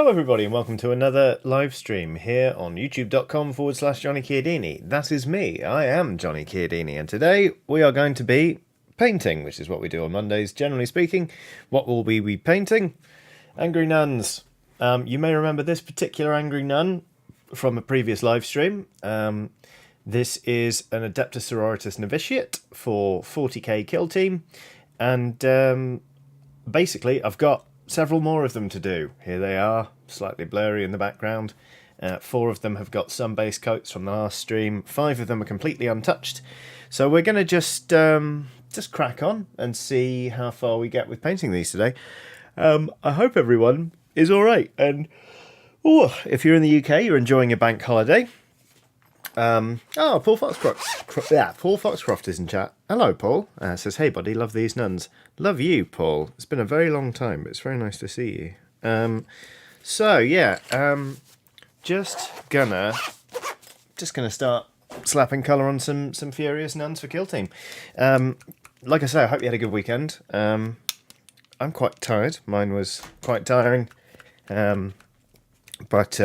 Hello everybody and welcome to another live stream here on youtube.com/Johnny Chiodini. That is me, I am Johnny Chiodini, and today we are going to be painting, which is what we do on Mondays, generally speaking. What will we be painting? Angry nuns. You may remember this particular angry nun from a previous live stream. This is an Adeptus Sororitas Novitiate for 40k kill team, and basically I've got several more of them to do. Here they are, slightly blurry in the background. 4 of them have got some base coats from the last stream. 5 of them are completely untouched. So we're going to just crack on and see how far we get with painting these today. I hope everyone is all right. And if you're in the UK, you're enjoying a bank holiday. Paul Foxcroft is in chat. Hello, Paul. Says, hey, buddy, love these nuns. Love you, Paul. It's been a very long time, but it's very nice to see you. Just gonna start slapping colour on some furious nuns for kill team. Like I say, I hope you had a good weekend. I'm quite tired. Mine was quite tiring. But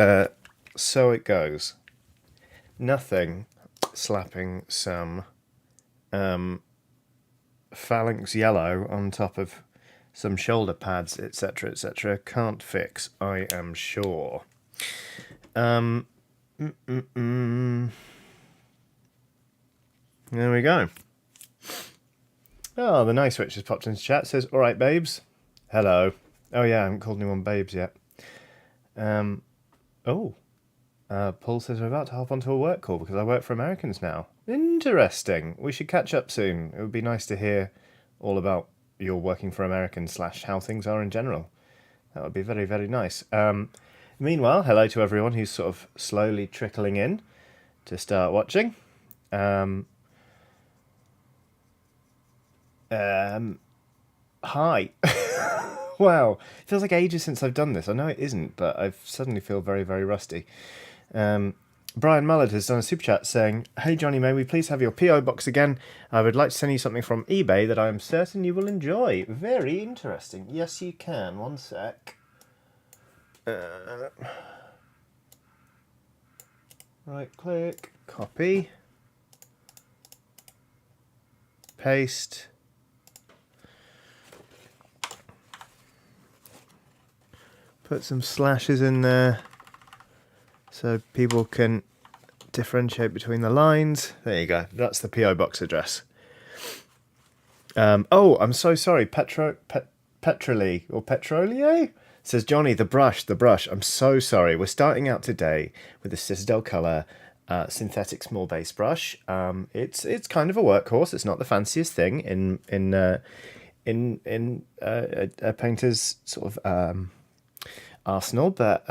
so it goes. Nothing slapping some phalanx yellow on top of some shoulder pads, etc., etc. can't fix, I am sure. There we go. Oh, the nice switch has popped into chat. Says, all right, babes. Hello. Oh yeah, I haven't called anyone babes yet. Paul says, we're about to hop onto a work call because I work for Americans now. Interesting. We should catch up soon. It would be nice to hear all about your working for Americans / how things are in general. That would be very, very nice. Meanwhile, hello to everyone who's sort of slowly trickling in to start watching. Hi. Wow. It feels like ages since I've done this. I know it isn't, but I suddenly feel very, very rusty. Brian Mullard has done a super chat saying, hey Johnny, may we please have your PO box again? I would like to send you something from eBay that I am certain you will enjoy. Very interesting. Yes, you can. One sec. Right click, copy, paste. Put some slashes in there so people can differentiate between the lines. There you go. That's the PO box address. I'm so sorry. Petroli or Petrolier says, Johnny, the brush. I'm so sorry. We're starting out today with the Citadel Colour synthetic small base brush. It's kind of a workhorse. It's not the fanciest thing in a painter's sort of arsenal, but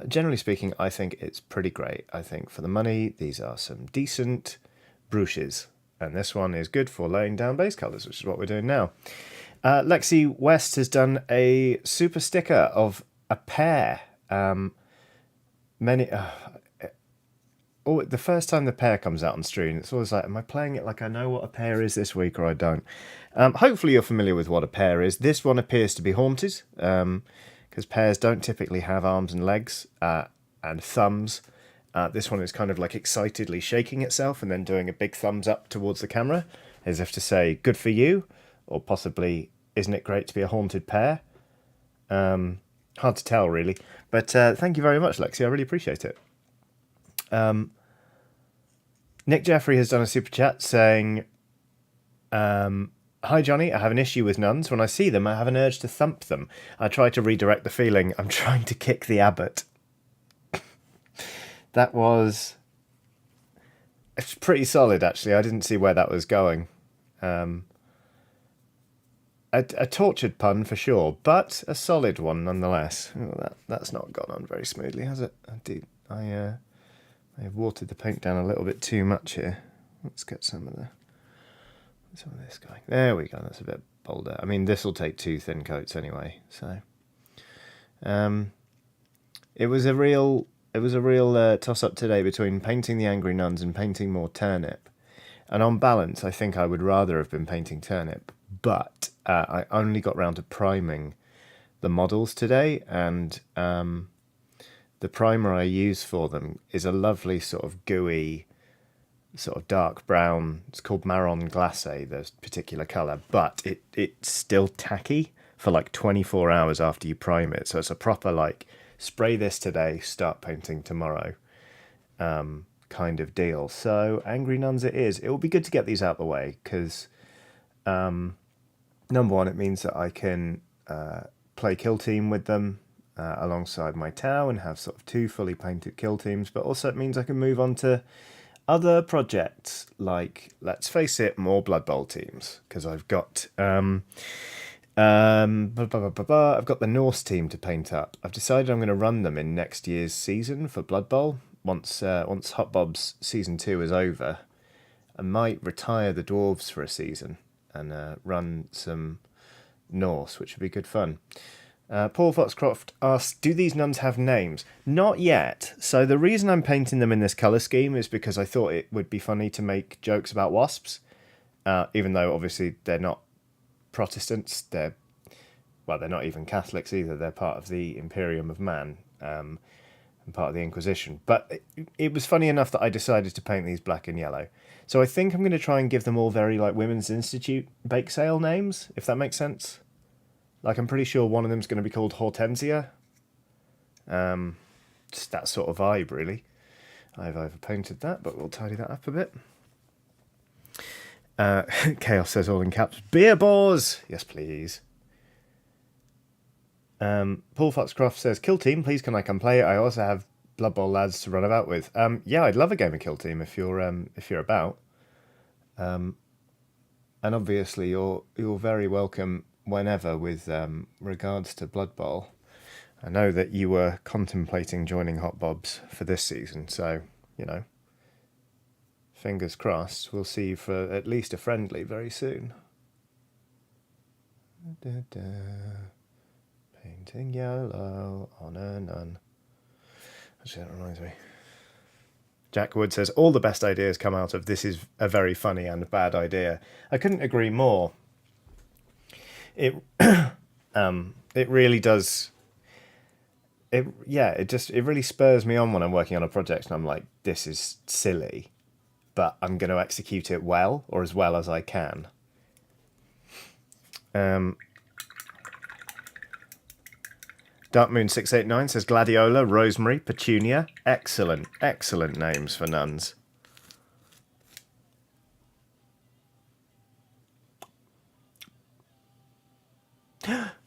generally speaking, I think it's pretty great. I think for the money, these are some decent brushes, and this one is good for laying down base colours, which is what we're doing now. Lexi West has done a super sticker of a pear. The first time the pear comes out on stream, it's always like, am I playing it like I know what a pear is this week or I don't? Hopefully you're familiar with what a pear is. This one appears to be haunted, because pears don't typically have arms and legs and thumbs. This one is kind of like excitedly shaking itself and then doing a big thumbs up towards the camera, as if to say, good for you, or possibly, isn't it great to be a haunted pear? Hard to tell, really. But thank you very much, Lexi. I really appreciate it. Nick Jeffrey has done a super chat saying, hi Johnny, I have an issue with nuns. When I see them, I have an urge to thump them. I try to redirect the feeling. I'm trying to kick the abbot. It's pretty solid, actually. I didn't see where that was going. A tortured pun for sure, but a solid one nonetheless. Oh, that's not gone on very smoothly, has it? I have watered the paint down a little bit too much here. Let's get some of this guy. There we go. That's a bit bolder. I mean, this will take 2 thin coats anyway. So, it was a real toss up today between painting the angry nuns and painting more turnip. And on balance, I think I would rather have been painting turnip. But I only got round to priming the models today, and the primer I use for them is a lovely sort of gooey, sort of dark brown. It's called Marron Glacé, the particular colour, but it's still tacky for like 24 hours after you prime it. So it's a proper like spray this today, start painting tomorrow kind of deal. So Angry Nuns it is. It will be good to get these out the way because number one, it means that I can play kill team with them alongside my Tau and have sort of 2 fully painted kill teams, but also it means I can move on to other projects like, let's face it, more Blood Bowl teams, because I've got I've got the Norse team to paint up. I've decided I'm going to run them in next year's season for Blood Bowl. Once Hot Bob's season 2 is over, I might retire the dwarves for a season and run some Norse, which would be good fun. Paul Foxcroft asks, do these nuns have names? Not yet. So the reason I'm painting them in this colour scheme is because I thought it would be funny to make jokes about wasps, even though obviously they're not Protestants. They're not even Catholics either. They're part of the Imperium of Man and part of the Inquisition. But it was funny enough that I decided to paint these black and yellow. So I think I'm going to try and give them all very like Women's Institute bake sale names, if that makes sense. Like, I'm pretty sure one of them's going to be called Hortensia. Just that sort of vibe, really. I've overpainted that, but we'll tidy that up a bit. Chaos says all in caps, beer bores! Yes, please. Paul Foxcroft says, Kill Team, please can I come play? I also have Blood Bowl lads to run about with. Yeah, I'd love a game of Kill Team if you're about. And obviously you're very welcome whenever with regards to Blood Bowl. I know that you were contemplating joining Hot Bobs for this season, so, you know, fingers crossed, we'll see you for at least a friendly very soon. Painting yellow on a nun. Actually, that reminds me. Jack Wood says, all the best ideas come out of this is a very funny and bad idea. I couldn't agree more. It really does. It really spurs me on when I'm working on a project and I'm like, this is silly, but I'm going to execute it well, or as well as I can. Darkmoon689 says Gladiola, Rosemary, Petunia. Excellent, excellent names for nuns.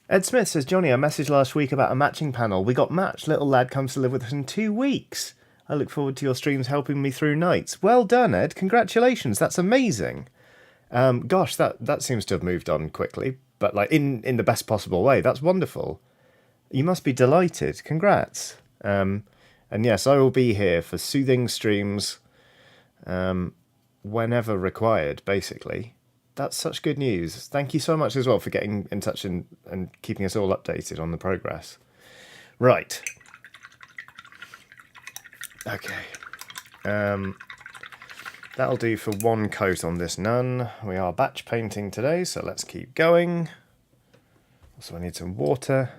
Ed Smith says, Johnny, I messaged last week about a matching panel. We got matched. Little lad comes to live with us in 2 weeks. I look forward to your streams helping me through nights. Well done, Ed. Congratulations. That's amazing. Gosh, that seems to have moved on quickly, but like in the best possible way. That's wonderful. You must be delighted. Congrats. And yes, I will be here for soothing streams whenever required, basically. That's such good news. Thank you so much as well for getting in touch and keeping us all updated on the progress. Right. Okay. That'll do for one coat on this nun. We are batch painting today, so let's keep going. Also, I need some water.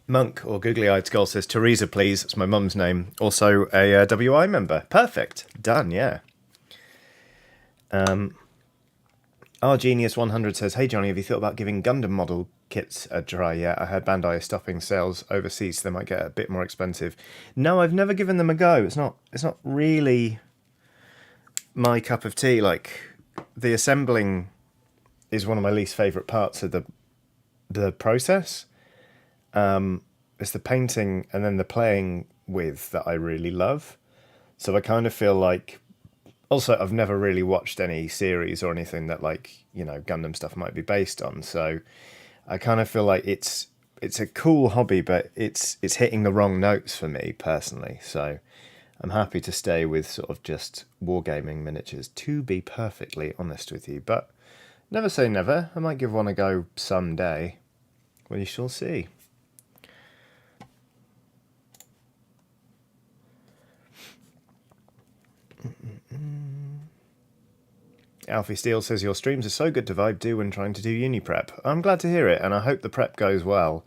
Monk, or Googly-Eyed Skull, says, Teresa, please. That's my mum's name. Also a WI member. Perfect. Done, yeah. Our Genius 100 says, hey, Johnny, have you thought about giving Gundam model kits a try yet? I heard Bandai is stopping sales overseas, so they might get a bit more expensive. No, I've never given them a go. It's not really my cup of tea. Like, the assembling is one of my least favourite parts of the process. It's the painting and then the playing with that I really love. So I kind of feel like, also I've never really watched any series or anything that, like, you know, Gundam stuff might be based on. So I kind of feel like it's a cool hobby, but it's hitting the wrong notes for me personally. So I'm happy to stay with sort of just wargaming miniatures, to be perfectly honest with you. But never say never. I might give one a go someday. We shall see. Alfie Steele says, your streams are so good to vibe to when trying to do uni prep. I'm glad to hear it, and I hope the prep goes well.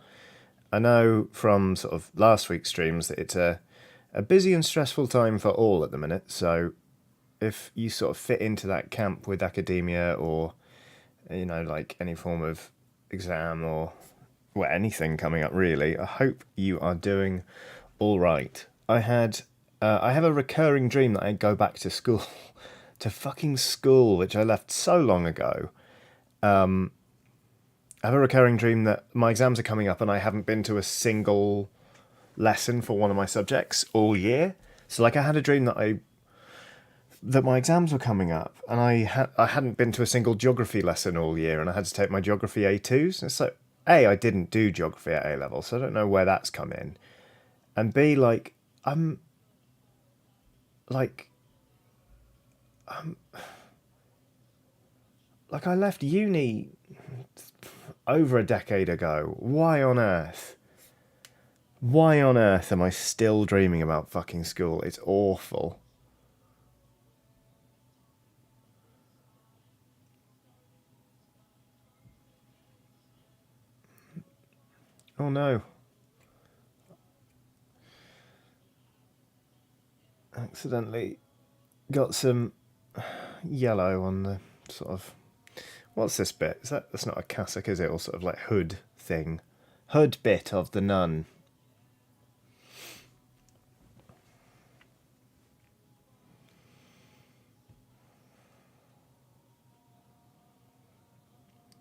I know from sort of last week's streams that it's a busy and stressful time for all at the minute, so if you sort of fit into that camp with academia or, you know, like any form of exam or well, anything coming up really, I hope you are doing all right. I have a recurring dream that I go back to school, to fucking school, which I left so long ago. I have a recurring dream that my exams are coming up and I haven't been to a single lesson for one of my subjects all year. So like I had a dream that my exams were coming up and I hadn't been to a single geography lesson all year and I had to take my geography A2s. And so I didn't do geography at A level, so I don't know where that's come in. And B, like I'm like I left uni over a decade ago. Why on earth? Why on earth am I still dreaming about fucking school? It's awful. Oh no. Accidentally got some yellow on the sort of... What's this bit? That's not a cassock, is it? Or sort of like hood thing. Hood bit of the nun.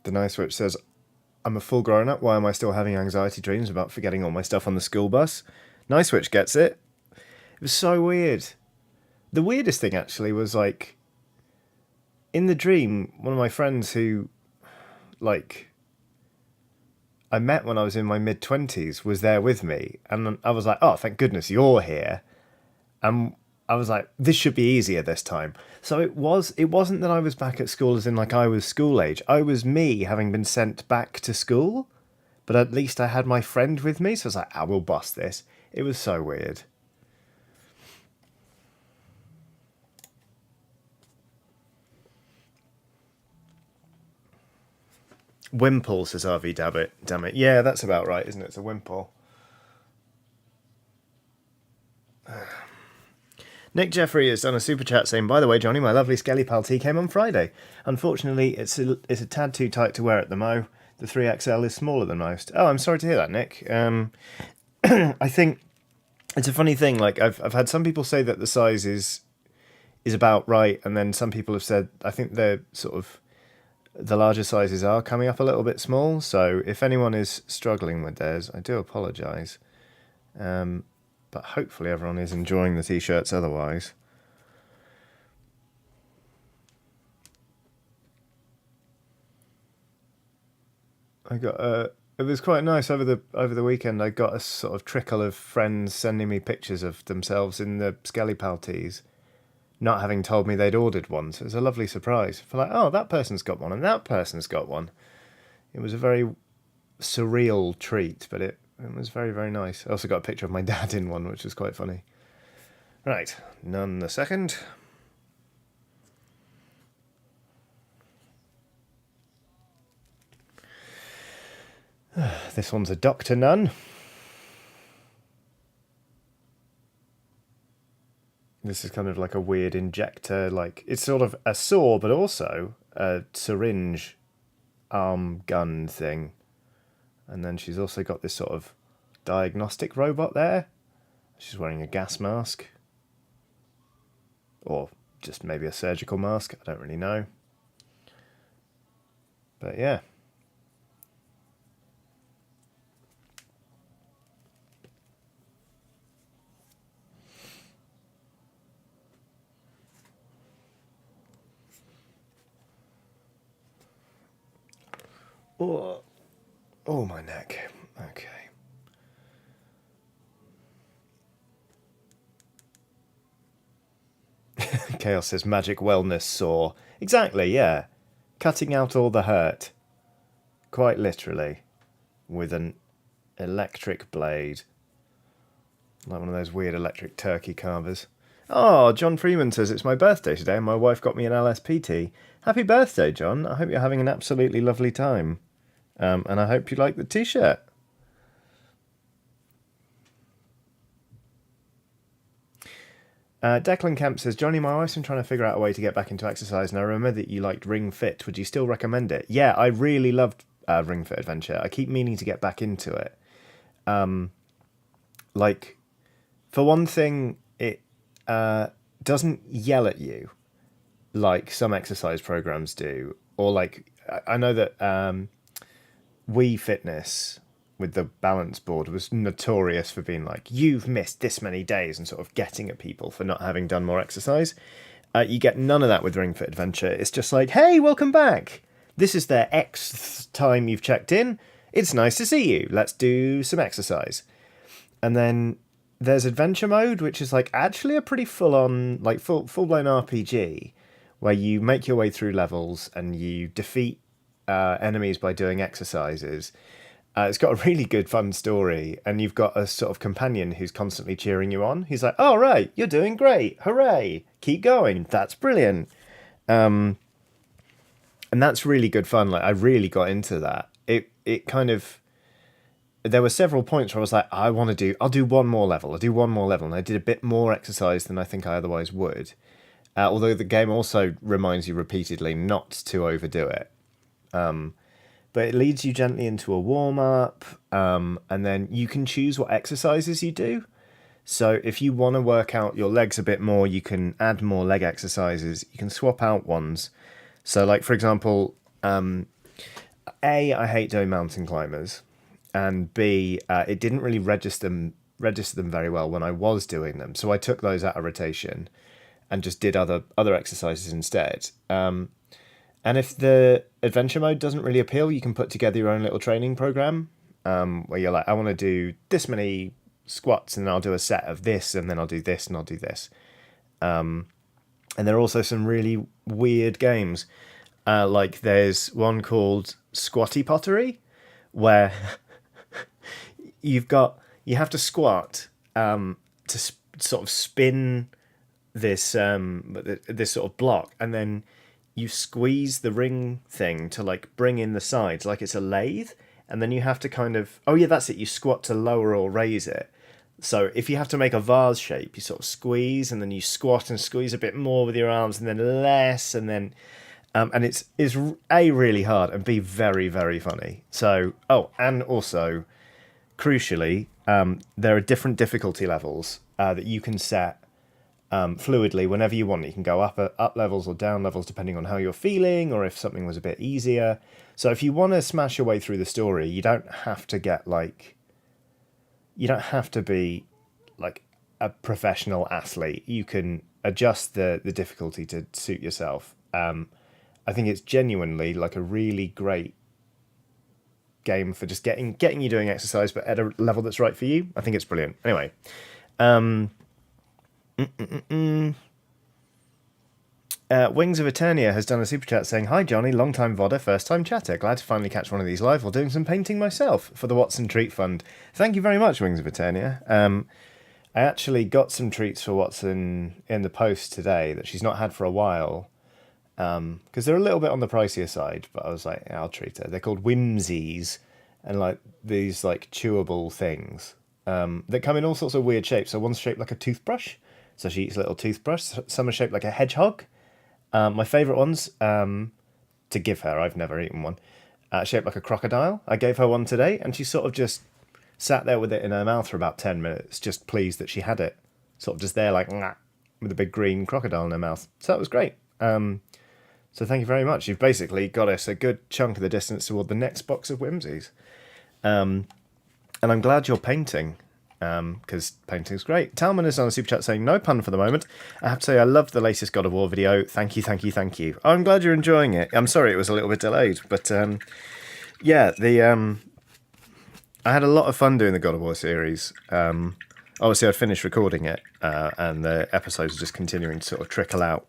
The nice witch says, I'm a full grown up. Why am I still having anxiety dreams about forgetting all my stuff on the school bus? Nice witch gets it. It was so weird. The weirdest thing actually was like, in the dream, one of my friends who, like, I met when I was in my mid-20s was there with me. And I was like, oh, thank goodness you're here. And I was like, this should be easier this time. So it wasn't that I was back at school as in like I was school age. I was me having been sent back to school. But at least I had my friend with me. So I was like, I will bust this. It was so weird. Wimple, says RV Dabbit. Damn it. Yeah, that's about right, isn't it? It's a wimple. Nick Jeffrey has done a super chat saying, by the way, Johnny, my lovely Skelly Pal tee came on Friday. Unfortunately, it's a tad too tight to wear at the Mo. The 3XL is smaller than most. Oh, I'm sorry to hear that, Nick. I think it's a funny thing. Like I've had some people say that the size is about right, and then some people have said I think they're sort of the larger sizes are coming up a little bit small. So if anyone is struggling with theirs, I do apologise. But hopefully everyone is enjoying the t-shirts otherwise. I got it was quite nice over the weekend. I got a sort of trickle of friends sending me pictures of themselves in the Skelly Pal tees, not having told me they'd ordered one. So it was a lovely surprise. For like, oh, that person's got one and that person's got one. It was a very surreal treat, but it was very, very nice. I also got a picture of my dad in one, which was quite funny. Right, none the second. This one's a Dr. Nun. This is kind of like a weird injector, like it's sort of a saw, but also a syringe arm gun thing. And then she's also got this sort of diagnostic robot there. She's wearing a gas mask. Or just maybe a surgical mask, I don't really know. But yeah. Oh, my neck. Okay. Chaos says magic wellness saw. Exactly, yeah. Cutting out all the hurt. Quite literally. With an electric blade. Like one of those weird electric turkey carvers. Oh, John Freeman says it's my birthday today and my wife got me an LSPT. Happy birthday, John. I hope you're having an absolutely lovely time. And I hope you like the t-shirt. Declan Kemp says, Johnny, my wife's been trying to figure out a way to get back into exercise, and I remember that you liked Ring Fit. Would you still recommend it? Yeah, I really loved Ring Fit Adventure. I keep meaning to get back into it. Like, for one thing, it doesn't yell at you like some exercise programs do. Or like, I know that Wii Fitness with the balance board was notorious for being like, you've missed this many days, and sort of getting at people for not having done more exercise. You get none of that with Ring Fit Adventure. It's just like, hey, welcome back. This is the X time you've checked in. It's nice to see you. Let's do some exercise. And then there's adventure mode, which is like actually a pretty full-on, like full-blown RPG, where you make your way through levels and you defeat enemies by doing exercises. It's got a really good, fun story, and you've got a sort of companion who's constantly cheering you on. He's like, "Oh right, you're doing great! Hooray! Keep going! That's brilliant!" And that's really good fun. Like I really got into that. It kind of, there were several points where I was like, I'll do one more level. I'll do one more level, and I did a bit more exercise than I think I otherwise would. Although the game also reminds you repeatedly not to overdo it. But it leads you gently into a warm-up, and then you can choose what exercises you do. So if you want to work out your legs a bit more, you can add more leg exercises. You can swap out ones. So like, for example, A, I hate doing mountain climbers, and B, it didn't really register them very well when I was doing them. So I took those out of rotation and just did other exercises instead. And if the adventure mode doesn't really appeal, you can put together your own little training program where you're like, I want to do this many squats, and then I'll do a set of this, and then I'll do this, and I'll do this. And there are also some really weird games. Like there's one called Squatty Pottery, where you have to squat sort of spin this this sort of block, and then you squeeze the ring thing to like bring in the sides like it's a lathe, and then you have to kind of, oh yeah, that's it, you squat to lower or raise it. So if you have to make a vase shape, you sort of squeeze, and then you squat and squeeze a bit more with your arms, and then less, and then and it's A, really hard, and B, very, very funny. So and also crucially, there are different difficulty levels that you can set fluidly whenever you want. You can go up levels or down levels depending on how you're feeling, or if something was a bit easier. So if you want to smash your way through the story, you don't have to be like a professional athlete. You can adjust the difficulty to suit yourself. I think it's genuinely like a really great game for just getting you doing exercise, but at a level that's right for you. I think it's brilliant. Anyway, Wings of Eternia has done a super chat saying, "Hi Johnny, long time vodder, first time chatter. Glad to finally catch one of these live while doing some painting myself for the Watson Treat Fund." Thank you very much, Wings of Eternia. I actually got some treats for Watson in the post today that she's not had for a while, because they're a little bit on the pricier side, but I was like, yeah, I'll treat her. They're called Whimsies, and like these like chewable things that come in all sorts of weird shapes. So one's shaped like a toothbrush, so she eats a little toothbrush. Some are shaped like a hedgehog. My favourite ones to give her, I've never eaten one, shaped like a crocodile. I gave her one today, and she sort of just sat there with it in her mouth for about 10 minutes, just pleased that she had it. Sort of just there like, nah, with a big green crocodile in her mouth. So that was great. So thank you very much. You've basically got us a good chunk of the distance toward the next box of Whimsies. And I'm glad you're painting, because painting's great. Talman is on a super chat saying, no pun for the moment. I have to say I loved the latest God of War video. Thank you, thank you, thank you. I'm glad you're enjoying it. I'm sorry it was a little bit delayed, but yeah, I had a lot of fun doing the God of War series. Obviously, I'd finished recording it, and the episodes are just continuing to sort of trickle out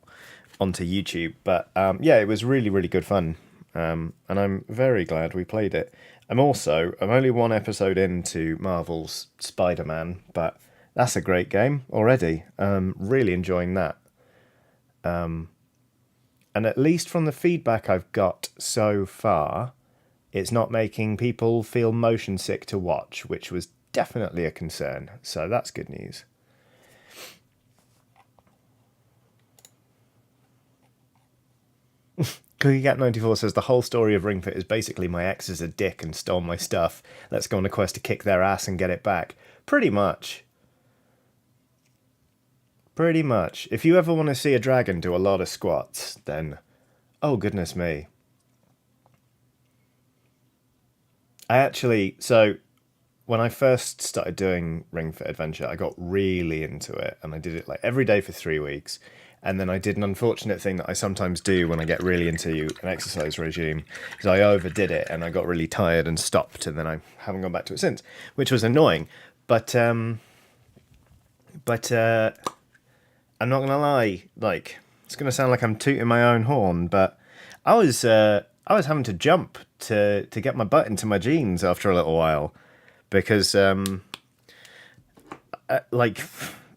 onto YouTube. But yeah, it was really, really good fun. And I'm very glad we played it. I'm only one episode into Marvel's Spider-Man, but That's a great game already. Really enjoying that. And at least from the feedback I've got so far, it's not making people feel motion sick to watch, which was definitely a concern. So that's good news. CookieCat94 says the whole story of Ring Fit is basically my ex is a dick and stole my stuff. Let's go on a quest to kick their ass and get it back. Pretty much. Pretty much. If you ever want to see a dragon do a lot of squats, then... oh, goodness me. I actually... so, when I first started doing Ring Fit Adventure, I got really into it. And I did it like every day for 3 weeks. And then I did an unfortunate thing that I sometimes do when I get really into an exercise regime, is I overdid it and I got really tired and stopped, and then I haven't gone back to it since, which was annoying. But I'm not gonna lie, like, it's gonna sound like I'm tooting my own horn, but I was having to jump to get my butt into my jeans after a little while, because like,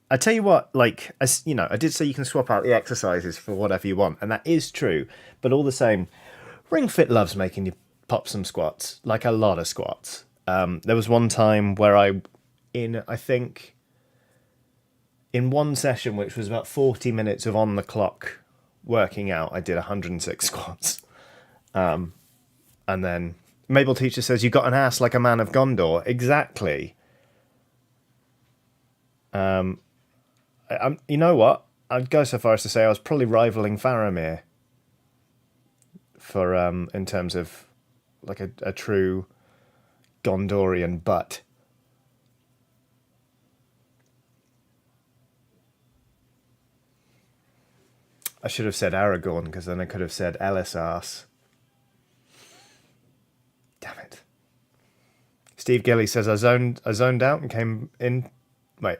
I tell you what, like, as you know, I did say you can swap out the exercises for whatever you want, and that is true. But all the same, Ring Fit loves making you pop some squats, like a lot of squats. There was one time where I think in one session, which was about 40 minutes of on the clock working out, I did 106 squats. And then Mabel Teacher says, "You got an ass like a man of Gondor." Exactly. You know what? I'd go so far as to say I was probably rivaling Faramir for in terms of like a true Gondorian butt. I should have said Aragorn, because then I could have said Ellis arse. Damn it. Steve Gilly says I zoned out and came in. Wait.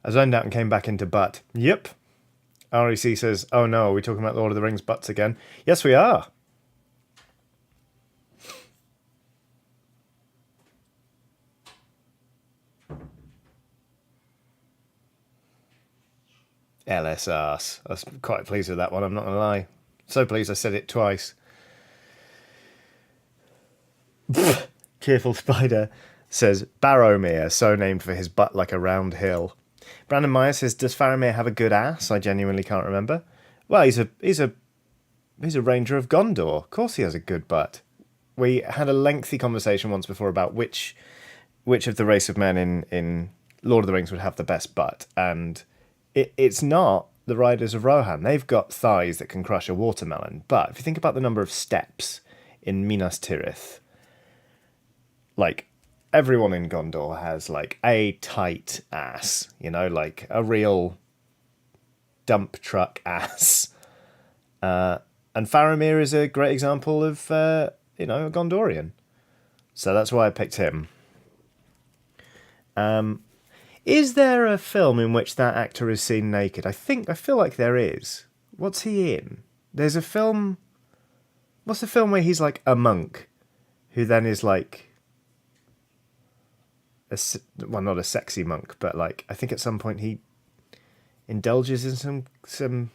I zoned out and came back into butt. Yep. REC says, "Oh no, are we talking about Lord of the Rings butts again?" Yes, we are. LSRs. I was quite pleased with that one, I'm not going to lie. So pleased I said it twice. Cheerful Spider says, Barrowmere, so named for his butt like a round hill. Brandon Meyer says, does Faramir have a good ass? I genuinely can't remember. Well, he's a ranger of Gondor. Of course he has a good butt. We had a lengthy conversation once before about which of the race of men in Lord of the Rings would have the best butt, and it's not the Riders of Rohan. They've got thighs that can crush a watermelon. But if you think about the number of steps in Minas Tirith, like, everyone in Gondor has, like, a tight ass, you know, like a real dump truck ass. And Faramir is a great example of, a Gondorian. So that's why I picked him. Is there a film in which that actor is seen naked? I feel like there is. What's he in? There's a film... What's the film where he's like a monk who then is like... well, not a sexy monk, but like, I think at some point he indulges in some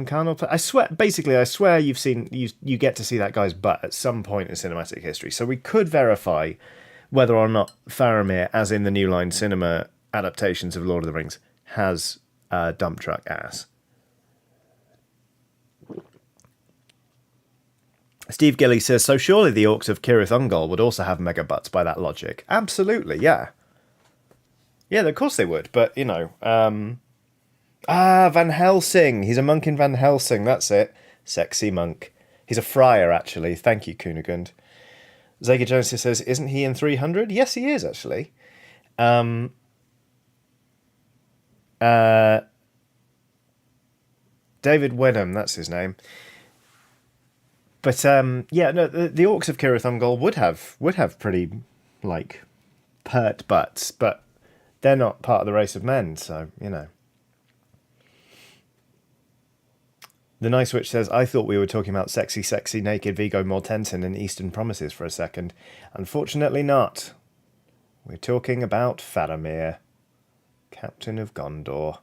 carnal... I swear you've seen... You get to see that guy's butt at some point in cinematic history. So we could verify whether or not Faramir, as in the New Line Cinema adaptations of Lord of the Rings, has a dump truck ass. Steve Gilly says, so surely the orcs of Cirith Ungol would also have mega butts by that logic. Absolutely, yeah. Yeah, of course they would, but, you know... Van Helsing! He's a monk in Van Helsing, that's it. Sexy monk. He's a friar, actually. Thank you, Kunigund. Zega Jones says, isn't he in 300? Yes, he is, actually. David Wenham, that's his name. But, yeah, no, the orcs of Cirith Ungol would have pretty, like, pert butts, but they're not part of the race of men, so, you know. The Nice Witch says, I thought we were talking about sexy, naked Viggo Mortensen in Eastern Promises for a second. Unfortunately not. We're talking about Faramir, Captain of Gondor.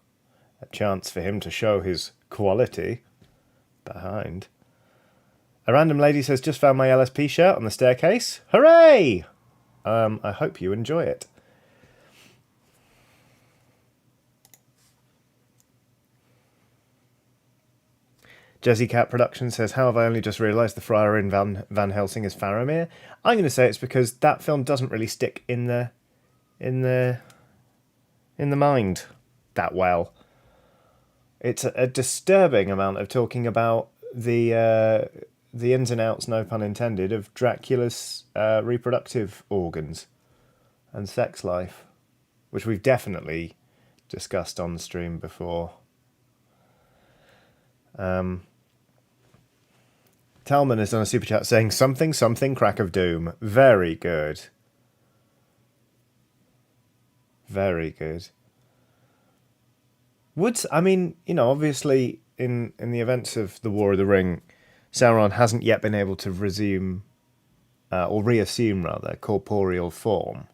A chance for him to show his quality behind. A random lady says, just found my LSP shirt on the staircase. Hooray! I hope you enjoy it. Jazzy Cat Productions says, how have I only just realised the friar in Van Helsing is Faramir? I'm going to say it's because that film doesn't really stick in the mind that well. It's a disturbing amount of talking about the ins and outs, no pun intended, of Dracula's reproductive organs and sex life, which we've definitely discussed on the stream before. Talman has done a super chat saying something crack of doom. Very good. Very good. I mean, you know, obviously in the events of the War of the Ring, Sauron hasn't yet been able to resume, or reassume rather, corporeal form.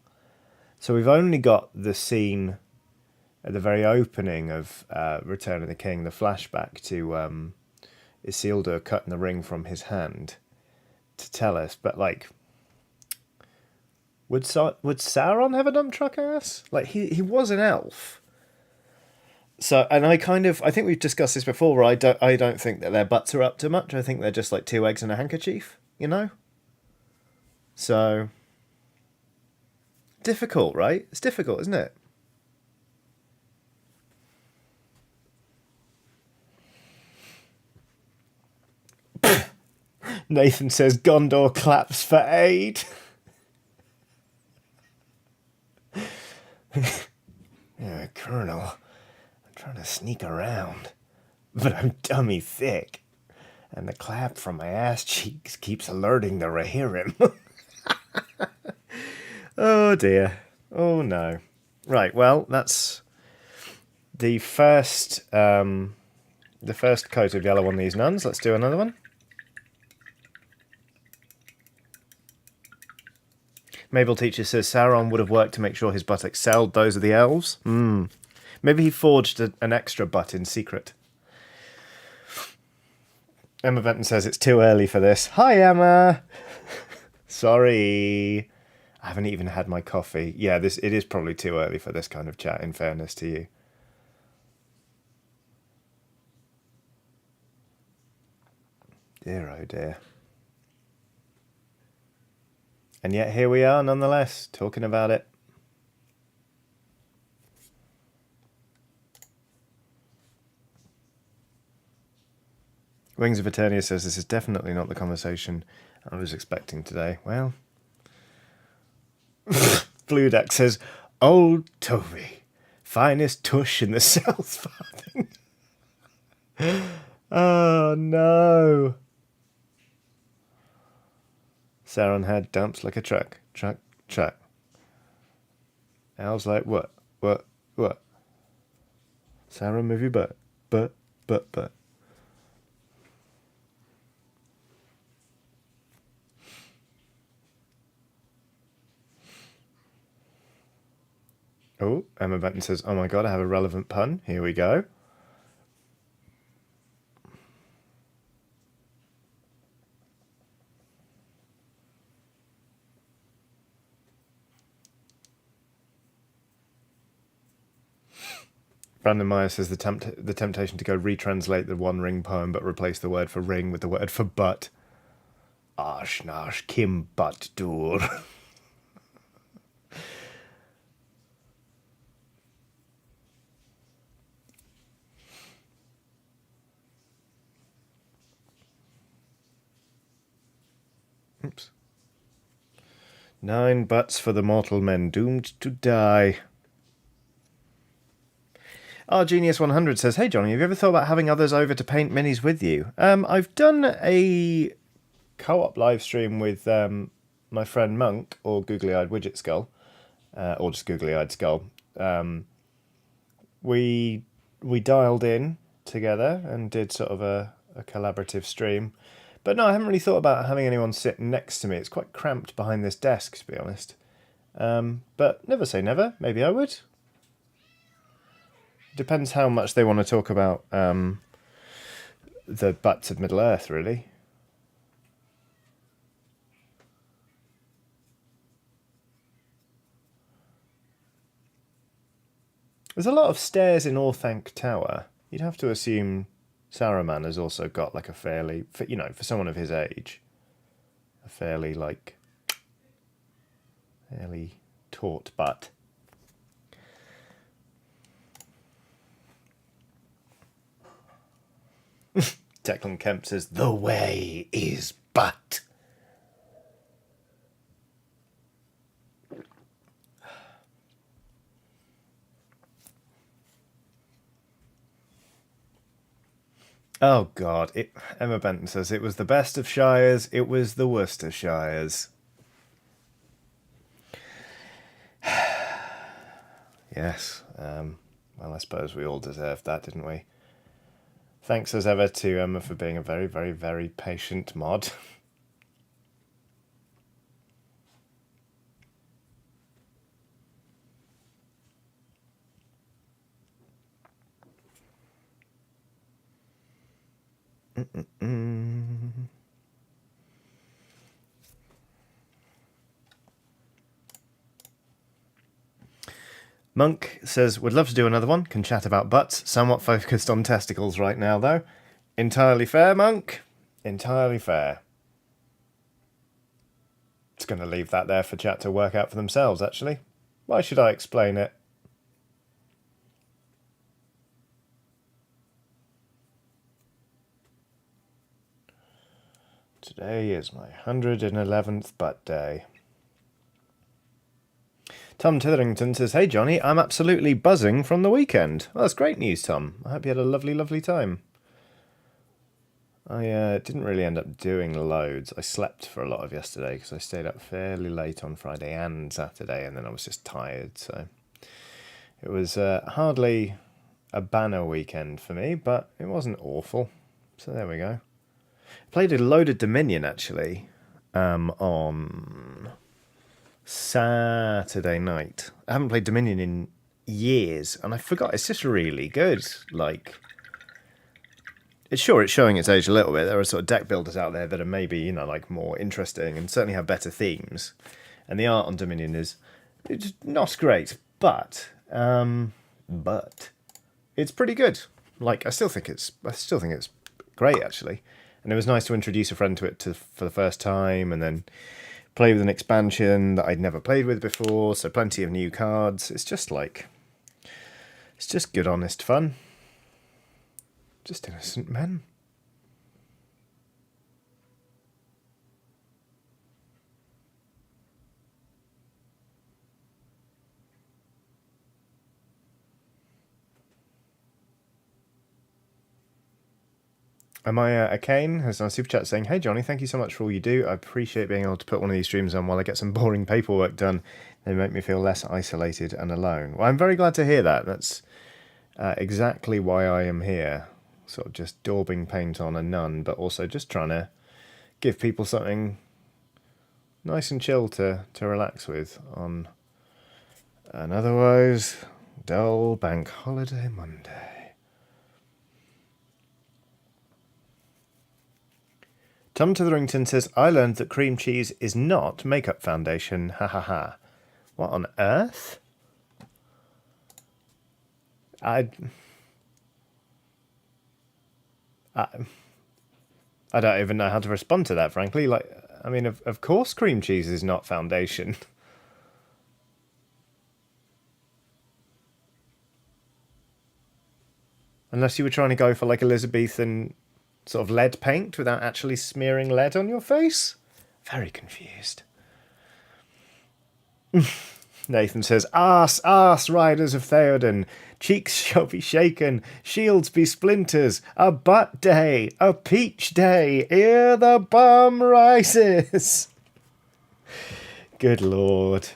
So we've only got the scene at the very opening of Return of the King, the flashback to Isildur cutting the ring from his hand to tell us. But like, would Sauron have a dump truck ass? Like he was an elf. So, and I think we've discussed this before, where I don't think that their butts are up to much. I think they're just like 2 eggs and a handkerchief, you know? So, difficult, right? It's difficult, isn't it? Nathan says Gondor claps for aid. Yeah, Colonel, trying to sneak around, but I'm dummy thick, and the clap from my ass cheeks keeps alerting the Rohirrim. Oh dear. Oh no. Right, well, that's the first coat of yellow on these nuns. Let's do another one. Mabel Teacher says Sauron would have worked to make sure his butt excelled those of the elves. Maybe he forged an extra butt in secret. Emma Benton says it's too early for this. Hi, Emma. Sorry. I haven't even had my coffee. Yeah, it is probably too early for this kind of chat, in fairness to you. Dear, oh dear. And yet here we are, nonetheless, talking about it. Wings of Eternia says this is definitely not the conversation I was expecting today. Well, Blue Duck says, Old Toby, finest tush in the South Farthing. Oh no. Sauron had dumps like a truck. Al's like, what? Sauron, move your butt. Butt. Oh, Emma Benton says, oh my god, I have a relevant pun. Here we go. Brandon Meyer says the temptation to go retranslate the One Ring poem but replace the word for ring with the word for butt. Arshnash Kim Butt Dur. Oops. 9 butts for the mortal men doomed to die. Genius100 says, hey Johnny, have you ever thought about having others over to paint minis with you? I've done a co-op live stream with my friend Monk, or Googly Eyed Widget Skull, or just Googly Eyed Skull. We dialed in together and did sort of a collaborative stream. But no, I haven't really thought about having anyone sit next to me. It's quite cramped behind this desk, to be honest. But never say never. Maybe I would. Depends how much they want to talk about the butts of Middle Earth, really. There's a lot of stairs in Orthanc Tower. You'd have to assume Saruman has also got like a fairly, for someone of his age, a fairly taut butt. Declan Kemp says, "The way is but." Oh God! Emma Benton says it was the best of Shires. It was the worst of Shires. Yes. Well, I suppose we all deserved that, didn't we? Thanks as ever to Emma for being a very, very, very patient mod. Monk says, would love to do another one. Can chat about butts. Somewhat focused on testicles right now, though. Entirely fair, Monk. Entirely fair. It's going to leave that there for chat to work out for themselves, actually. Why should I explain it? Today is my 111th butt day. Tom Titherington says, hey Johnny, I'm absolutely buzzing from the weekend. Well, that's great news, Tom. I hope you had a lovely, lovely time. I didn't really end up doing loads. I slept for a lot of yesterday because I stayed up fairly late on Friday and Saturday, and then I was just tired. So it was hardly a banner weekend for me, but it wasn't awful. So there we go. Played a load of Dominion, actually, on Saturday night. I haven't played Dominion in years, and I forgot. It's just really good. It's showing its age a little bit. There are sort of deck builders out there that are maybe, more interesting and certainly have better themes. And the art on Dominion it's not great, but it's pretty good. I still think it's great, actually. And it was nice to introduce a friend to it for the first time, and then play with an expansion that I'd never played with before, so plenty of new cards. It's just good, honest fun. Just innocent men. Amaya Akane has done a super chat saying, hey Johnny, thank you so much for all you do. I appreciate being able to put one of these streams on while I get some boring paperwork done. They make me feel less isolated and alone. Well, I'm very glad to hear that. That's exactly why I am here. Sort of just daubing paint on a nun, but also just trying to give people something nice and chill to relax with on an otherwise dull bank holiday Monday. Tom Titherington says, I learned that cream cheese is not makeup foundation. Ha ha ha. What on earth? I don't even know how to respond to that, frankly. Of course cream cheese is not foundation. Unless you were trying to go for Elizabethan sort of lead paint without actually smearing lead on your face. Very confused. Nathan says, arse, riders of Theoden. Cheeks shall be shaken, shields be splinters, a butt day, a peach day, ere the bum rises. Good Lord.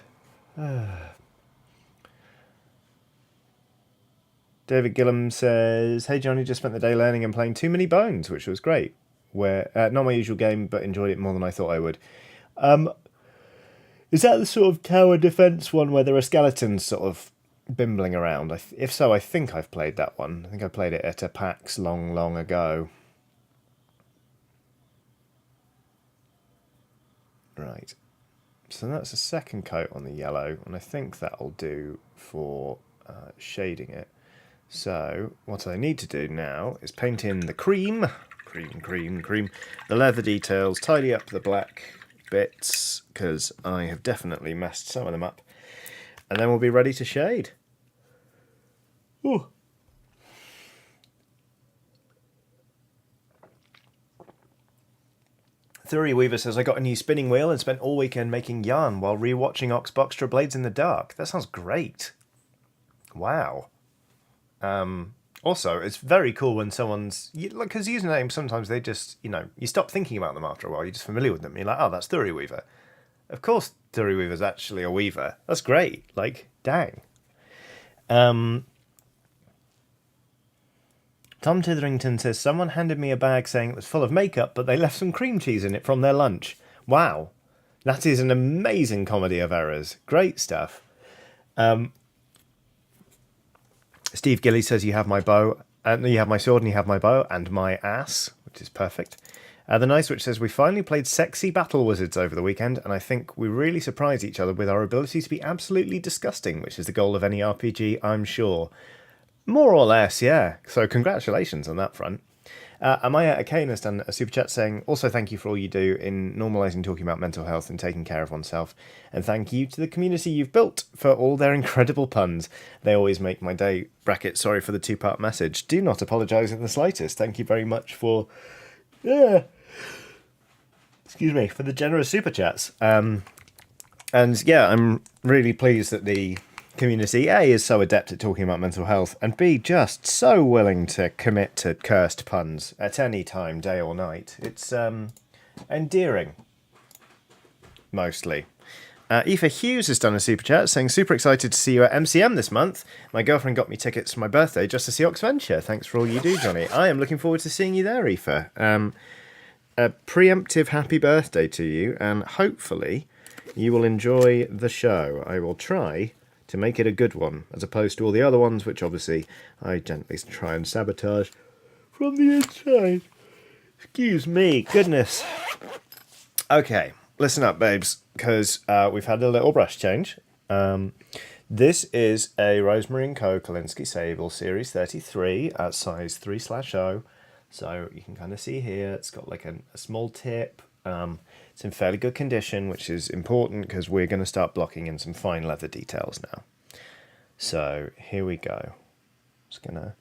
David Gillum says, hey Johnny, just spent the day learning and playing Too Many Bones, which was great. Not my usual game, but enjoyed it more than I thought I would. Is that the sort of tower defense one where there are skeletons sort of bimbling around? If so, I think I've played that one. I think I played it at a PAX long, long ago. Right. So that's a second coat on the yellow, and I think that'll do for shading it. So what I need to do now is paint in the cream, the leather details, tidy up the black bits, because I have definitely messed some of them up, and then we'll be ready to shade. Ooh. Thury Weaver says, I got a new spinning wheel and spent all weekend making yarn while rewatching Oxboxtra Blades in the Dark. That sounds great. Wow. Also, it's very cool when someone's... Because usernames, sometimes they just, you stop thinking about them after a while. You're just familiar with them. You're like, oh, that's Thury Weaver. Of course Thury Weaver's actually a weaver. That's great. Like, dang. Tom Titherington says, someone handed me a bag saying it was full of makeup, but they left some cream cheese in it from their lunch. Wow. That is an amazing comedy of errors. Great stuff. Steve Gilly says, you have my bow, you have my sword and you have my bow and my ass, which is perfect. The Nice Witch says, we finally played sexy battle wizards over the weekend, and I think we really surprised each other with our ability to be absolutely disgusting, which is the goal of any RPG, I'm sure. More or less, yeah. So congratulations on that front. Amaya Akane has done a super chat saying, also thank you for all you do in normalising talking about mental health and taking care of oneself. And thank you to the community you've built for all their incredible puns. They always make my day. Bracket, sorry for the two-part message. Do not apologise in the slightest. Thank you very much for... Excuse me, for the generous super chats. And yeah, I'm really pleased that the community, A, is so adept at talking about mental health, and B, just so willing to commit to cursed puns at any time, day or night. It's endearing, mostly. Aoife Hughes has done a super chat saying, super excited to see you at MCM this month. My girlfriend got me tickets for my birthday just to see Oxventure. Thanks for all you do, Johnny. I am looking forward to seeing you there, Aoife. A preemptive happy birthday to you, and hopefully you will enjoy the show. I will try to make it a good one, as opposed to all the other ones, which obviously I gently try and sabotage from the inside. Excuse me, goodness. Okay, listen up, babes, because we've had a little brush change. This is a Rosemary & Co. Kolinsky Sable Series 33 at size 3/0. So you can kind of see here, it's got like a small tip. It's in fairly good condition, which is important because we're going to start blocking in some fine leather details now. So here we go. Just going to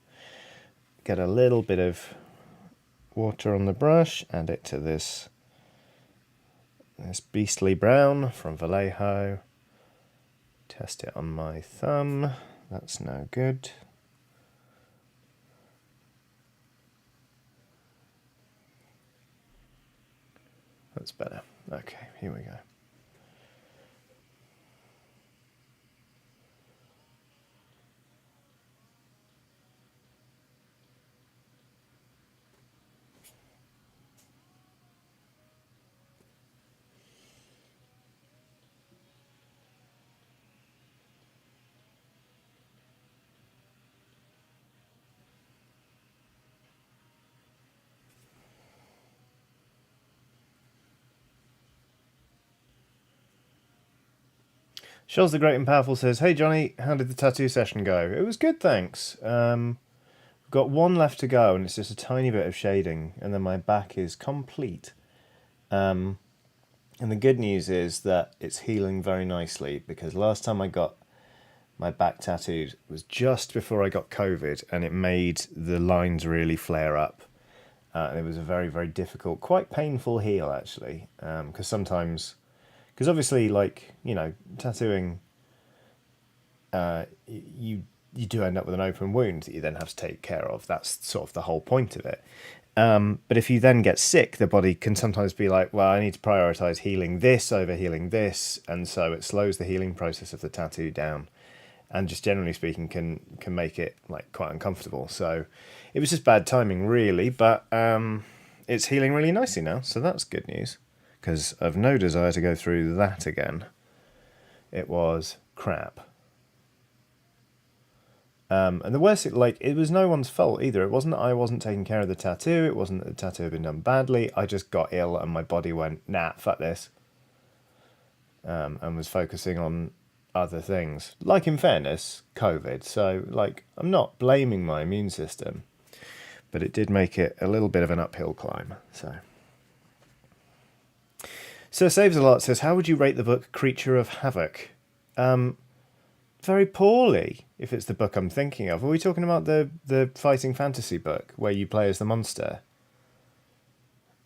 get a little bit of water on the brush, add it to this beastly brown from Vallejo. Test it on my thumb. That's no good. That's better. Okay, here we go. Shows the Great and Powerful says, hey Johnny, how did the tattoo session go? It was good, thanks. We've got one left to go, and it's just a tiny bit of shading, and then my back is complete. And the good news is that it's healing very nicely, because last time I got my back tattooed was just before I got COVID, and it made the lines really flare up. And it was a very, very difficult, quite painful heal, actually, because sometimes... Because obviously, like, tattooing, you do end up with an open wound that you then have to take care of. That's sort of the whole point of it. But if you then get sick, the body can sometimes be like, well, I need to prioritize healing this over healing this. And so it slows the healing process of the tattoo down. And just generally speaking, can make it like quite uncomfortable. So it was just bad timing, really. But it's healing really nicely now. So that's good news. Because I've no desire to go through that again. It was crap. And the worst, it was no one's fault either. It wasn't that I wasn't taking care of the tattoo. It wasn't that the tattoo had been done badly. I just got ill and my body went, nah, fuck this. And was focusing on other things. Like, in fairness, COVID. So, I'm not blaming my immune system. But it did make it a little bit of an uphill climb. So Saves a Lot says, how would you rate the book Creature of Havoc? Very poorly, if it's the book I'm thinking of. Are we talking about the fighting fantasy book where you play as the monster?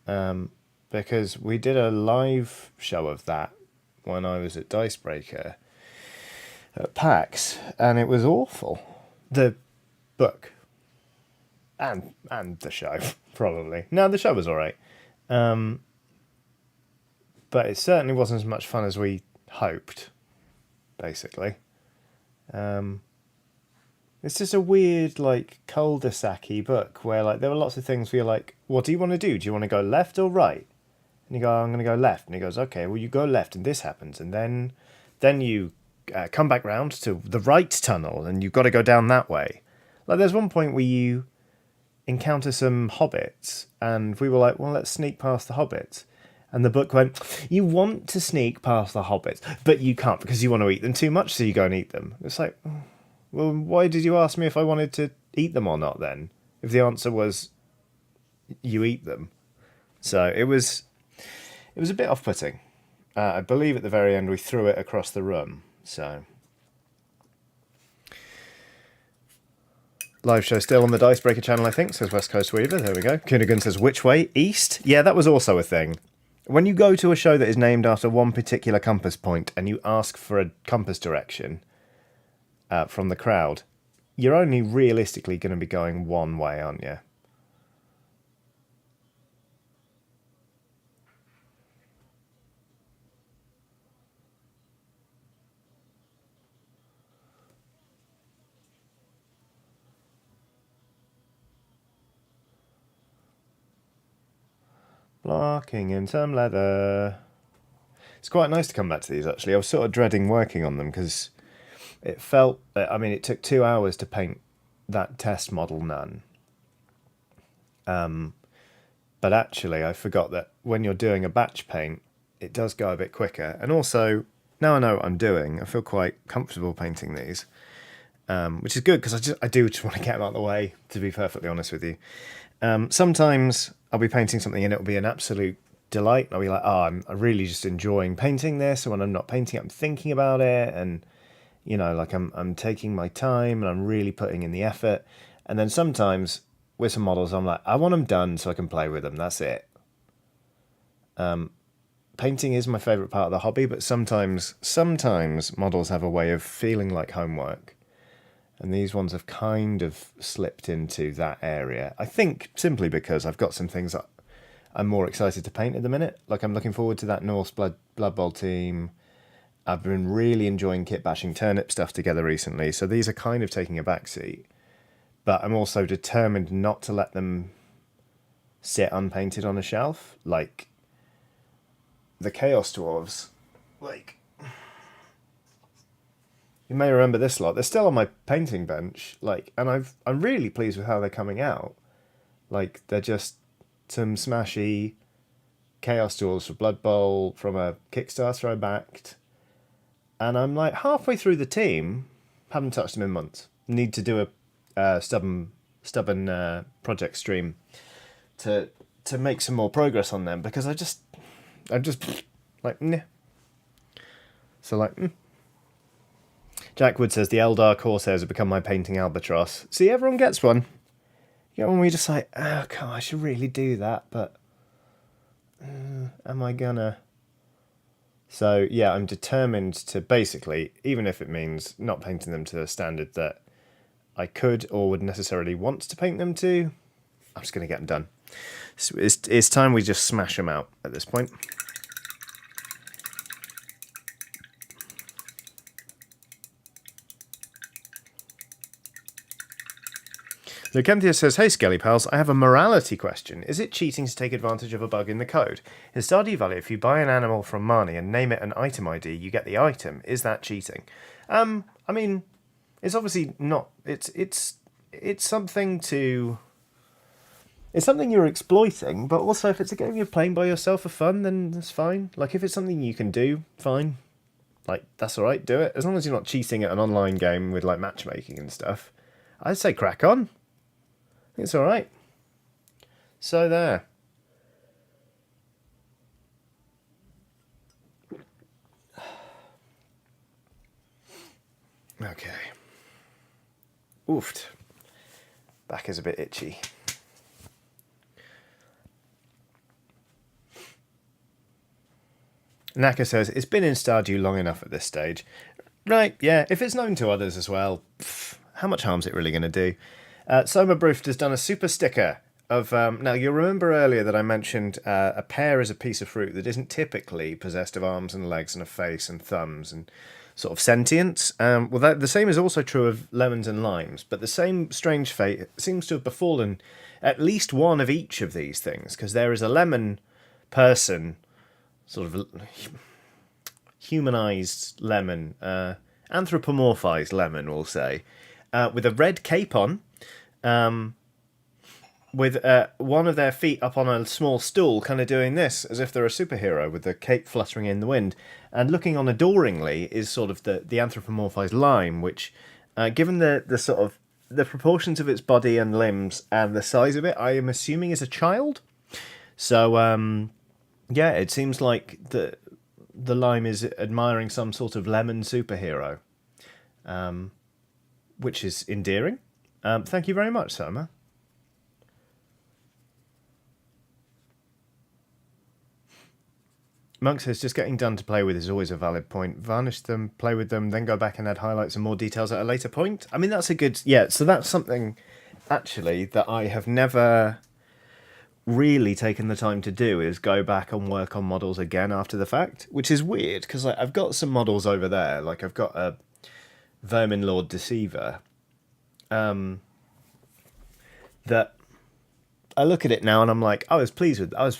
Because we did a live show of that when I was at Dicebreaker at PAX, and it was awful. The book. And the show, probably. No, the show was alright. But it certainly wasn't as much fun as we hoped, basically. It's just a weird, cul-de-sac-y book where, there were lots of things where you're like, what do you want to do? Do you want to go left or right? And you go, I'm going to go left. And he goes, okay, well, you go left and this happens. And then you come back round to the right tunnel and you've got to go down that way. There's one point where you encounter some hobbits and we were like, well, let's sneak past the hobbits. And the book went, you want to sneak past the hobbits, but you can't because you want to eat them too much, so you go and eat them. It's like, well, why did you ask me if I wanted to eat them or not then? If the answer was, you eat them. So it was a bit off-putting. I believe at the very end we threw it across the room, so... Live show still on the Dicebreaker channel, I think, says West Coast Weaver. There we go. Kunigan says, which way? East? Yeah, that was also a thing. When you go to a show that is named after one particular compass point and you ask for a compass direction from the crowd, you're only realistically going to be going one way, aren't you? Blocking in some leather. It's quite nice to come back to these, actually. I was sort of dreading working on them because it felt... it took 2 hours to paint that test model nun. But actually, I forgot that when you're doing a batch paint, it does go a bit quicker. And also, now I know what I'm doing, I feel quite comfortable painting these. Which is good because I do just want to get them out of the way, to be perfectly honest with you. Sometimes I'll be painting something and it'll be an absolute delight. I'll be like, I'm really just enjoying painting this. And when I'm not painting it, I'm thinking about it. And, I'm taking my time and I'm really putting in the effort. And then sometimes with some models, I'm like, I want them done so I can play with them. That's it. Painting is my favourite part of the hobby, but sometimes models have a way of feeling like homework. And these ones have kind of slipped into that area. I think simply because I've got some things that I'm more excited to paint at the minute. I'm looking forward to that Norse Blood Bowl team. I've been really enjoying kit bashing turnip stuff together recently. So these are kind of taking a backseat. But I'm also determined not to let them sit unpainted on a shelf. Like the Chaos Dwarves. You may remember this lot. They're still on my painting bench, and I'm really pleased with how they're coming out. They're just some smashy Chaos Duels for Blood Bowl from a Kickstarter I backed. And I'm halfway through the team, haven't touched them in months. Need to do a stubborn project stream to make some more progress on them because I'm just nah. So Jack Wood says, the Eldar Corsairs have become my painting albatross. See, everyone gets one. You get one where you're just like, oh, God, I should really do that, but am I gonna? So, yeah, I'm determined to basically, even if it means not painting them to the standard that I could or would necessarily want to paint them to, I'm just going to get them done. So it's time we just smash them out at this point. Lucanthia says, hey Skelly Pals, I have a morality question. Is it cheating to take advantage of a bug in the code? In Stardew Valley, if you buy an animal from Marnie and name it an item ID, you get the item. Is that cheating? I mean, it's obviously not. It's something to... It's something you're exploiting, but also if it's a game you're playing by yourself for fun, then that's fine. Like, if it's something you can do, fine. Like, that's alright, do it. As long as you're not cheating at an online game with, like, matchmaking and stuff. I'd say crack on. It's alright. So there. Okay. Oofed. Back is a bit itchy. Naka says, it's been in Stardew long enough at this stage. Right, yeah, if it's known to others as well, how much harm's it really going to do? Soma Brooft has done a super sticker of... now, you'll remember earlier that I mentioned a pear is a piece of fruit that isn't typically possessed of arms and legs and a face and thumbs and sort of sentience. Well, the same is also true of lemons and limes, but the same strange fate seems to have befallen at least one of each of these things, because there is a lemon person, sort of humanized lemon, anthropomorphized lemon, we'll say, with a red cape on, with one of their feet up on a small stool, kind of doing this, as if they're a superhero, with the cape fluttering in the wind. And looking on adoringly is sort of the anthropomorphized lime, which, given the sort of the proportions of its body and limbs and the size of it, I am assuming is a child. So, yeah, it seems like the lime is admiring some sort of lemon superhero, which is endearing. Thank you very much, Soma. Monk says, just getting done to play with is always a valid point. Varnish them, play with them, then go back and add highlights and more details at a later point. I mean, that's a good... Yeah, so that's something, actually, that I have never really taken the time to do, is go back and work on models again after the fact, which is weird, because like, I've got some models over there. Like, I've got a Vermin Lord Deceiver that... I look at it now and I'm like, I was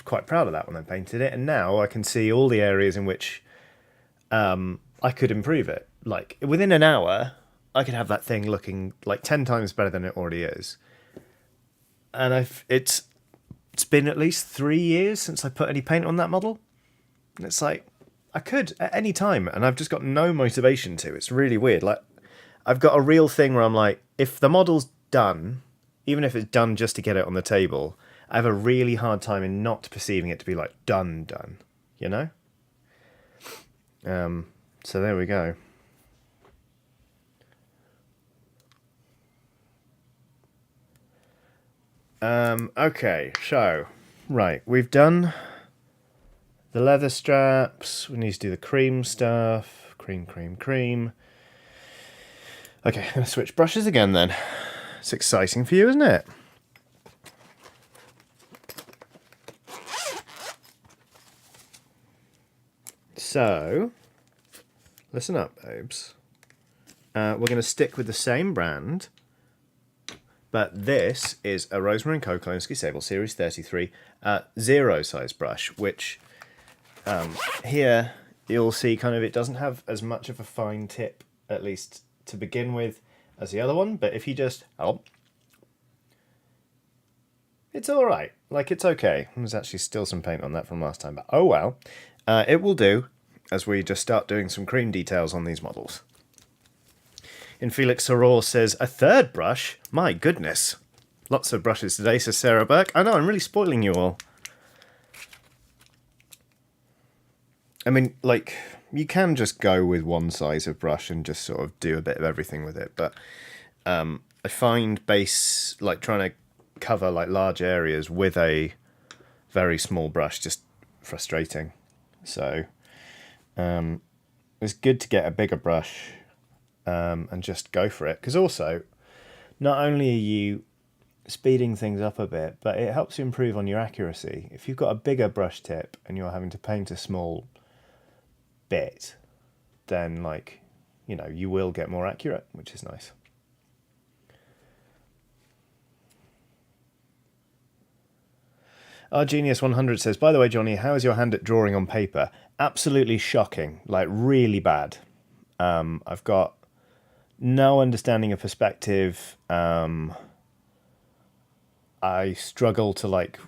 quite proud of that when I painted it, and now I can see all the areas in which I could improve it. Like, within an hour, I could have that thing looking like 10 times better than it already is. And it's been at least 3 years since I put any paint on that model. And it's like, I could at any time, and I've just got no motivation to. It's really weird. Like, I've got a real thing where I'm like, if the model's done... Even if it's done just to get it on the table, I have a really hard time in not perceiving it to be like done, you know? So there we go. Okay, so, right, we've done the leather straps. We need to do the cream stuff. Cream. Okay, I'm going to switch brushes again then. It's exciting for you, isn't it? So, listen up, babes. We're going to stick with the same brand, but this is a Rosemary & Co. Klonsky Sable Series 33 zero size brush, which here you'll see kind of it doesn't have as much of a fine tip, at least to begin with, as the other one, but if you just... Oh, it's alright. Like, it's okay. There's actually still some paint on that from last time, but oh well. It will do, as we just start doing some cream details on these models. In Felix Soror says, a third brush? My goodness. Lots of brushes today, says Sarah Burke. I know, I'm really spoiling you all. I mean, like... You can just go with one size of brush and just sort of do a bit of everything with it, but I find like trying to cover like large areas with a very small brush just frustrating. So it's good to get a bigger brush and just go for it, because also not only are you speeding things up a bit, but it helps you improve on your accuracy. If you've got a bigger brush tip and you're having to paint a small bit, then like, you know, you will get more accurate, which is nice. Our Genius 100 says, by the way, Johnny, how is your hand at drawing on paper? Absolutely shocking, like really bad. I've got no understanding of perspective. I struggle to like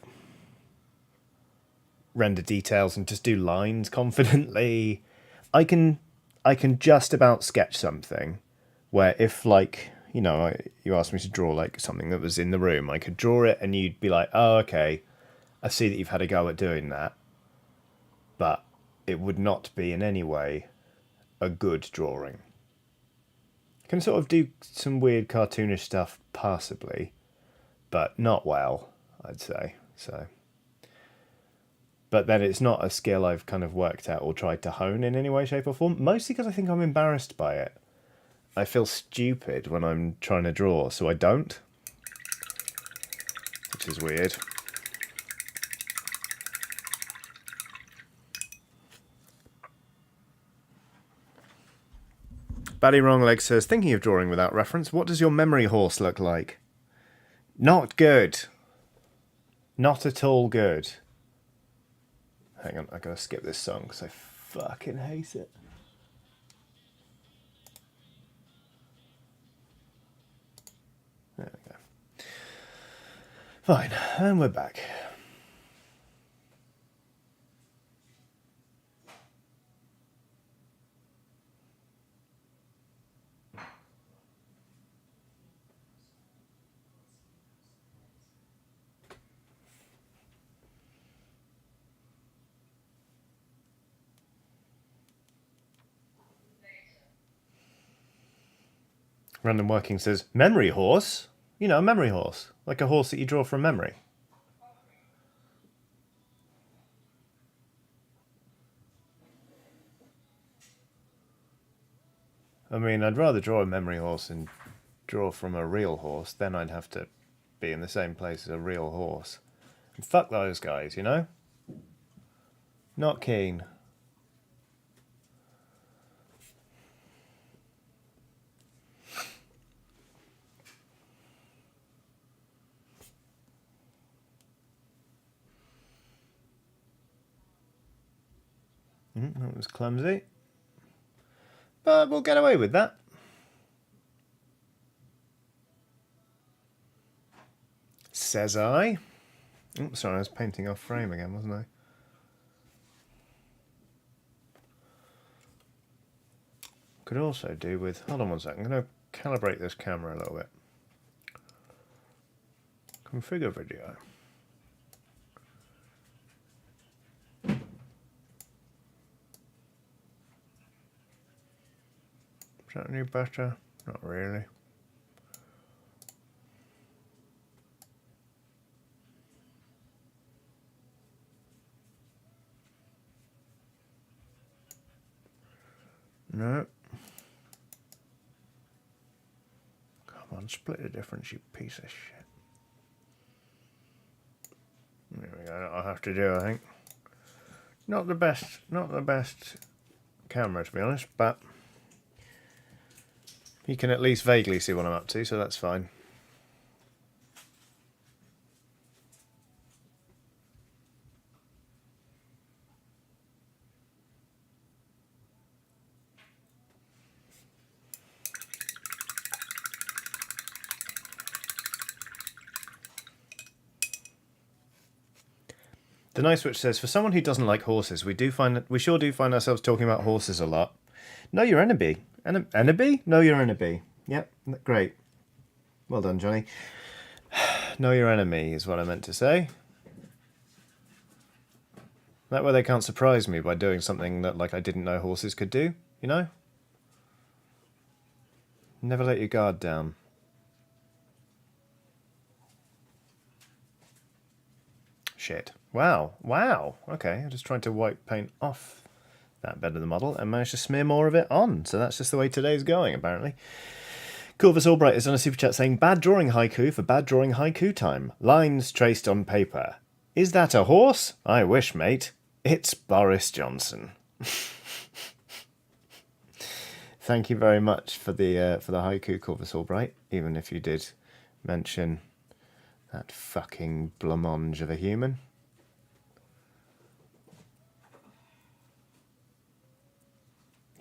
render details and just do lines confidently. I can just about sketch something where if like, you know, you asked me to draw like something that was in the room, I could draw it and you'd be like, oh, okay, I see that you've had a go at doing that. But it would not be in any way a good drawing. I can sort of do some weird cartoonish stuff passably, but not well, I'd say. So, but then it's not a skill I've kind of worked out or tried to hone in any way, shape or form, mostly because I think I'm embarrassed by it. I feel stupid when I'm trying to draw, so I don't, which is weird. Baddy Wrongleg says, thinking of drawing without reference, what does your memory horse look like? Not good. Not at all good. Hang on, I gotta skip this song because I fucking hate it. There we go. Fine, and we're back. Random Working says, memory horse? You know, a memory horse. Like a horse that you draw from memory. I mean, I'd rather draw a memory horse and draw from a real horse. Then I'd have to be in the same place as a real horse. And fuck those guys, you know? Not keen. That was clumsy. But we'll get away with that. Says I. Oh, sorry, I was painting off frame again, wasn't I? Could also do with... Hold on one second. I'm going to calibrate this camera a little bit. Configure video. Is that any better? Not really. No. Come on, split the difference, you piece of shit. There we go. I'll have to do, I think. Not the best camera, to be honest, but you can at least vaguely see what I'm up to, so that's fine. The Nice Switch says, for someone who doesn't like horses, we sure do find ourselves talking about horses a lot. Know your enemy. Enemy? Know your enemy. Yep, great. Well done, Johnny. Know your enemy is what I meant to say. That way they can't surprise me by doing something that like I didn't know horses could do, you know? Never let your guard down. Shit. Wow. Wow. Okay, I just tried to wipe paint off that bed of the model and managed to smear more of it on. So that's just the way today's going, apparently. Corvus Albright is on a super chat saying, bad drawing haiku for bad drawing haiku time. Lines traced on paper. Is that a horse? I wish, mate. It's Boris Johnson. Thank you very much for the haiku, Corvus Albright, even if you did mention that fucking blancmange of a human.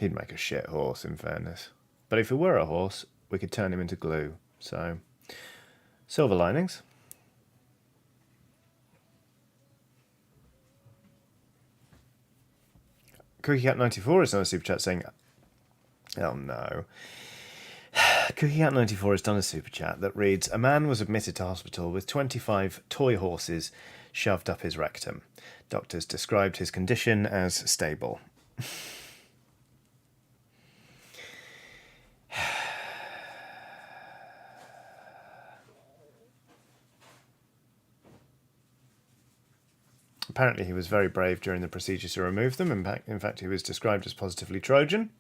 He'd make a shit horse, in fairness. But if he were a horse, we could turn him into glue. So, silver linings. CookieCat94 is on a super chat saying, oh no. CookieCat94 has done a super chat that reads, a man was admitted to hospital with 25 toy horses shoved up his rectum. Doctors described his condition as stable. Apparently he was very brave during the procedure to remove them. In fact, he was described as positively Trojan.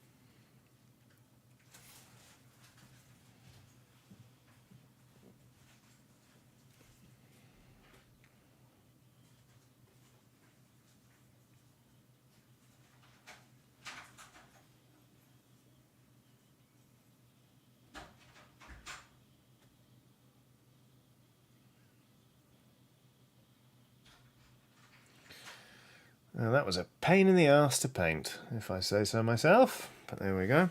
Now, that was a pain in the arse to paint, if I say so myself. But there we go.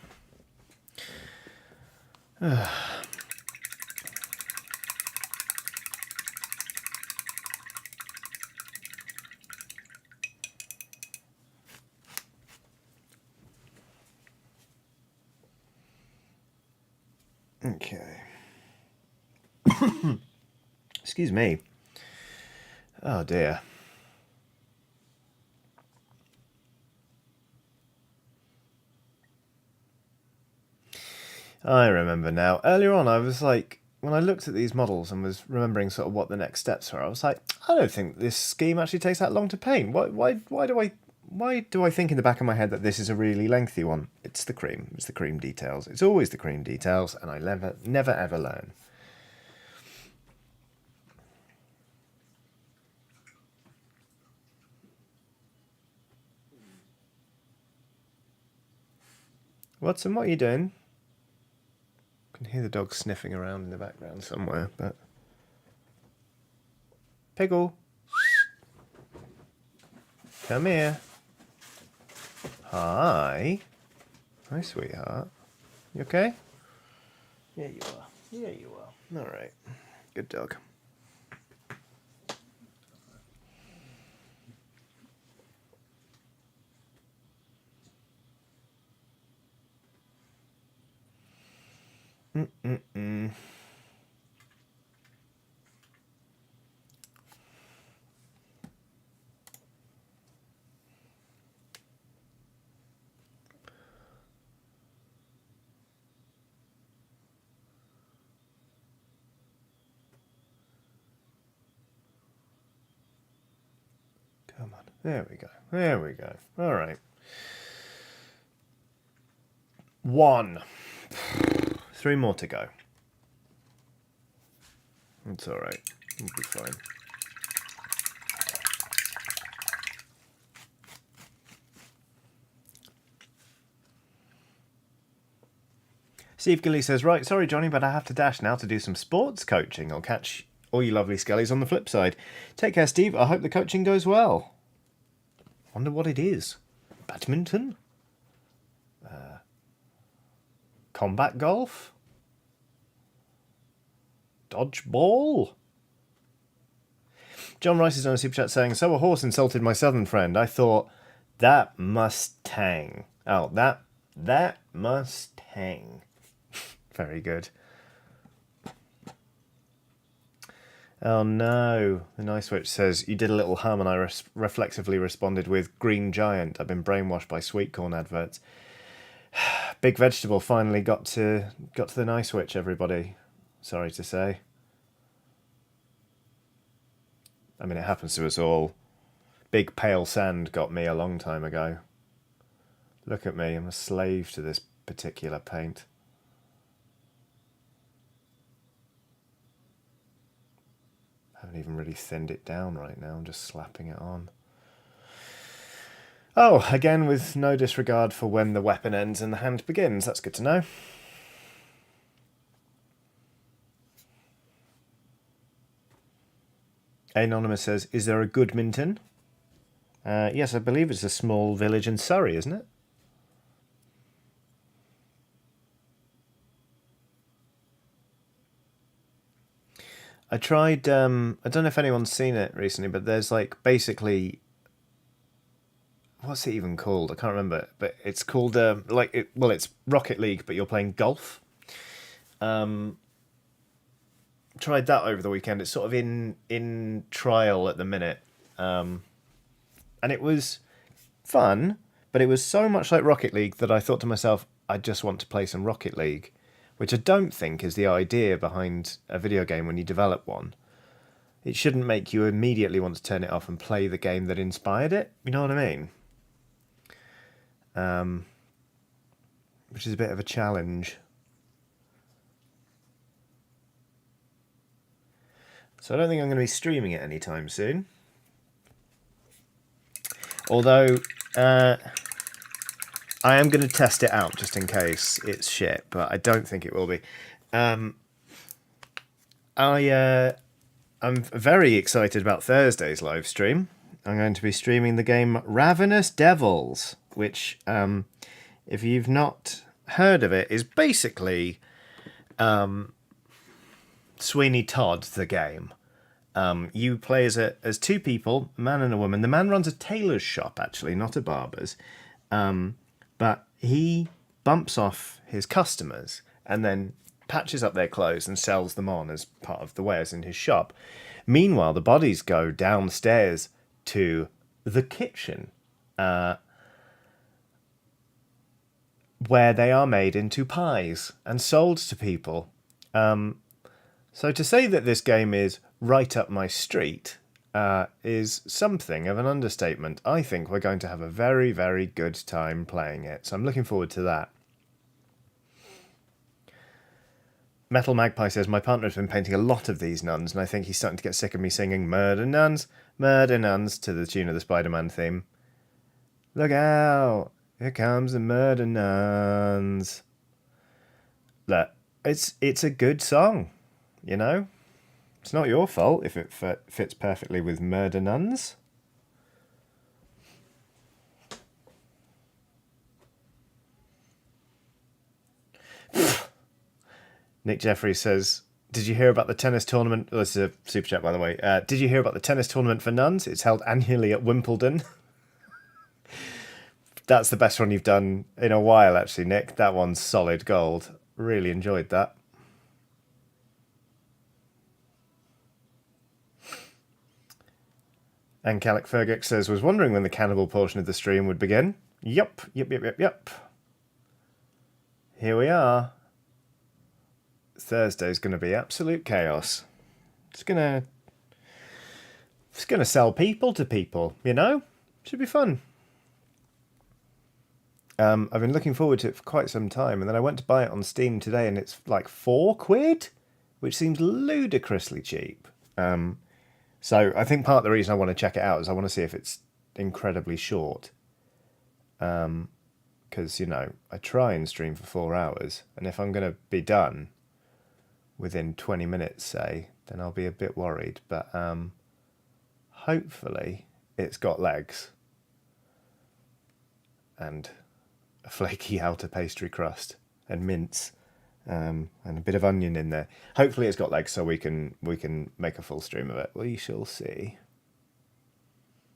Okay. Excuse me. Oh dear. I remember now. Earlier on, I was like, when I looked at these models and was remembering sort of what the next steps were, I was like, I don't think this scheme actually takes that long to paint. Why do I think in the back of my head that this is a really lengthy one? It's the cream. It's the cream details. It's always the cream details, and I never ever learn. Watson, what are you doing? I can hear the dog sniffing around in the background somewhere, but... Piggle! Come here. Hi. Hi, sweetheart. You okay? Yeah, you are. Yeah, you are. All right. Good dog. Mm-mm-mm. Come on. There we go. There we go. All right. 1. 3 more to go. It's all right. We'll be fine. Steve Gilly says, right, sorry, Johnny, but I have to dash now to do some sports coaching. I'll catch all you lovely skellies on the flip side. Take care, Steve. I hope the coaching goes well. Wonder what it is. Badminton? Combat golf? Dodgeball? John Rice is on a super chat saying, so a horse insulted my southern friend. I thought, that Mustang. Oh, that Mustang. Very good. Oh no. The nice witch says, you did a little hum and I reflexively responded with, Green Giant. I've been brainwashed by sweet corn adverts. Big Vegetable finally got to the nice witch, everybody. Sorry to say. I mean, it happens to us all. Big Pale Sand got me a long time ago. Look at me, I'm a slave to this particular paint. I haven't even really thinned it down right now, I'm just slapping it on. Oh, again with no disregard for when the weapon ends and the hand begins. That's good to know. Anonymous says, is there a Goodminton? Yes, I believe it's a small village in Surrey, isn't it? I tried. I don't know if anyone's seen it recently, but there's like basically, what's it even called? I can't remember, but it's called it's Rocket League, but you're playing golf. Tried that over the weekend. It's sort of in trial at the minute, and it was fun, but it was so much like Rocket League that I thought to myself, I just want to play some Rocket League, which I don't think is the idea behind a video game when you develop one. It shouldn't make you immediately want to turn it off and play the game that inspired it. You know what I mean? Which is a bit of a challenge. So I don't think I'm going to be streaming it anytime soon. Although, I am going to test it out just in case it's shit, but I don't think it will be. I'm very excited about Thursday's live stream. I'm going to be streaming the game Ravenous Devils, which, if you've not heard of it, is basically Sweeney Todd, the game. You play as two people, a man and a woman. The man runs a tailor's shop, actually, not a barber's. But he bumps off his customers and then patches up their clothes and sells them on as part of the wares in his shop. Meanwhile, the bodies go downstairs to the kitchen, where they are made into pies and sold to people. So to say that this game is right up my street is something of an understatement. I think we're going to have a very, very good time playing it, so I'm looking forward to that. Metal Magpie says, my partner has been painting a lot of these nuns, and I think he's starting to get sick of me singing murder nuns to the tune of the Spider-Man theme. Look out, here comes the murder nuns. Look, it's a good song, you know? It's not your fault if it fits perfectly with murder nuns. Nick Jeffries says, did you hear about the tennis tournament? Oh, this is a super chat, by the way. Did you hear about the tennis tournament for nuns? It's held annually at Wimbledon. That's the best one you've done in a while, actually, Nick. That one's solid gold. Really enjoyed that. And Calic Fergix says, was wondering when the cannibal portion of the stream would begin. Yup. Here we are. Thursday's going to be absolute chaos. It's going to sell people to people, you know? Should be fun. I've been looking forward to it for quite some time, and then I went to buy it on Steam today, and it's like £4, which seems ludicrously cheap. So I think part of the reason I want to check it out is I want to see if it's incredibly short. Because, you know, I try and stream for 4 hours, and if I'm going to be done within 20 minutes, say, then I'll be a bit worried. But hopefully it's got legs and a flaky outer pastry crust and mince. And a bit of onion in there. Hopefully it's got legs so we can make a full stream of it. We shall see.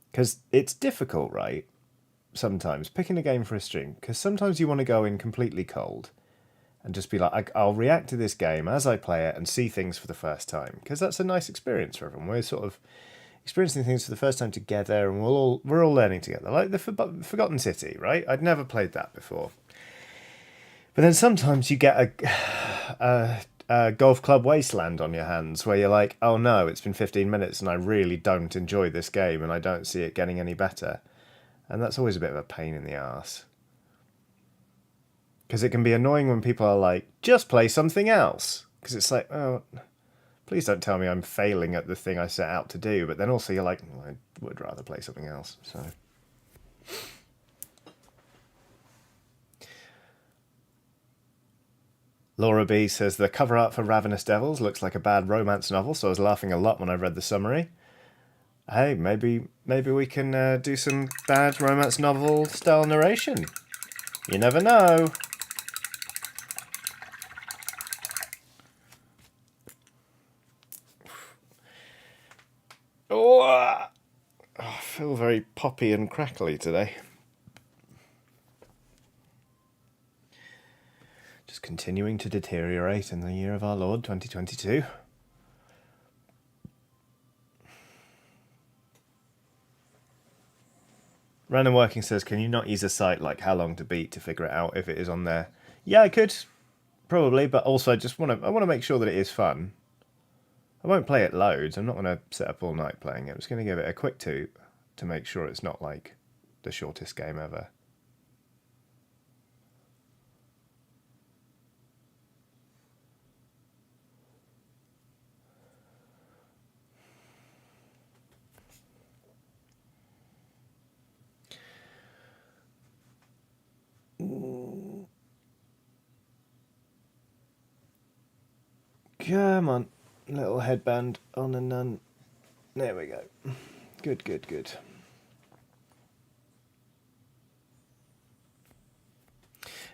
Because it's difficult, right? Sometimes picking a game for a stream. Because sometimes you want to go in completely cold and just be like, I'll react to this game as I play it and see things for the first time. Because that's a nice experience for everyone. We're sort of experiencing things for the first time together, and we're all learning together. Like the Forgotten City, right? I'd never played that before. But then sometimes you get a golf club wasteland on your hands where you're like, oh no, it's been 15 minutes and I really don't enjoy this game and I don't see it getting any better. And that's always a bit of a pain in the arse. Because it can be annoying when people are like, just play something else. Because it's like, oh, please don't tell me I'm failing at the thing I set out to do. But then also you're like, I would rather play something else. So... Laura B says, the cover art for Ravenous Devils looks like a bad romance novel, so I was laughing a lot when I read the summary. Hey, maybe we can do some bad romance novel style narration. You never know. Oh, I feel very poppy and crackly today. Just continuing to deteriorate in the year of our Lord 2022. Random Working says, can you not use a site like How Long to Beat to figure it out if it is on there? Yeah, I could, probably, but also I want to make sure that it is fun. I won't play it loads. I'm not going to sit up all night playing it. I'm just going to give it a quick toot to make sure it's not like the shortest game ever. Come on, little headband on a nun. There we go. Good, good, good.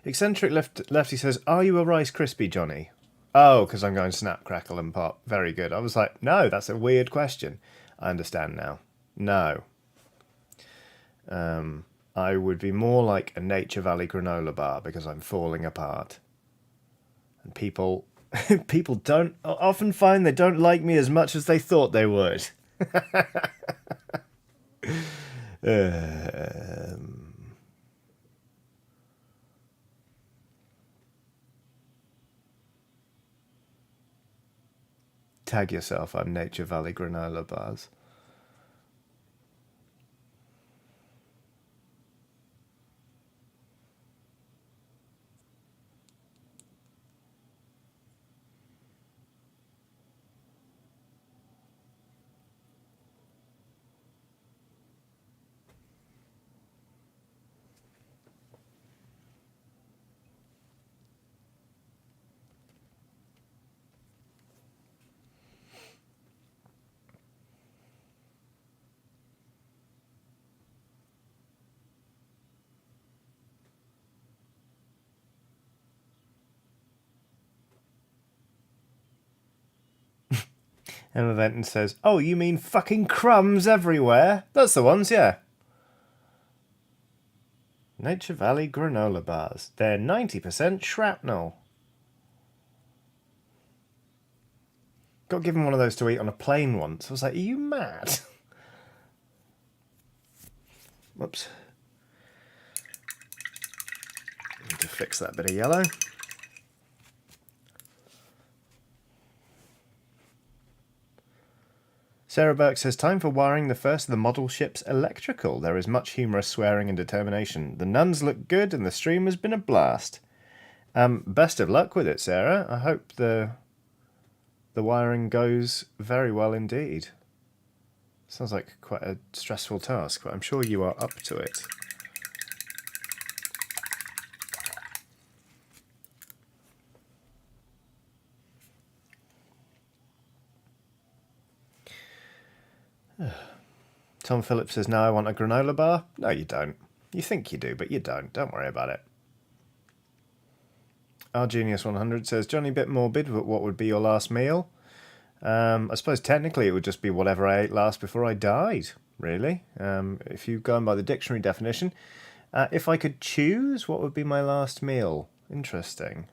Eccentric Lefty says, are you a Rice Krispie, Johnny? Oh, because I'm going snap, crackle and pop. Very good. I was like, no, that's a weird question. I understand now. No. I would be more like a Nature Valley granola bar because I'm falling apart. And people don't often find they don't like me as much as they thought they would. Tag yourself, I'm Nature Valley granola bars. Emma Benton says, oh, you mean fucking crumbs everywhere? That's the ones, yeah. Nature Valley granola bars. They're 90% shrapnel. Got given one of those to eat on a plane once. I was like, are you mad? Whoops. Need to fix that bit of yellow. Sarah Burke says, time for wiring the first of the model ships electrical. There is much humorous swearing and determination. The nuns look good and the stream has been a blast. Best of luck with it, Sarah. I hope the wiring goes very well indeed. Sounds like quite a stressful task, but I'm sure you are up to it. Tom Phillips says, now I want a granola bar. No, you don't. You think you do, but you don't. Don't worry about it. Our Genius 100 says, Johnny, bit morbid, but what would be your last meal? I suppose technically it would just be whatever I ate last before I died, really. If you go by the dictionary definition. If I could choose, what would be my last meal? Interesting.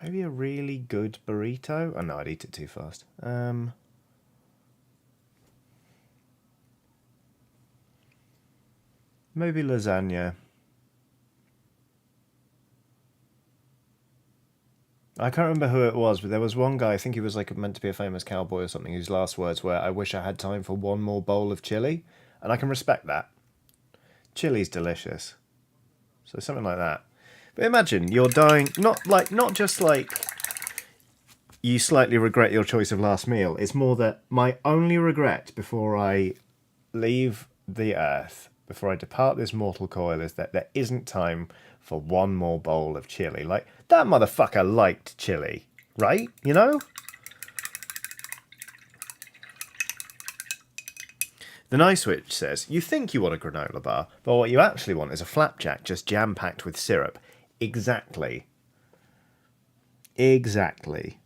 Maybe a really good burrito? Oh no, I'd eat it too fast. Maybe lasagna. I can't remember who it was, but there was one guy, I think he was like meant to be a famous cowboy or something, whose last words were, I wish I had time for one more bowl of chili. And I can respect that. Chili's delicious. So something like that. But imagine you're dying, not just like you slightly regret your choice of last meal. It's more that my only regret before I leave the earth, before I depart this mortal coil, is that there isn't time for one more bowl of chili. Like, that motherfucker liked chili, right? You know? The Nice Witch says, you think you want a granola bar, but what you actually want is a flapjack just jam-packed with syrup. Exactly. Exactly.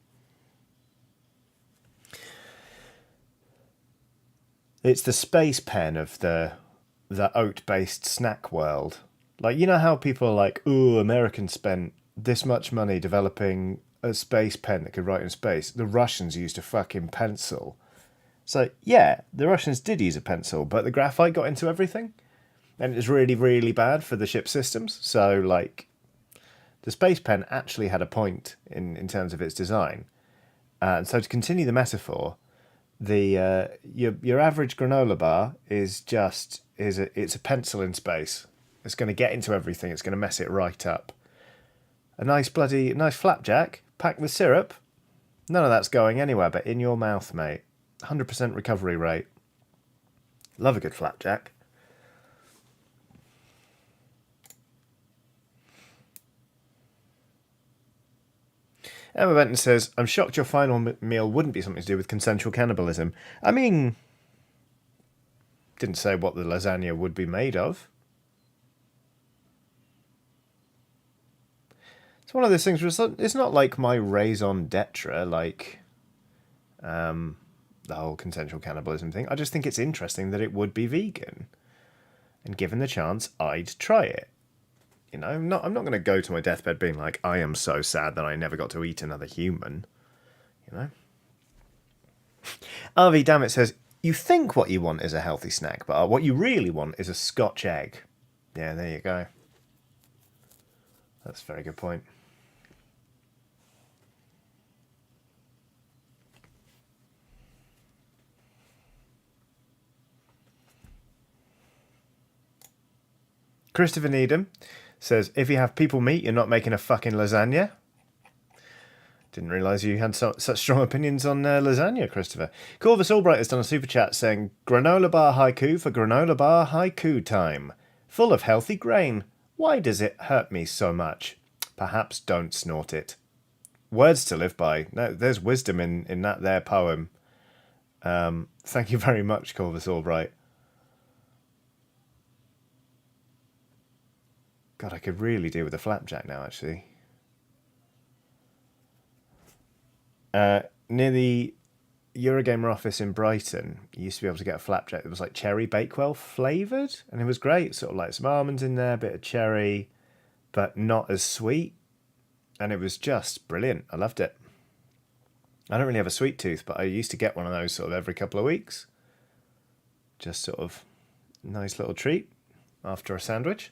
It's the space pen of the oat-based snack world. Like, you know how people are like, ooh, Americans spent this much money developing a space pen that could write in space. The Russians used a fucking pencil. So, yeah, the Russians did use a pencil, but the graphite got into everything. And it was really, really bad for the ship systems. So, like, the space pen actually had a point in terms of its design. And so to continue the metaphor, the your average granola bar it's a pencil in space. It's going to get into everything. It's going to mess it right up. A nice flapjack packed with syrup. None of that's going anywhere but in your mouth, mate. 100% recovery rate. Love a good flapjack. Emma Benton says, I'm shocked your final meal wouldn't be something to do with consensual cannibalism. I mean, didn't say what the lasagna would be made of. It's one of those things where it's not like my raison d'etre, like the whole consensual cannibalism thing. I just think it's interesting that it would be vegan. And given the chance, I'd try it. You know, I'm not going to go to my deathbed being like, I am so sad that I never got to eat another human. You know? RV Dammit says, you think what you want is a healthy snack bar. What you really want is a Scotch egg. Yeah, there you go. That's a very good point. Christopher Needham says, if you have people meat, you're not making a fucking lasagna. Didn't realise you had such strong opinions on lasagna, Christopher. Corvus Albright has done a super chat saying, granola bar haiku for granola bar haiku time. Full of healthy grain. Why does it hurt me so much? Perhaps don't snort it. Words to live by. No, there's wisdom in that there poem. Thank you very much, Corvus Albright. God, I could really do with a flapjack now, actually. Near the Eurogamer office in Brighton, you used to be able to get a flapjack that was like cherry Bakewell flavoured, and it was great. Sort of like some almonds in there, a bit of cherry, but not as sweet. And it was just brilliant. I loved it. I don't really have a sweet tooth, but I used to get one of those sort of every couple of weeks. Just sort of nice little treat after a sandwich.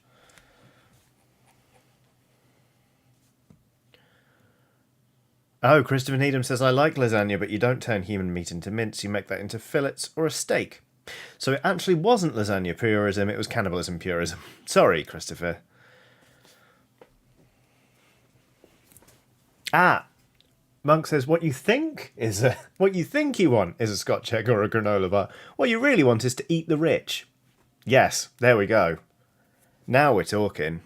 Oh, Christopher Needham says, I like lasagna, but you don't turn human meat into mince. You make that into fillets or a steak. So it actually wasn't lasagna purism, it was cannibalism purism. Sorry, Christopher. Monk says, what you think you want is a Scotch egg or a granola bar. What you really want is to eat the rich. Yes, there we go. Now we're talking.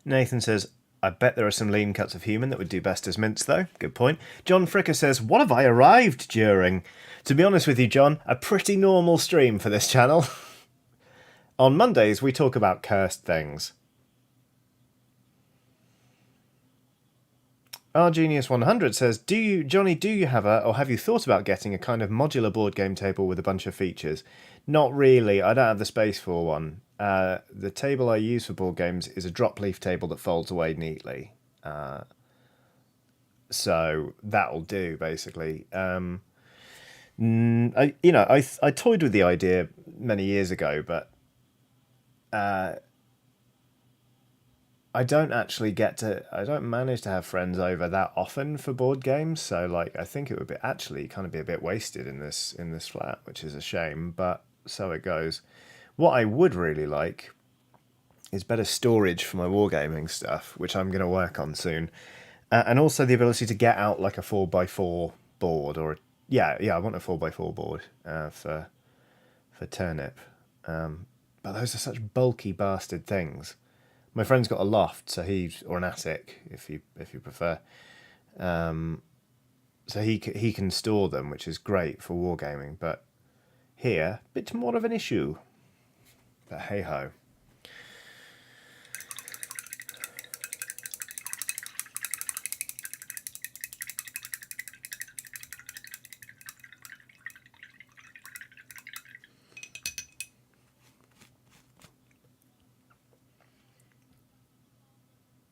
Nathan says, I bet there are some lean cuts of human that would do best as mince, though. Good point. John Fricker says, what have I arrived during? To be honest with you, John, a pretty normal stream for this channel. On Mondays, we talk about cursed things. Our Genius 100 says, Johnny, do you have or have you thought about getting a kind of modular board game table with a bunch of features? Not really. I don't have the space for one. The table I use for board games is a drop leaf table that folds away neatly. So that'll do, basically. I toyed with the idea many years ago, but I don't manage to have friends over that often for board games. So like, I think it would be actually kind of be a bit wasted in this flat, which is a shame, but so it goes. What I would really like is better storage for my wargaming stuff, which I'm going to work on soon. And also the ability to get out like a 4x4 board, or I want a 4x4 board for turnip. But those are such bulky bastard things. My friend's got a loft, so or an attic, if you prefer. So he can store them, which is great for wargaming. But here, a bit more of an issue. But hey ho.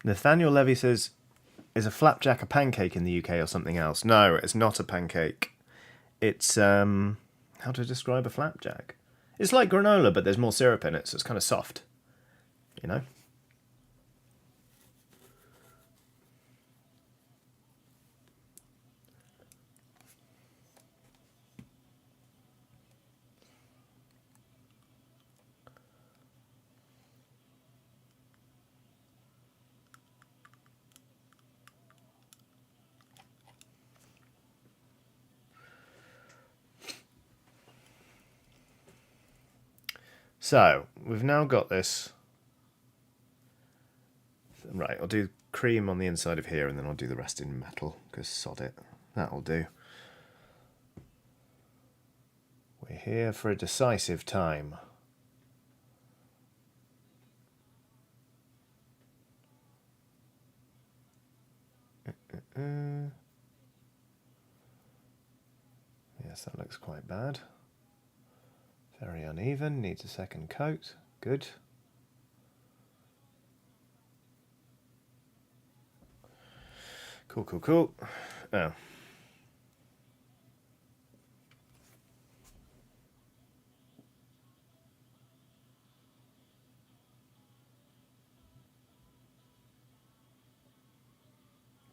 Nathaniel Levy says, is a flapjack a pancake in the UK or something else? No, it's not a pancake. It's, how to describe a flapjack? It's like granola, but there's more syrup in it, so it's kind of soft. You know? So, we've now got this. Right, I'll do cream on the inside of here and then I'll do the rest in metal, because sod it. That'll do. We're here for a decisive time. Yes, that looks quite bad. Very uneven, needs a second coat. Good. Cool. Oh.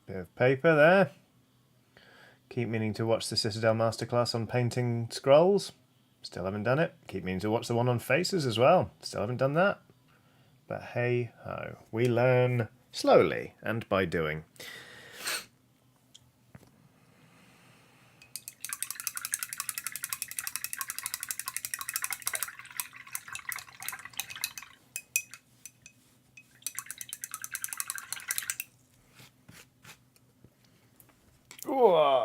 Bit of paper there. Keep meaning to watch the Citadel Masterclass on painting scrolls. Still haven't done it. Keep meaning to watch the one on faces as well. Still haven't done that. But hey ho. We learn slowly and by doing. Ooh,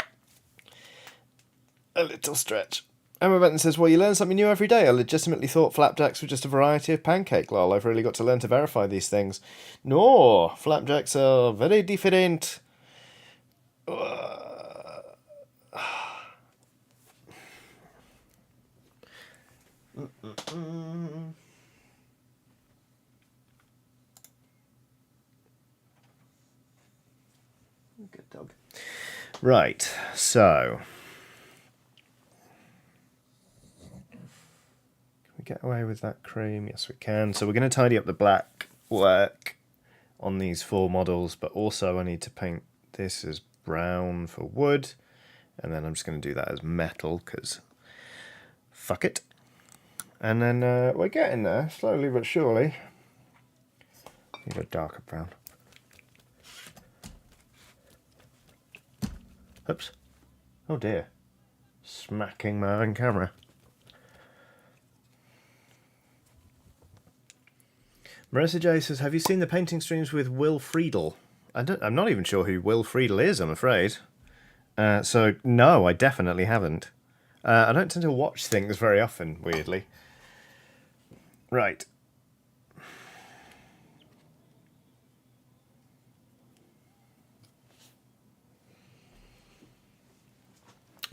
a little stretch. Emma Benton says, well, you learn something new every day. I legitimately thought flapjacks were just a variety of pancake. Lol, I've really got to learn to verify these things. No, flapjacks are very different. Good dog. Right, so... get away with that cream? Yes, we can. So we're going to tidy up the black work on these 4 models, but also I need to paint this as brown for wood, and then I'm just going to do that as metal, because fuck it. And then we're getting there, slowly but surely. Need a darker brown. Oops. Oh dear. Smacking my own camera. Marissa J says, have you seen the painting streams with Will Friedel? I'm not even sure who Will Friedel is, I'm afraid. So, no, I definitely haven't. I don't tend to watch things very often, weirdly. Right.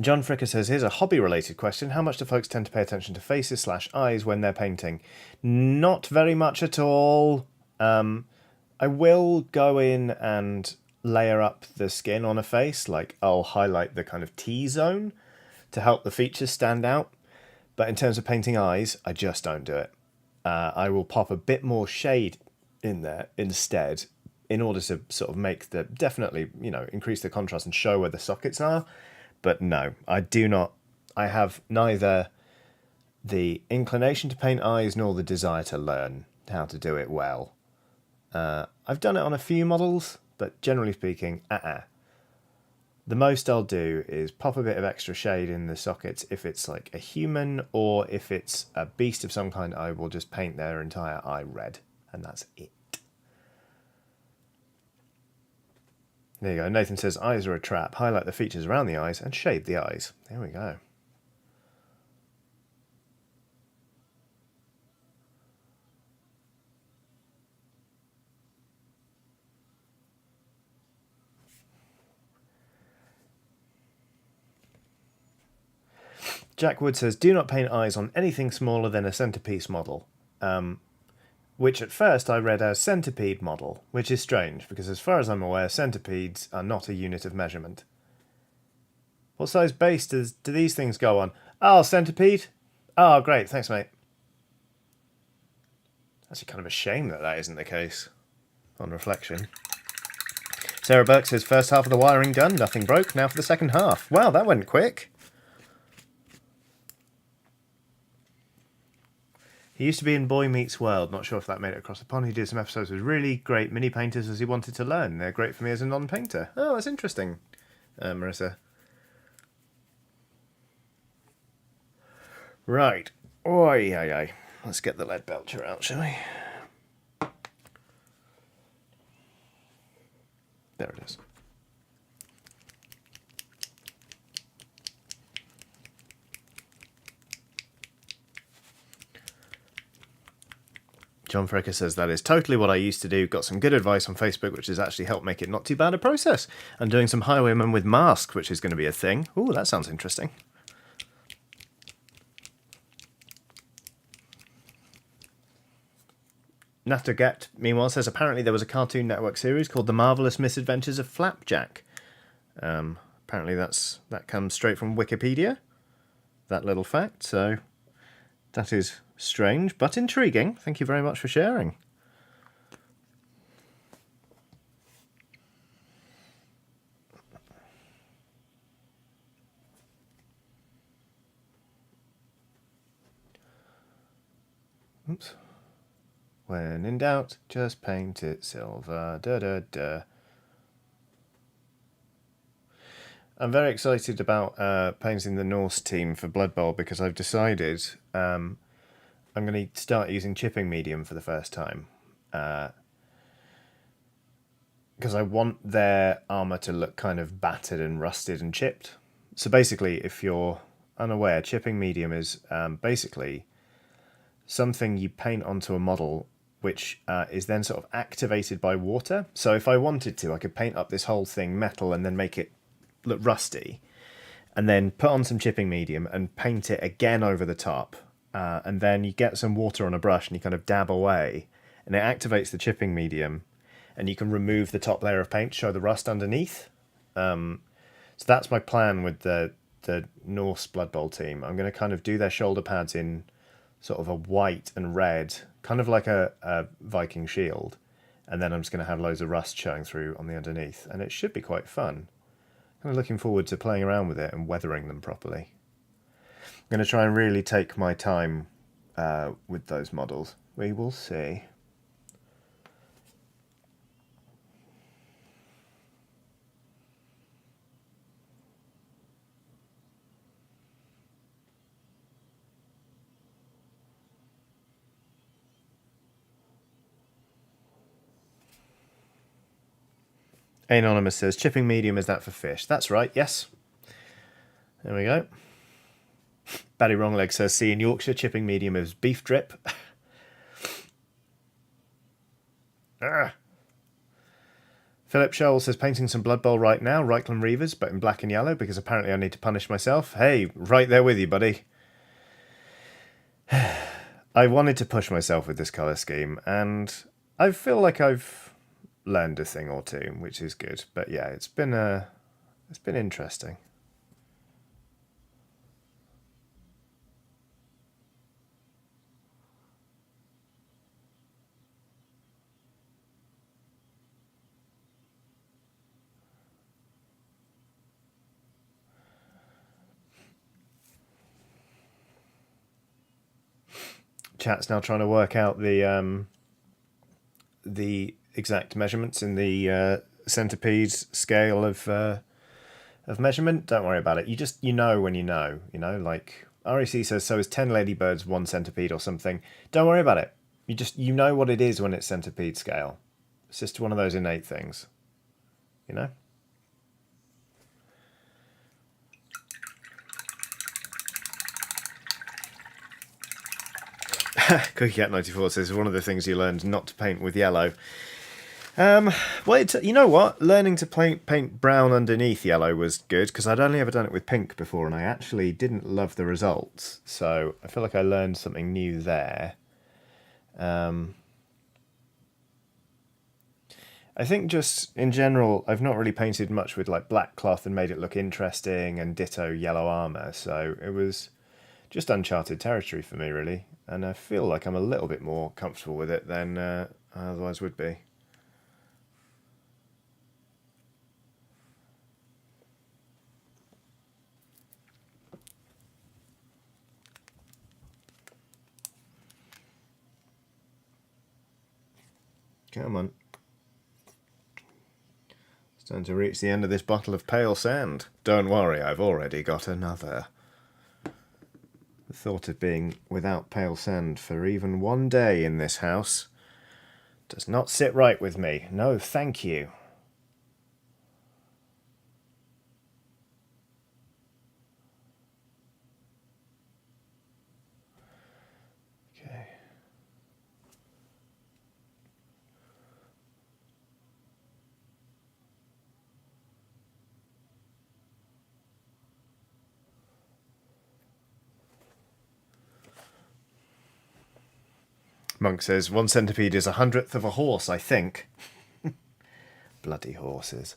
John Fricker says, here's a hobby-related question. How much do folks tend to pay attention to faces/eyes when they're painting? Not very much at all. I will go in and layer up the skin on a face. Like, I'll highlight the kind of T-zone to help the features stand out. But in terms of painting eyes, I just don't do it. I will pop a bit more shade in there instead in order to sort of make the, definitely, increase the contrast and show where the sockets are. But no, I do not. I have neither the inclination to paint eyes nor the desire to learn. how to do it well. I've done it on a few models, but generally speaking, The most I'll do is pop a bit of extra shade in the sockets if it's like a human, or if it's a beast of some kind, I will just paint their entire eye red, and that's it. There you go. Nathan says, eyes are a trap. Highlight the features around the eyes and shade the eyes. There we go. Jack Wood says, do not paint eyes on anything smaller than a centerpiece model. Which at first I read as centipede model, which is strange, because as far as I'm aware, centipedes are not a unit of measurement. What size base do these things go on? Oh, centipede? Oh, great, thanks, mate. Actually kind of a shame that isn't the case, on reflection. Sarah Burke says, first half of the wiring done, nothing broke, now for the second half. Wow, that went quick. He used to be in Boy Meets World, not sure if that made it across the pond. He did some episodes with really great mini painters as he wanted to learn. They're great for me as a non-painter. Oh, that's interesting, Marissa. Right. Oi. Let's get the lead belcher out, shall we? There it is. John Frecker says, that is totally what I used to do. Got some good advice on Facebook, which has actually helped make it not too bad a process. I'm doing some Highwaymen with Mask, which is going to be a thing. Ooh, that sounds interesting. Naftaget, meanwhile, says, apparently there was a Cartoon Network series called The Marvelous Misadventures of Flapjack. Apparently that comes straight from Wikipedia, that little fact, so that is strange, but intriguing. Thank you very much for sharing. Oops. When in doubt, just paint it silver. I'm very excited about painting the Norse team for Blood Bowl because I've decided I'm going to start using chipping medium for the first time. Because I want their armour to look kind of battered and rusted and chipped. So basically, if you're unaware, chipping medium is basically something you paint onto a model which is then sort of activated by water. So if I wanted to, I could paint up this whole thing metal and then make it look rusty, and then put on some chipping medium and paint it again over the top. And then you get some water on a brush and you kind of dab away, and it activates the chipping medium, and you can remove the top layer of paint to show the rust underneath. So that's my plan with the Norse Blood Bowl team. I'm going to kind of do their shoulder pads in sort of a white and red, kind of like a Viking shield, and then I'm just going to have loads of rust showing through on the underneath, and it should be quite fun. Kind of looking forward to playing around with it and weathering them properly. I'm going to try and really take my time with those models. We will see. Anonymous says, chipping medium, is that for fish? That's right, yes. There we go. Barry Wrongleg says, see in Yorkshire, chipping medium is beef drip. Philip Scholl says, painting some Blood Bowl right now, Reichland Reavers, but in black and yellow, because apparently I need to punish myself. Hey, right there with you, buddy. I wanted to push myself with this colour scheme, and I feel like I've learned a thing or two, which is good. But yeah, it's been interesting. Chat's now trying to work out the the exact measurements in the centipede scale of measurement. Don't worry about it. You know when you know. Like REC says, so is 10 ladybirds 1 centipede or something. Don't worry about it. You know what it is when it's centipede scale. It's just one of those innate things. You know? CookieCat94 says one of the things you learned not to paint with yellow. Well, you know what? Learning to paint brown underneath yellow was good, because I'd only ever done it with pink before, and I actually didn't love the results. So I feel like I learned something new there. I think just in general, I've not really painted much with like black cloth and made it look interesting, and ditto yellow armour. So it was just uncharted territory for me, really. And I feel like I'm a little bit more comfortable with it than I otherwise would be. Come on. It's time to reach the end of this bottle of pale sand. Don't worry, I've already got another. The thought of being without pale sand for even one day in this house does not sit right with me. No, thank you. Okay. Monk says 1 centipede is 1/100th of a horse, I think. Bloody horses.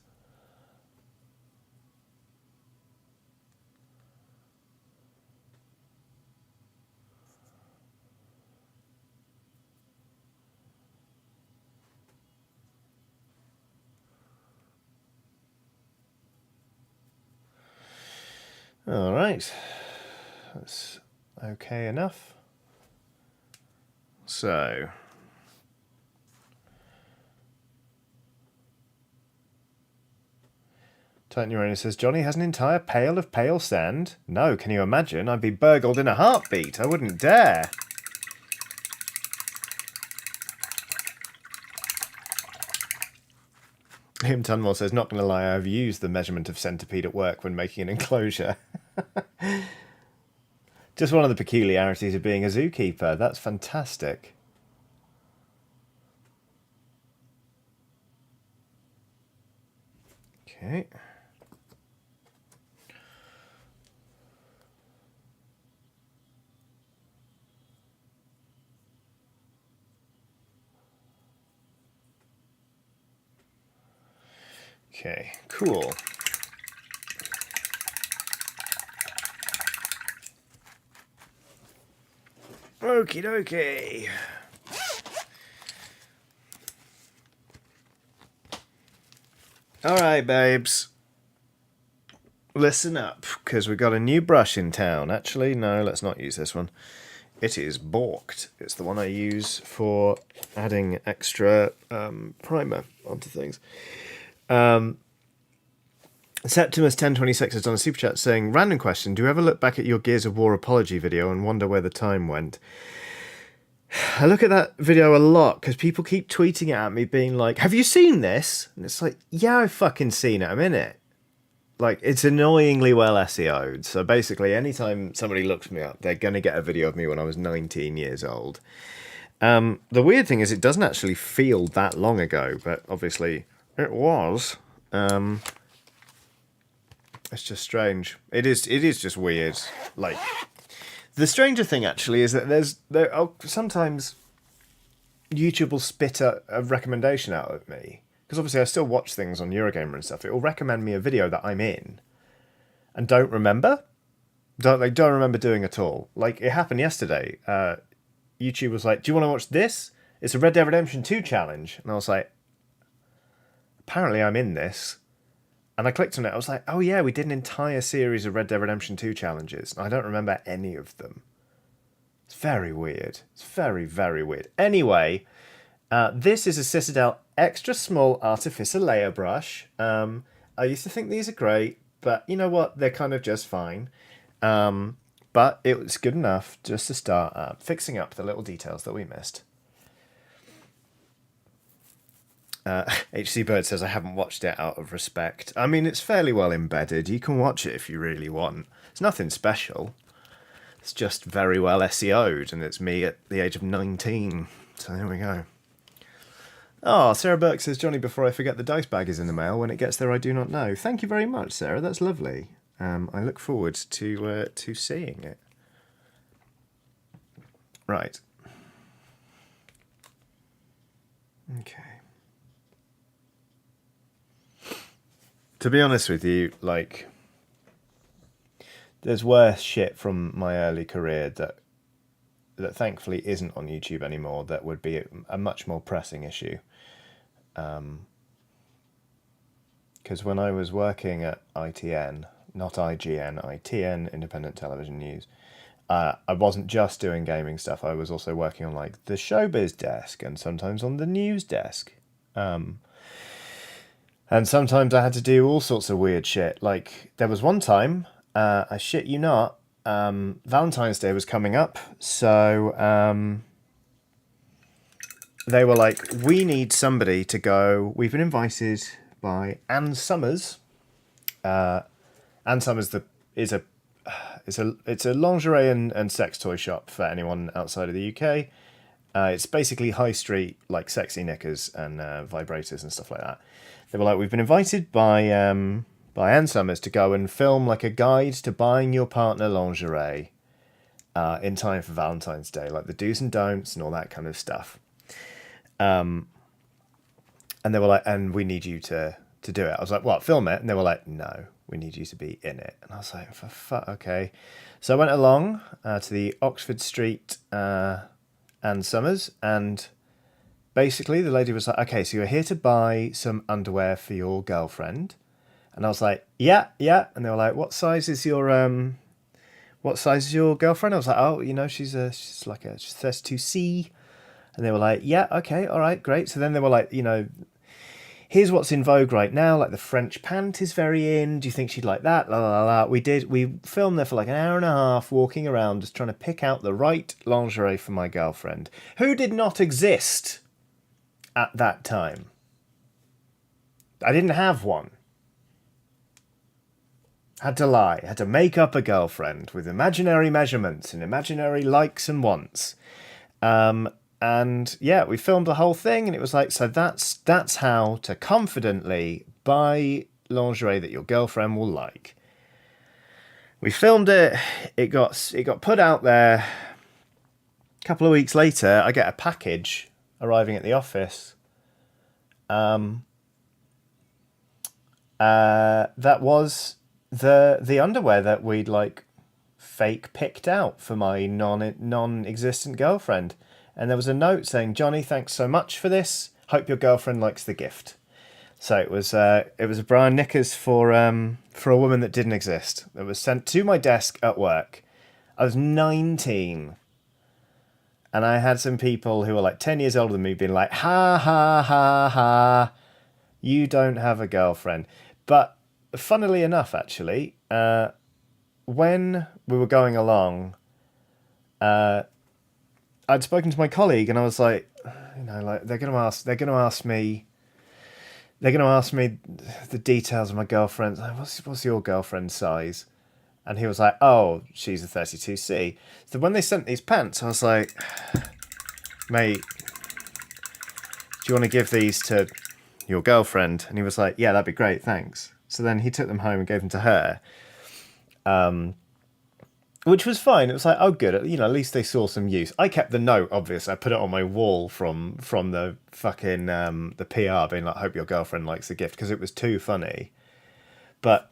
All right. That's okay enough. So, Titan Uranus says, Johnny has an entire pail of pale sand? No, can you imagine? I'd be burgled in a heartbeat. I wouldn't dare. Liam Tunmore says, not going to lie, I've used the measurement of centipede at work when making an enclosure. Just one of the peculiarities of being a zookeeper. That's fantastic. Okay. Okay, cool. Okie dokie. Alright, babes. Listen up, because we got a new brush in town. Actually, no, let's not use this one. It is balked. It's the one I use for adding extra primer onto things. Septimus1026 has done a super chat saying, random question, do you ever look back at your Gears of War apology video and wonder where the time went? I look at that video a lot because people keep tweeting it at me being like, have you seen this? And it's like, yeah, I've fucking seen it. I'm in it. Like, it's annoyingly well SEO'd. So basically, anytime somebody looks me up, they're going to get a video of me when I was 19 years old. The weird thing is it doesn't actually feel that long ago, but obviously it was. It's just strange. It is just weird. Like, the stranger thing actually is that sometimes YouTube will spit a recommendation out at me, because obviously I still watch things on Eurogamer and stuff. It will recommend me a video that I'm in and don't remember doing at all. Like, it happened yesterday. YouTube was like, do you want to watch this? It's a Red Dead Redemption 2 challenge. And I was like, apparently I'm in this. And I clicked on it. I was like, oh yeah, we did an entire series of Red Dead Redemption 2 challenges. I don't remember any of them. It's very weird. It's very, very weird. Anyway, This is a Citadel extra small artificial layer brush. I used to think these are great, but you know what? They're kind of just fine. But it was good enough just to start fixing up the little details that we missed. HC Bird says, I haven't watched it out of respect. I mean, it's fairly well embedded. You can watch it if you really want. It's nothing special. It's just very well SEO'd, and it's me at the age of 19. So there we go. Oh, Sarah Burke says, Johnny, before I forget, the dice bag is in the mail. When it gets there, I do not know. Thank you very much, Sarah. That's lovely. I look forward to seeing it. Right. Okay. To be honest with you, like, there's worse shit from my early career that thankfully isn't on YouTube anymore that would be a much more pressing issue. Because when I was working at ITN, not IGN, ITN, Independent Television News, I wasn't just doing gaming stuff. I was also working on like the showbiz desk and sometimes on the news desk. And sometimes I had to do all sorts of weird shit. Like there was one time, I shit you not, Valentine's Day was coming up, so they were like, we need somebody to go. We've been invited by Ann Summers. Ann Summers is a lingerie and sex toy shop for anyone outside of the UK. It's basically high street, like sexy knickers and vibrators and stuff like that. They were like, we've been invited by Ann Summers to go and film like a guide to buying your partner lingerie in time for Valentine's Day, like the do's and don'ts and all that kind of stuff. And they were like, and we need you to do it. I was like, what, film it? And they were like, no, we need you to be in it. And I was like, for fuck, okay. So I went along to the Oxford Street Ann Summers, and basically the lady was like, okay, so you're here to buy some underwear for your girlfriend. And I was like, yeah. And they were like, what size is your girlfriend? I was like, oh, you know, she's 32C. And they were like, yeah, okay, all right, great. So then they were like, you know, here's what's in vogue right now. Like the French pant is very in. Do you think she'd like that? La la la. We filmed there for like an hour and a half, walking around, just trying to pick out the right lingerie for my girlfriend, who did not exist at that time. I didn't have one. Had to lie. Had to make up a girlfriend with imaginary measurements and imaginary likes and wants. And yeah, we filmed the whole thing, and it was like, so that's how to confidently buy lingerie that your girlfriend will like. We filmed it. It got put out there. A couple of weeks later, I get a package arriving at the office. That was the underwear that we'd like fake picked out for my non-existent girlfriend. And there was a note saying, Johnny, thanks so much for this. Hope your girlfriend likes the gift. So it was a bra and knickers for a woman that didn't exist. It was sent to my desk at work. I was 19. And I had some people who were like 10 years older than me being like, ha, ha, ha, ha. You don't have a girlfriend. But funnily enough, actually, when we were going along, I'd spoken to my colleague, and I was like, you know, like they're gonna ask me the details of my girlfriend. Like, what's your girlfriend's size? And he was like, oh, she's a 32C. So when they sent these pants, I was like, mate, do you want to give these to your girlfriend? And he was like, yeah, that'd be great, thanks. So then he took them home and gave them to her. Which was fine. It was like, oh, good. You know, at least they saw some use. I kept the note, obviously. I put it on my wall from the fucking the PR being like, hope your girlfriend likes the gift, because it was too funny. But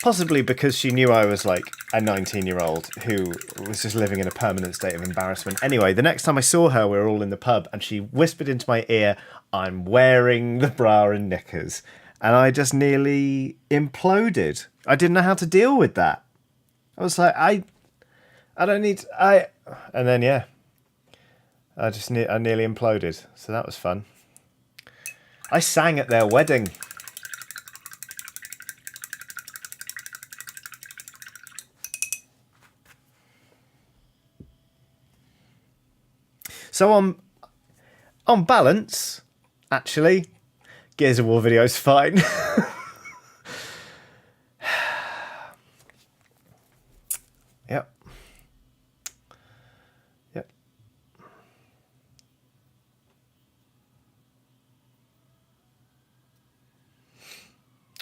possibly because she knew I was like a 19-year-old who was just living in a permanent state of embarrassment. Anyway, the next time I saw her, we were all in the pub, and she whispered into my ear, I'm wearing the bra and knickers. And I just nearly imploded. I didn't know how to deal with that. I was like, I don't need... And then, yeah. I nearly imploded, so that was fun. I sang at their wedding. So on balance, actually, Gears of War video's fine. Yep. Yep.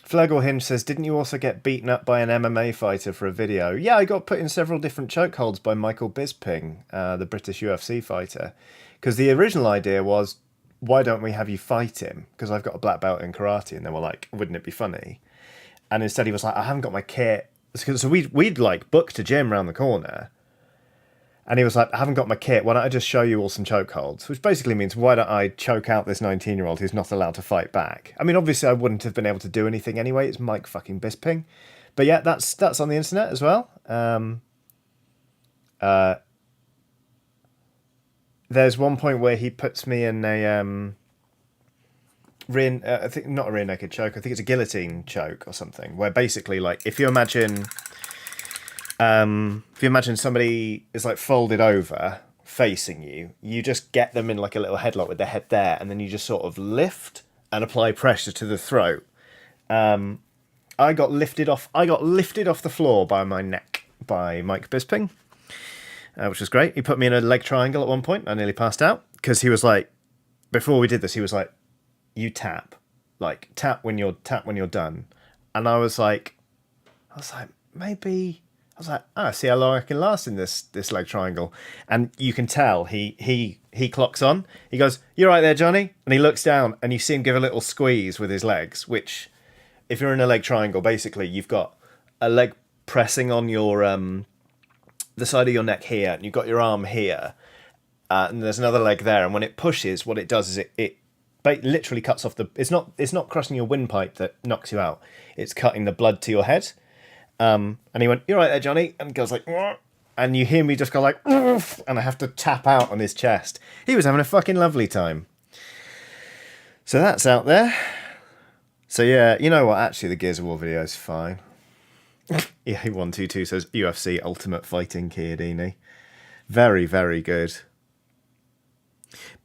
Flagel Hinge says, didn't you also get beaten up by an MMA fighter for a video? Yeah, I got put in several different chokeholds by Michael Bisping, the British UFC fighter. Because the original idea was, why don't we have you fight him? Because I've got a black belt in karate. And they were like, wouldn't it be funny? And instead he was like, I haven't got my kit. So we'd like booked a gym around the corner. And he was like, I haven't got my kit. Why don't I just show you all some chokeholds? Which basically means, why don't I choke out this 19-year-old who's not allowed to fight back? I mean, obviously I wouldn't have been able to do anything anyway. It's Mike fucking Bisping. But yeah, that's on the internet as well. There's one point where he puts me in a I think not a rear naked choke. I think it's a guillotine choke or something. Where basically, like, if you imagine somebody is like folded over facing you, you just get them in like a little headlock with their head there, and then you just sort of lift and apply pressure to the throat. I got lifted off the floor by my neck by Mike Bisping, which was great. He put me in a leg triangle at one point. I nearly passed out because he was like, before we did this, he was like, you tap when you're done. And I was like, maybe. I was like, see how long I can last in this leg triangle. And you can tell he clocks on. He goes, "You're right there, Johnny." And he looks down and you see him give a little squeeze with his legs, which, if you're in a leg triangle, basically you've got a leg pressing on your the side of your neck here, and you've got your arm here, and there's another leg there. And when it pushes, what it does is it literally cuts off the. It's not crushing your windpipe that knocks you out. It's cutting the blood to your head. And he went, "You're right there, Johnny." And goes like, "Wah," and you hear me just go like, "Oof," and I have to tap out on his chest. He was having a fucking lovely time. So that's out there. So yeah, you know what? Actually, the Gears of War video is fine. Yeah, 122 says UFC Ultimate Fighting Chiodini. Very, very good.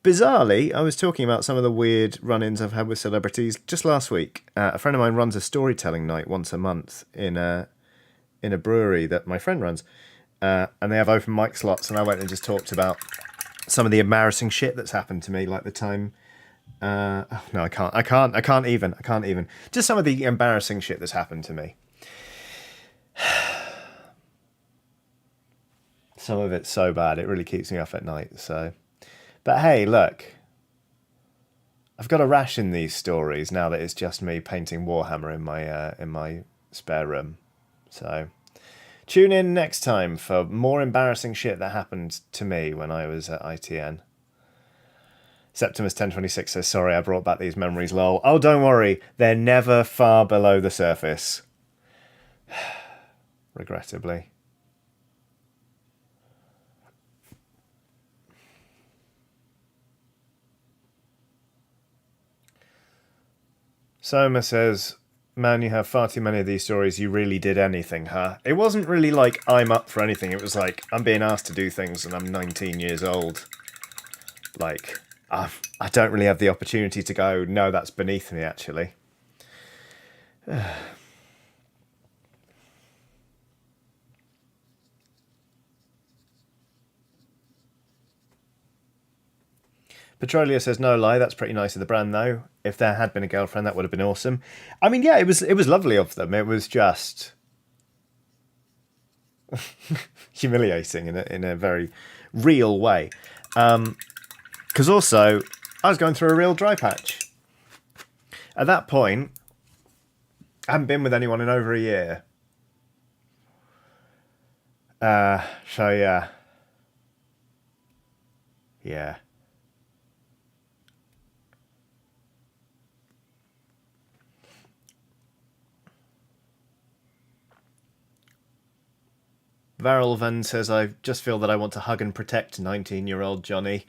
Bizarrely, I was talking about some of the weird run-ins I've had with celebrities just last week. A friend of mine runs a storytelling night once a month in a brewery that my friend runs, and they have open mic slots. And I went and just talked about some of the embarrassing shit that's happened to me, like the time. No, I can't even. Just some of the embarrassing shit that's happened to me. Some of it's so bad it really keeps me up at night. So, but hey, look, I've got to ration these stories now that it's just me painting Warhammer in my spare room. So, tune in next time for more embarrassing shit that happened to me when I was at ITN. Septimus 1026 says, "Sorry, I brought back these memories, lol." Oh, don't worry, they're never far below the surface. Regrettably. Soma says, "Man, you have far too many of these stories. You really did anything, huh?" It wasn't really like I'm up for anything. It was like I'm being asked to do things and I'm 19 years old. Like, I don't really have the opportunity to go, no, that's beneath me, actually. Petrolia says, "No lie, that's pretty nice of the brand, though. If there had been a girlfriend, that would have been awesome." I mean, yeah, it was lovely of them. It was just humiliating in a very real way. Because also, I was going through a real dry patch. At that point, I hadn't been with anyone in over a year. So yeah. Yeah. Varelvan says, I just feel that I want to hug and protect 19-year-old Johnny.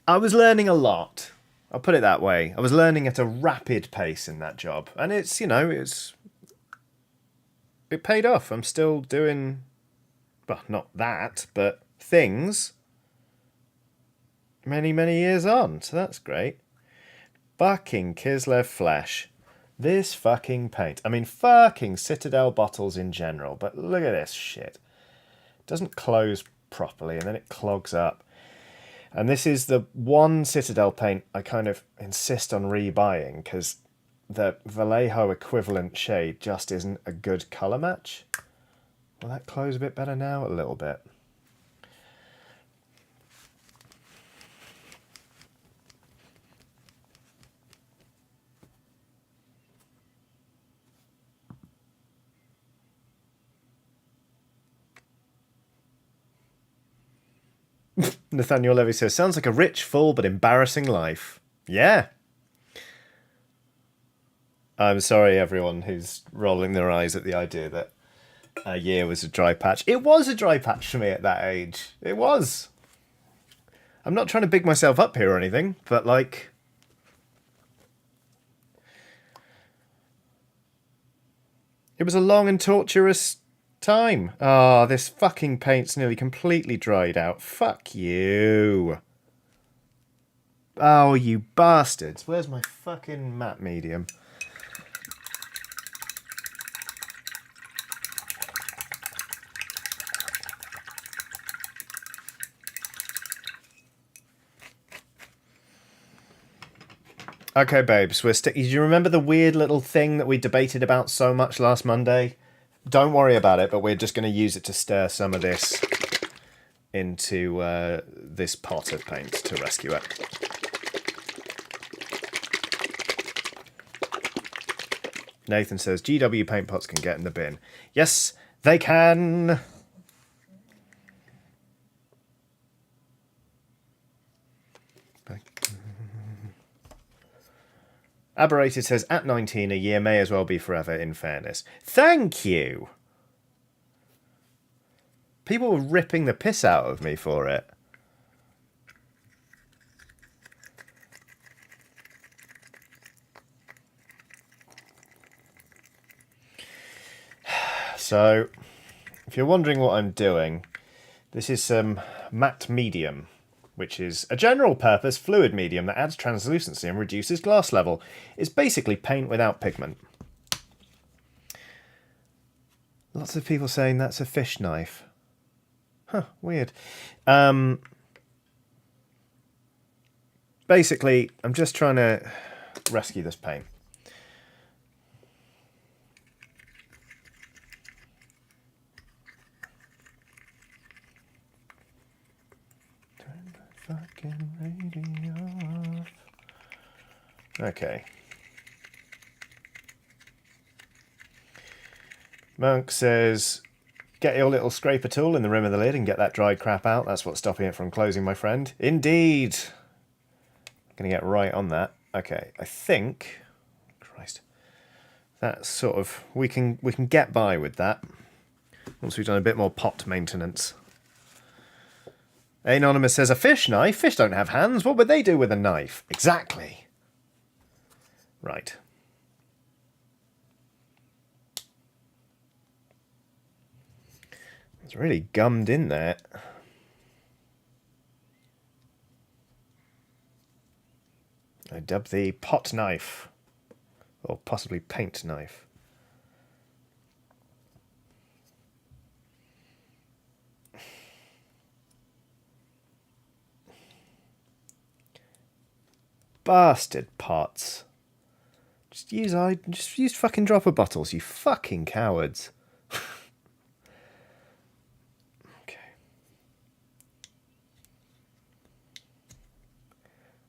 I was learning a lot. I'll put it that way. I was learning at a rapid pace in that job. And it's, you know, it paid off. I'm still doing, well, not that, but things many, many years on. So that's great. Fucking Kislev Flash. This fucking paint. I mean, fucking Citadel bottles in general. But look at this shit. It doesn't close properly and then it clogs up. And this is the one Citadel paint I kind of insist on rebuying because the Vallejo equivalent shade just isn't a good colour match. Will that close a bit better now? A little bit. Nathaniel Levy says, sounds like a rich, full, but embarrassing life. Yeah. I'm sorry, everyone who's rolling their eyes at the idea that a year was a dry patch. It was a dry patch for me at that age. It was. I'm not trying to big myself up here or anything, but like... it was a long and torturous time. Ah, oh, this fucking paint's nearly completely dried out. Fuck you. Oh, you bastards. Where's my fucking matte medium? Okay, babes, do you remember the weird little thing that we debated about so much last Monday? Don't worry about it, but we're just going to use it to stir some of this into this pot of paint to rescue it. Nathan says, GW paint pots can get in the bin. Yes, they can! Aberrated says, at 19, a year may as well be forever, in fairness. Thank you! People were ripping the piss out of me for it. So, if you're wondering what I'm doing, this is some matte medium, which is a general-purpose fluid medium that adds translucency and reduces glass level. It's basically paint without pigment. Lots of people saying that's a fish knife. Huh, weird. Basically, I'm just trying to rescue this paint. Fucking radio off. Okay. Monk says, get your little scraper tool in the rim of the lid and get that dried crap out. That's what's stopping it from closing, my friend. Indeed. I'm going to get right on that. Okay, I think... Christ. That's sort of... We can get by with that. Once we've done a bit more pot maintenance. Anonymous says, a fish knife? Fish don't have hands. What would they do with a knife? Exactly. Right. It's really gummed in there. I dub the pot knife. Or possibly paint knife. Bastard pots. Just use fucking dropper bottles, you fucking cowards. Okay.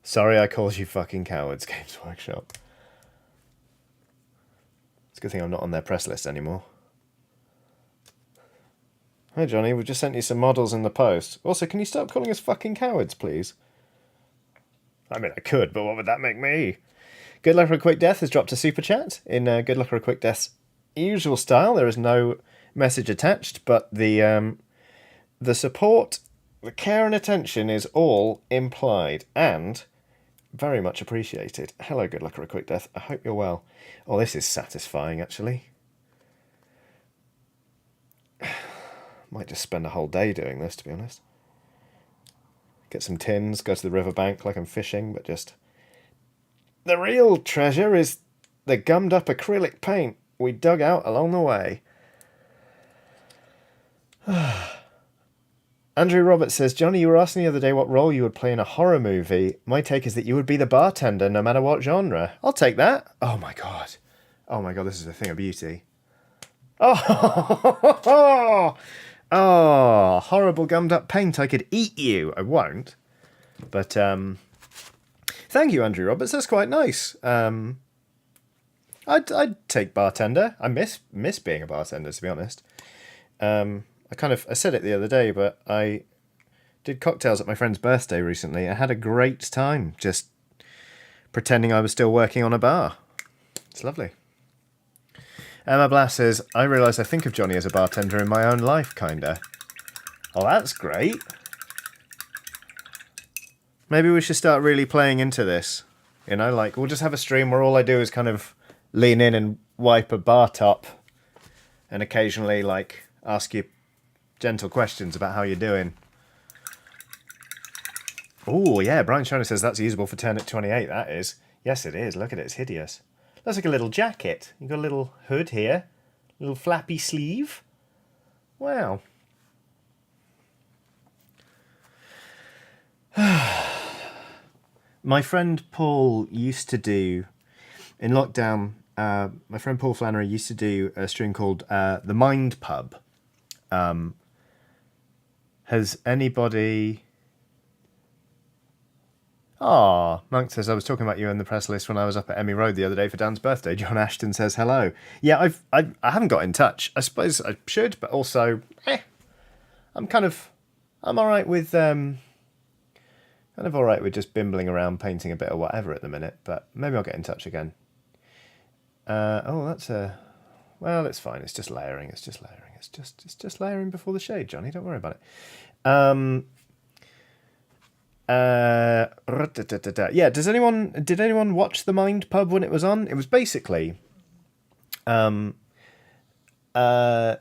Sorry I called you fucking cowards, Games Workshop. It's a good thing I'm not on their press list anymore. Hi Johnny, we've just sent you some models in the post. Also, can you stop calling us fucking cowards, please? I mean, I could, but what would that make me? Good Luck or a Quick Death has dropped a super chat. In Good Luck or a Quick Death's usual style, there is no message attached, but the The support, the care and attention is all implied and very much appreciated. Hello, good luck or a quick death. I hope you're well. Oh, this is satisfying, actually. Might just spend a whole day doing this, to be honest. Get some tins, go to the riverbank like I'm fishing, but just... The real treasure is the gummed up acrylic paint we dug out along the way. Andrew Roberts says, Johnny, you were asking the other day what role you would play in a horror movie. My take is that you would be the bartender no matter what genre. I'll take that. Oh my god. Oh my god, this is a thing of beauty. Oh, oh, horrible gummed up paint. I could eat you. I won't. But thank you, Andrew Roberts. That's quite nice. I'd take bartender. I miss being a bartender, to be honest. I said it the other day, but I did cocktails at my friend's birthday recently. I had a great time just pretending I was still working on a bar. It's lovely. Emma Blass says, I realise I think of Johnny as a bartender in my own life, kinda. Oh, that's great. Maybe we should start really playing into this. You know, like, we'll just have a stream where all I do is kind of lean in and wipe a bar top and occasionally, like, ask you gentle questions about how you're doing. Oh, yeah, Brian Shiner says that's usable for turn at 28, that is. Yes, it is. Look at it, it's hideous. That's like a little jacket. You've got a little hood here. A little flappy sleeve. Wow. My friend Paul used to do, in lockdown, my friend Paul Flannery used to do a stream called The Mind Pub. Has anybody... Ah, Monk says, I was talking about you in the press list when I was up at Emmy Road the other day for Dan's birthday. John Ashton says hello. Yeah, I haven't got in touch. I suppose I should, but also, I'm all right with just bimbling around painting a bit or whatever at the minute. But maybe I'll get in touch again. Well, it's fine. It's just layering. It's just layering before the shade, Johnny. Don't worry about it. Yeah, did anyone watch The Mind Pub when it was on? It was basically come on.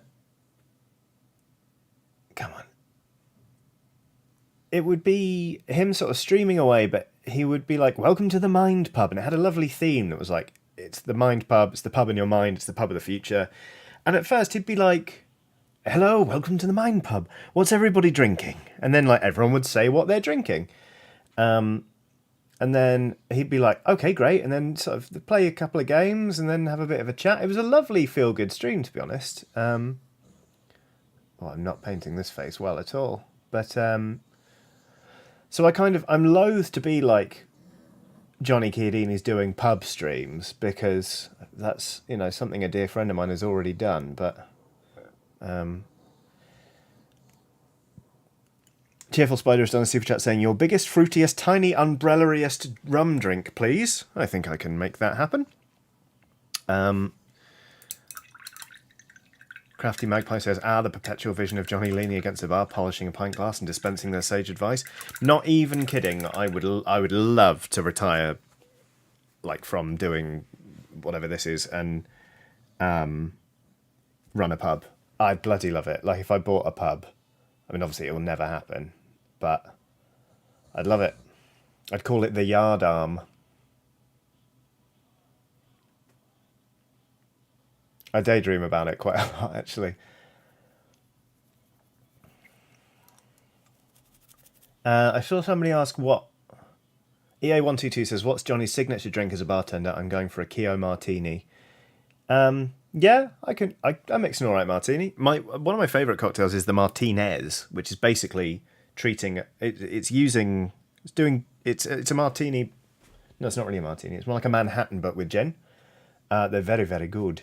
It would be him sort of streaming away, but he would be like, welcome to The Mind Pub, and it had a lovely theme that was like, it's the Mind Pub, it's the pub in your mind, it's the pub of the future. And at first he'd be like, hello, welcome to The Mind Pub. What's everybody drinking? And then like everyone would say what they're drinking. And then he'd be like, okay, great. And then sort of play a couple of games and then have a bit of a chat. It was a lovely feel-good stream, to be honest. Well, I'm not painting this face well at all. But, so I'm loath to be like Johnny Chiodini's doing pub streams because that's, something a dear friend of mine has already done. But, Cheerful Spider has done a super chat saying, your biggest, fruitiest, tiny, umbrella-iest rum drink, please. I think I can make that happen. Crafty Magpie says, the perpetual vision of Johnny leaning against a bar, polishing a pint glass and dispensing their sage advice. Not even kidding. I would love to retire, like, from doing whatever this is and run a pub. I'd bloody love it. Like, if I bought a pub, I mean, obviously it will never happen, but I'd love it. I'd call it the Yard Arm. I daydream about it quite a lot, actually. I saw somebody ask what... EA122 says, what's Johnny's signature drink as a bartender? I'm going for a Keo Martini. Yeah, I mix an alright martini. One of my favourite cocktails is the Martinez, which is basically treating it's a martini. No, it's not really a martini. It's more like a Manhattan, but with gin. They're very, very good.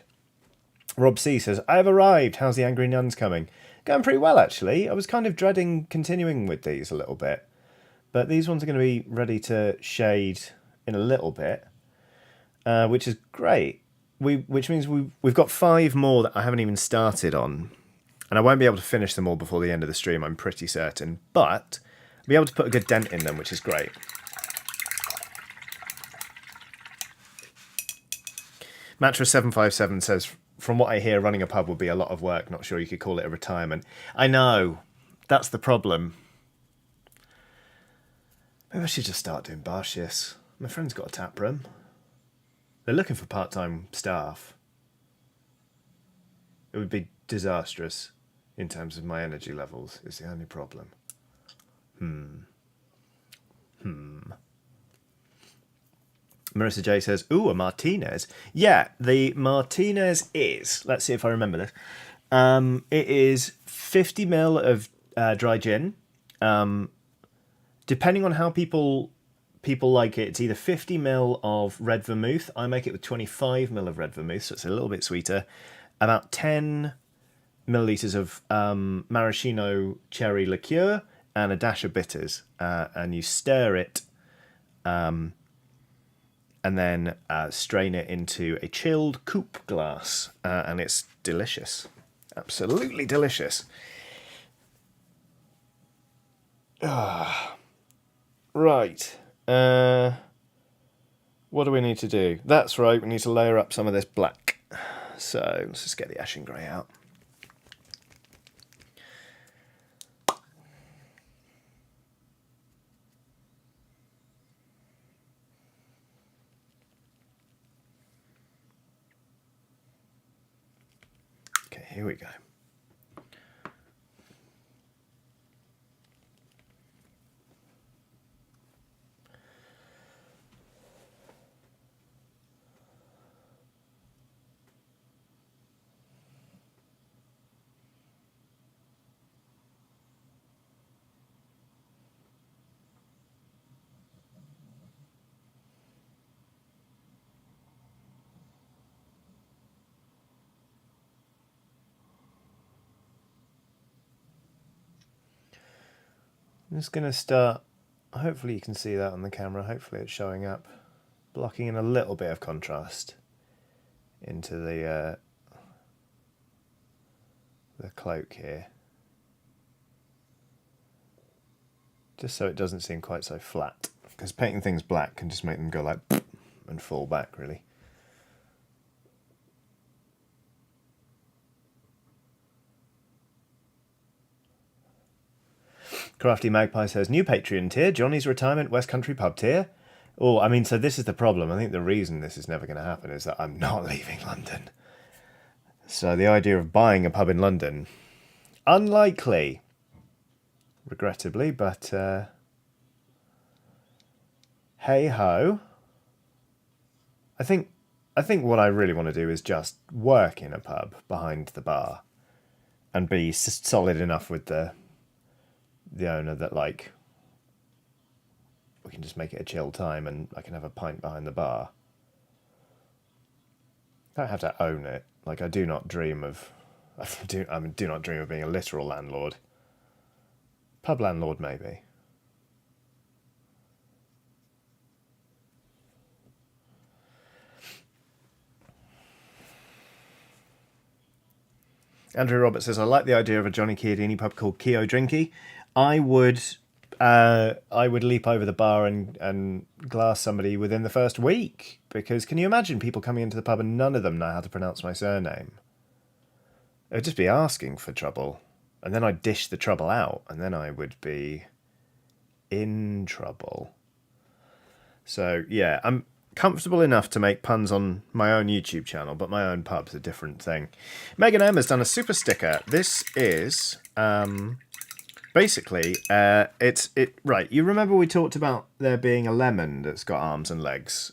Rob C says, I have arrived. How's the Angry Nuns coming? Going pretty well, actually. I was kind of dreading continuing with these a little bit, but these ones are going to be ready to shade in a little bit, which is great. Which means we've got 5 more that I haven't even started on. And I won't be able to finish them all before the end of the stream, I'm pretty certain. But I'll be able to put a good dent in them, which is great. Mattress757 says, from what I hear, running a pub would be a lot of work. Not sure you could call it a retirement. I know. That's the problem. Maybe I should just start doing bar shifts. My friend's got a tap room. They're looking for part-time staff. It would be disastrous in terms of my energy levels, is the only problem. Marissa J says, ooh, a Martinez. Yeah, the Martinez is, let's see if I remember this. It is 50 ml of dry gin. Depending on how people like it, it's either 50 ml of red vermouth. I make it with 25 ml of red vermouth, so it's a little bit sweeter. About 10 millilitres of maraschino cherry liqueur and a dash of bitters. And you stir it and then strain it into a chilled coupe glass. And it's delicious. Absolutely delicious. Right. What do we need to do? That's right, we need to layer up some of this black. So let's just get the Ashen Grey out. Okay, here we go. I'm just going to start, hopefully you can see that on the camera, hopefully it's showing up, blocking in a little bit of contrast into the cloak here. Just so it doesn't seem quite so flat, because painting things black can just make them go like and fall back really. Crafty Magpie says, new Patreon tier, Johnny's retirement West Country pub tier. Oh, I mean, so this is the problem. I think the reason this is never going to happen is that I'm not leaving London. So the idea of buying a pub in London, unlikely, regrettably, but hey ho. I think what I really want to do is just work in a pub behind the bar and be solid enough with the owner that, like, we can just make it a chill time and I can have a pint behind the bar. I don't have to own it. Like, I do not dream of do not dream of being a literal landlord. Pub landlord, maybe. Andrew Roberts says, I like the idea of a Johnny Chiodini pub called Chiodrinky. I would leap over the bar and glass somebody within the first week, because can you imagine people coming into the pub and none of them know how to pronounce my surname? It would just be asking for trouble, and then I'd dish the trouble out, and then I would be in trouble. So yeah, I'm comfortable enough to make puns on my own YouTube channel, but my own pub's a different thing. Megan M has done a super sticker. This is basically right. You remember we talked about there being a lemon that's got arms and legs.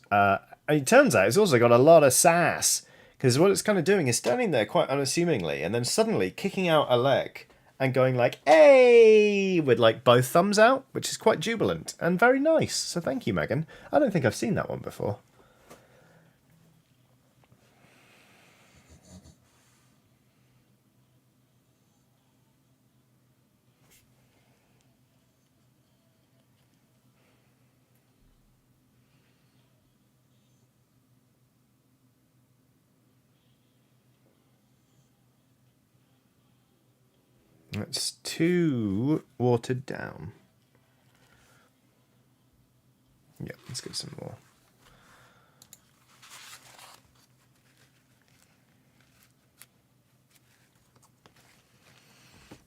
It turns out it's also got a lot of sass, because what it's kind of doing is standing there quite unassumingly and then suddenly kicking out a leg and going like, hey, with like both thumbs out, which is quite jubilant and very nice. So thank you, Megan. I don't think I've seen that one before. It's too watered down. Yeah, let's get some more.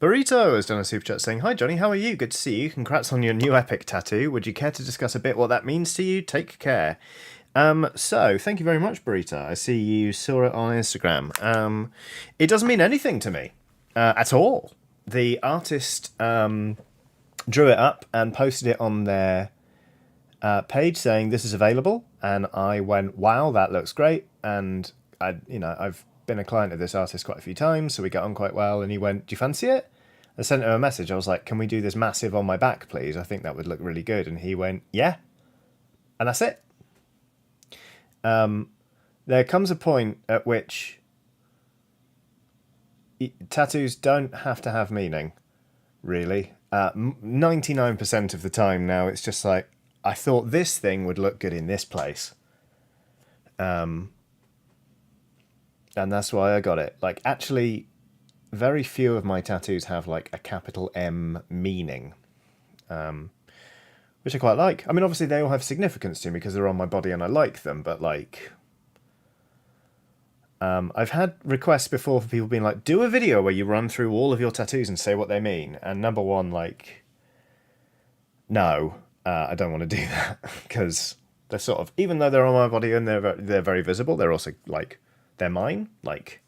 Burrito has done a super chat saying, "Hi Johnny, how are you? Good to see you. Congrats on your new epic tattoo. Would you care to discuss a bit what that means to you? Take care." So thank you very much, Burrito. I see you saw it on Instagram. It doesn't mean anything to me at all. The artist drew it up and posted it on their page saying this is available, and I went, "Wow, that looks great." And I've been a client of this artist quite a few times, so we got on quite well. And he went, "Do you fancy it?" I sent him a message. I was like, "Can we do this massive on my back, please? I think that would look really good." And he went, "Yeah," and that's it. There comes a point at which tattoos don't have to have meaning, really. 99% of the time now, it's just like, I thought this thing would look good in this place. And that's why I got it. Like, actually, very few of my tattoos have, like, a capital M meaning. Which I quite like. I mean, obviously, they all have significance to me because they're on my body and I like them, but, like... I've had requests before for people being like, do a video where you run through all of your tattoos and say what they mean. And number one, like, no, I don't want to do that because they're sort of, even though they're on my body and they're very visible, they're also like, they're mine. Like,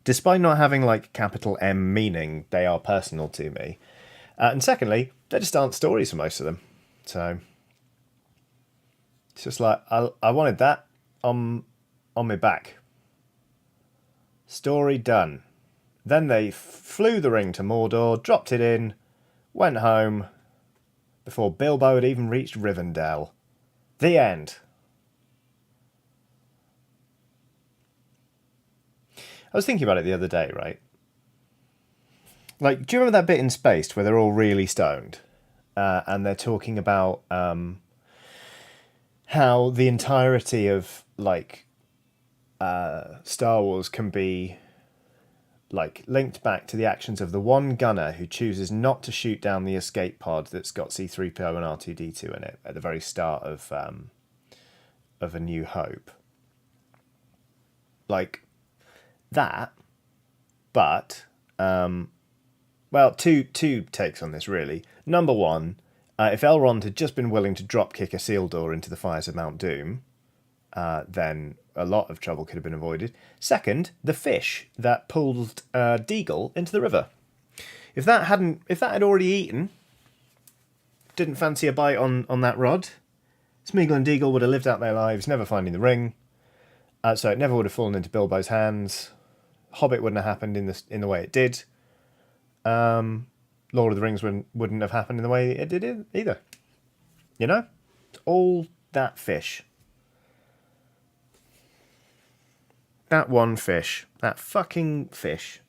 despite not having like capital M meaning, they are personal to me. And secondly, they just aren't stories for most of them. So it's just like, I wanted that on my back. Story done. Then they flew the ring to Mordor, dropped it in, went home, before Bilbo had even reached Rivendell. The end. I was thinking about it the other day, right? Like, do you remember that bit in Spaced where they're all really stoned? And they're talking about how the entirety of, like, Star Wars can be like linked back to the actions of the one gunner who chooses not to shoot down the escape pod that's got C-3PO and R2-D2 in it at the very start of A New Hope. Like that, but well, two takes on this really. Number one, if Elrond had just been willing to drop kick Isildur into the fires of Mount Doom, then a lot of trouble could have been avoided. Second, the fish that pulled Deagle into the river. If that had already eaten, didn't fancy a bite on that rod, Smeagol and Deagle would have lived out their lives, never finding the ring. So it never would have fallen into Bilbo's hands. Hobbit wouldn't have happened in the way it did. Lord of the Rings wouldn't have happened in the way it did either. You know? All that fish. That one fish. That fucking fish.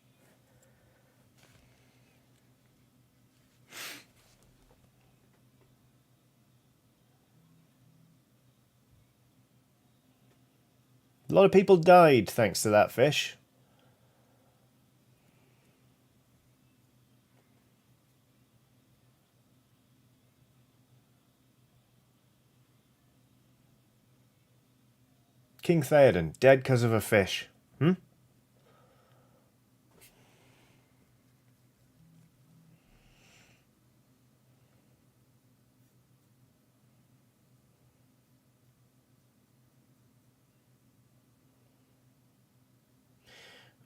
A lot of people died thanks to that fish. King Theoden, dead because of a fish.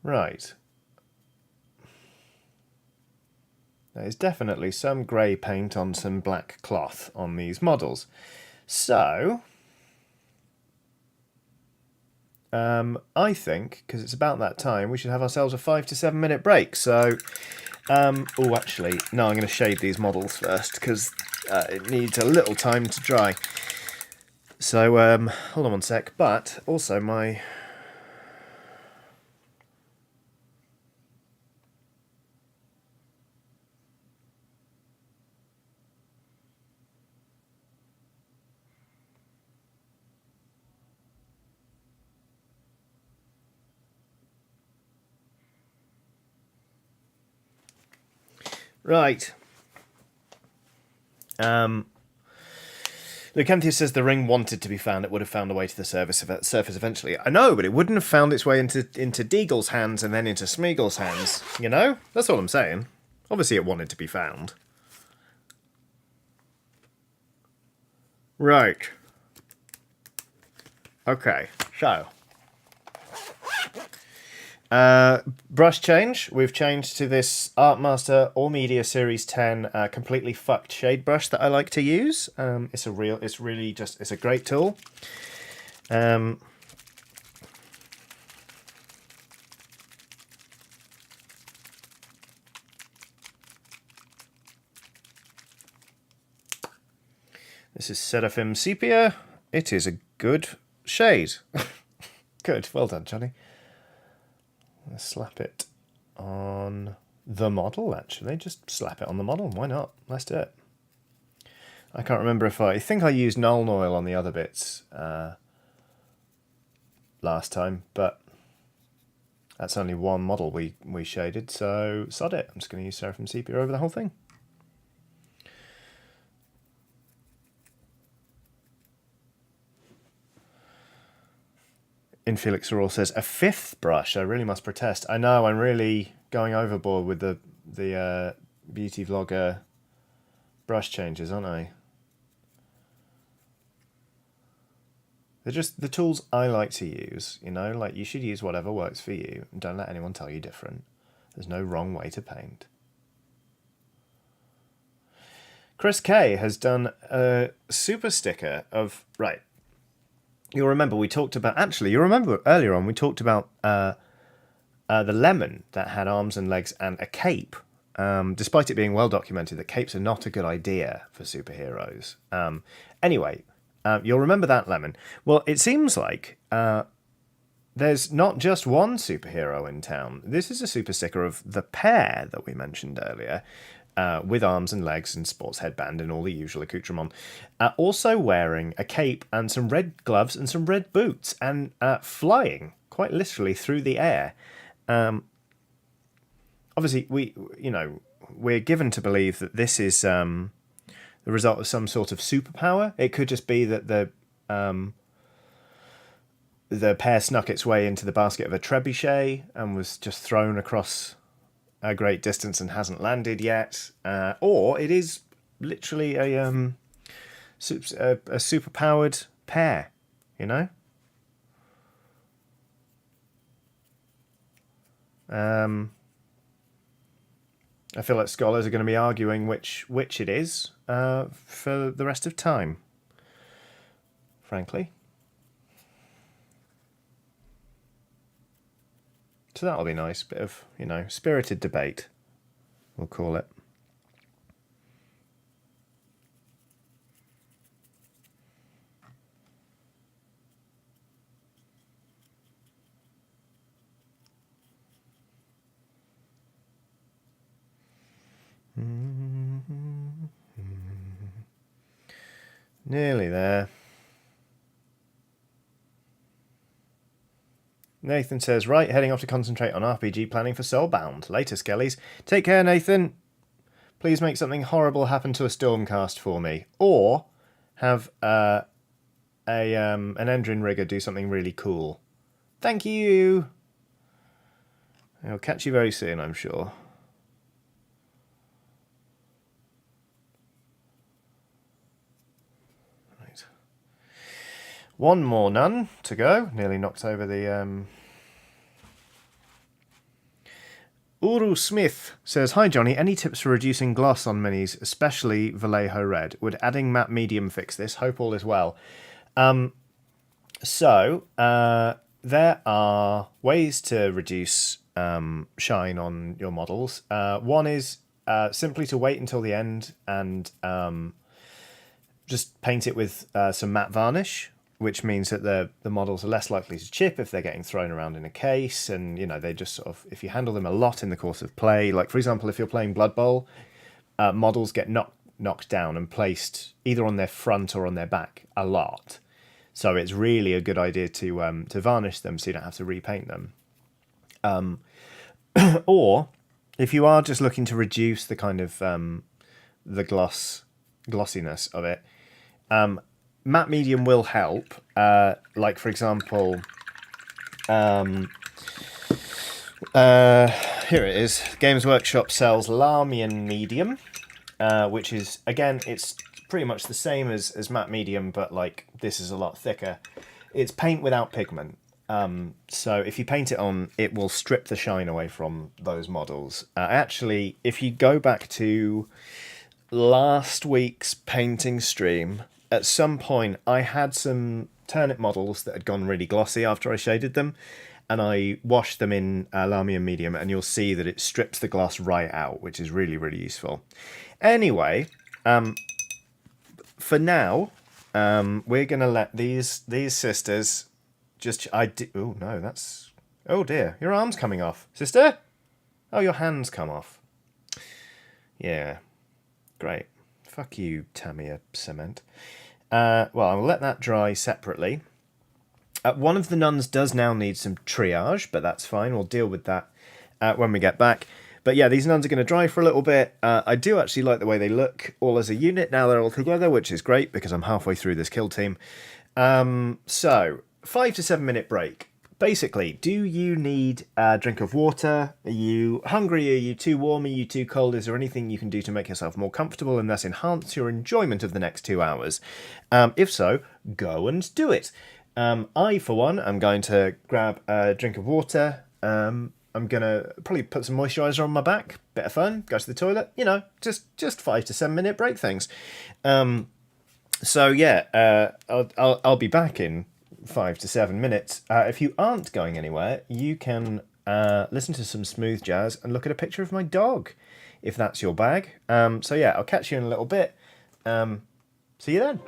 Right. There's definitely some grey paint on some black cloth on these models. So, I think, because it's about that time, we should have ourselves a 5 to 7 minute break. So, oh, actually, no, I'm going to shade these models first, because it needs a little time to dry. So, hold on one sec. But, also, my... Right. Lucanthius says the ring wanted to be found. It would have found a way to the surface eventually. I know, but it wouldn't have found its way into Deagle's hands and then into Smeagol's hands. You know? That's all I'm saying. Obviously it wanted to be found. Right. Okay, so... brush change. We've changed to this Artmaster All Media Series 10 completely fucked shade brush that I like to use. It's a great tool. This is Seraphim Sepia. It is a good shade. Good, well done, Johnny. Let's slap it on the model, actually. Just slap it on the model. Why not? Let's do it. I can't remember if I think I used Nuln Oil on the other bits last time, but that's only one model we shaded, so sod it. I'm just going to use Seraphim Sepia over the whole thing. Infelixerall says, a fifth brush. I really must protest. I know, I'm really going overboard with the beauty vlogger brush changes, aren't I? They're just the tools I like to use, you know? Like, you should use whatever works for you, and don't let anyone tell you different. There's no wrong way to paint. Chris K has done a super sticker of... Right. You'll remember we talked about... Actually, you remember earlier on we talked about the lemon that had arms and legs and a cape. Despite it being well documented that capes are not a good idea for superheroes. Anyway, you'll remember that lemon. Well, it seems like there's not just one superhero in town. This is a super sticker of the pair that we mentioned earlier. With arms and legs and sports headband and all the usual accoutrement. Also wearing a cape and some red gloves and some red boots and flying, quite literally, through the air. Obviously, we're given to believe that this is the result of some sort of superpower. It could just be that the pair snuck its way into the basket of a trebuchet and was just thrown across a great distance and hasn't landed yet, or it is literally a super-powered pair, you know? I feel like scholars are going to be arguing which it is for the rest of time, frankly. So that'll be nice. Bit of, spirited debate, we'll call it. Nearly there. Nathan says, right, heading off to concentrate on RPG planning for Soulbound. Later, Skellies. Take care, Nathan. Please make something horrible happen to a Stormcast for me. Or have an Endrin Rigger do something really cool. Thank you. I'll catch you very soon, I'm sure. Right. One more nun to go. Nearly knocked over the... Uru Smith says, hi Johnny, any tips for reducing gloss on minis, especially Vallejo Red? Would adding matte medium fix this? Hope all is well. So there are ways to reduce shine on your models. One is simply to wait until the end and just paint it with some matte varnish, which means that the models are less likely to chip if they're getting thrown around in a case, and they just sort of, if you handle them a lot in the course of play, like for example if you're playing Blood Bowl, models get knocked down and placed either on their front or on their back a lot, so it's really a good idea to varnish them so you don't have to repaint them, or if you are just looking to reduce the kind of the glossiness of it, matte medium will help. Like for example, here it is. Games Workshop sells Larmian medium, which is, again, it's pretty much the same as matte medium, but like this is a lot thicker. It's paint without pigment. So if you paint it on, it will strip the shine away from those models. Actually, if you go back to last week's painting stream, at some point I had some turnip models that had gone really glossy after I shaded them, and I washed them in Larmium medium, and you'll see that it strips the gloss right out, which is really, really useful. Anyway, for now, we're going to let these sisters just... Oh, no, that's... Oh, dear. Your arm's coming off. Sister? Oh, your hand's come off. Yeah. Great. Fuck you, Tamiya Cement. Well, I'll let that dry separately. One of the nuns does now need some triage, but that's fine. We'll deal with that when we get back. But yeah, these nuns are going to dry for a little bit. I do actually like the way they look all as a unit now they're all together, which is great because I'm halfway through this kill team. So, 5 to 7 minute break. Basically, do you need a drink of water? Are you hungry? Are you too warm? Are you too cold? Is there anything you can do to make yourself more comfortable and thus enhance your enjoyment of the next 2 hours? If so, go and do it. I, for one, am going to grab a drink of water. I'm going to probably put some moisturiser on my back. Bit of fun. Go to the toilet. You know, just 5 to 7 minute break things. So yeah, I'll be back in 5 to 7 minutes. If you aren't going anywhere, you can listen to some smooth jazz and look at a picture of my dog, if that's your bag. So yeah, I'll catch you in a little bit. See you then.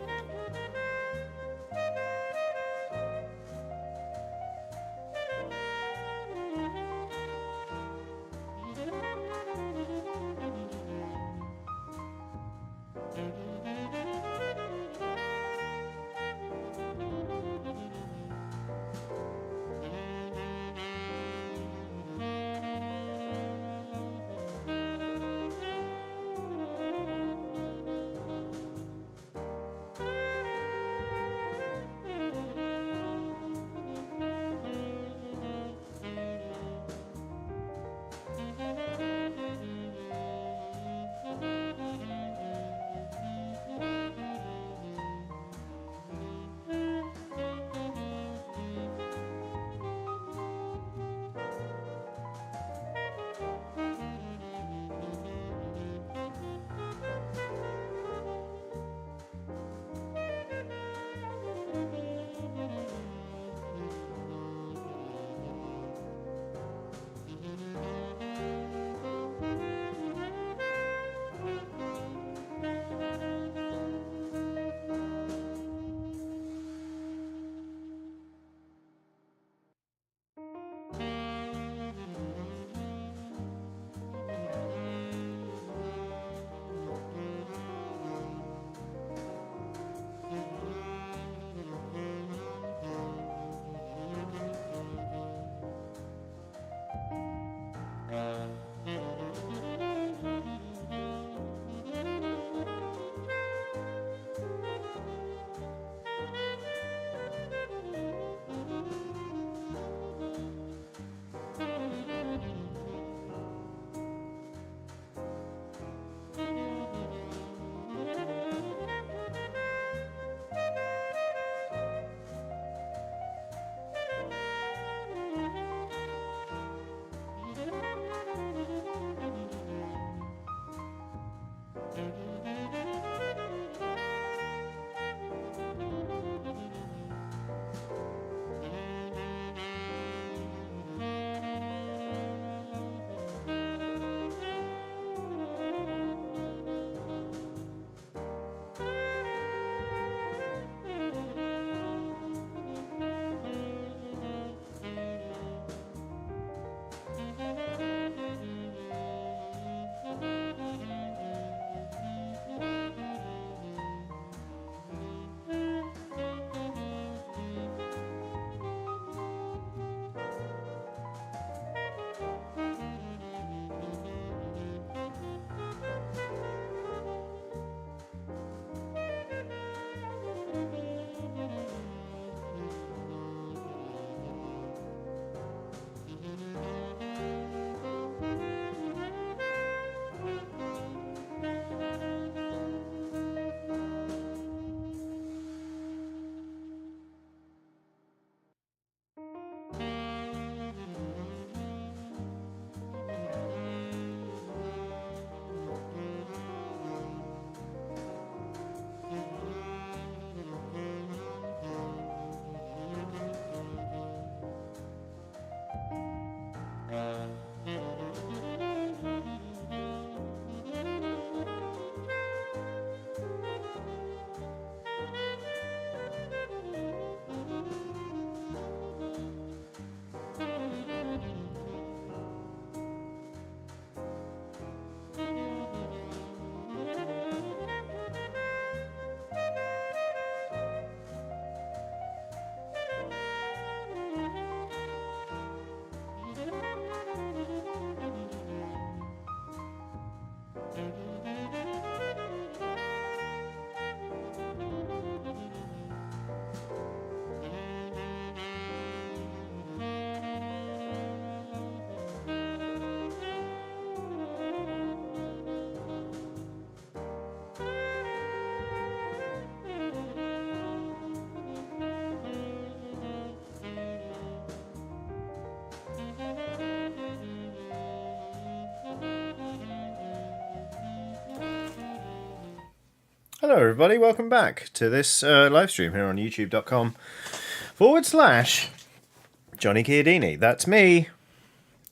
Hello everybody, welcome back to this live stream here on youtube.com/Johnny Chiodini. That's me.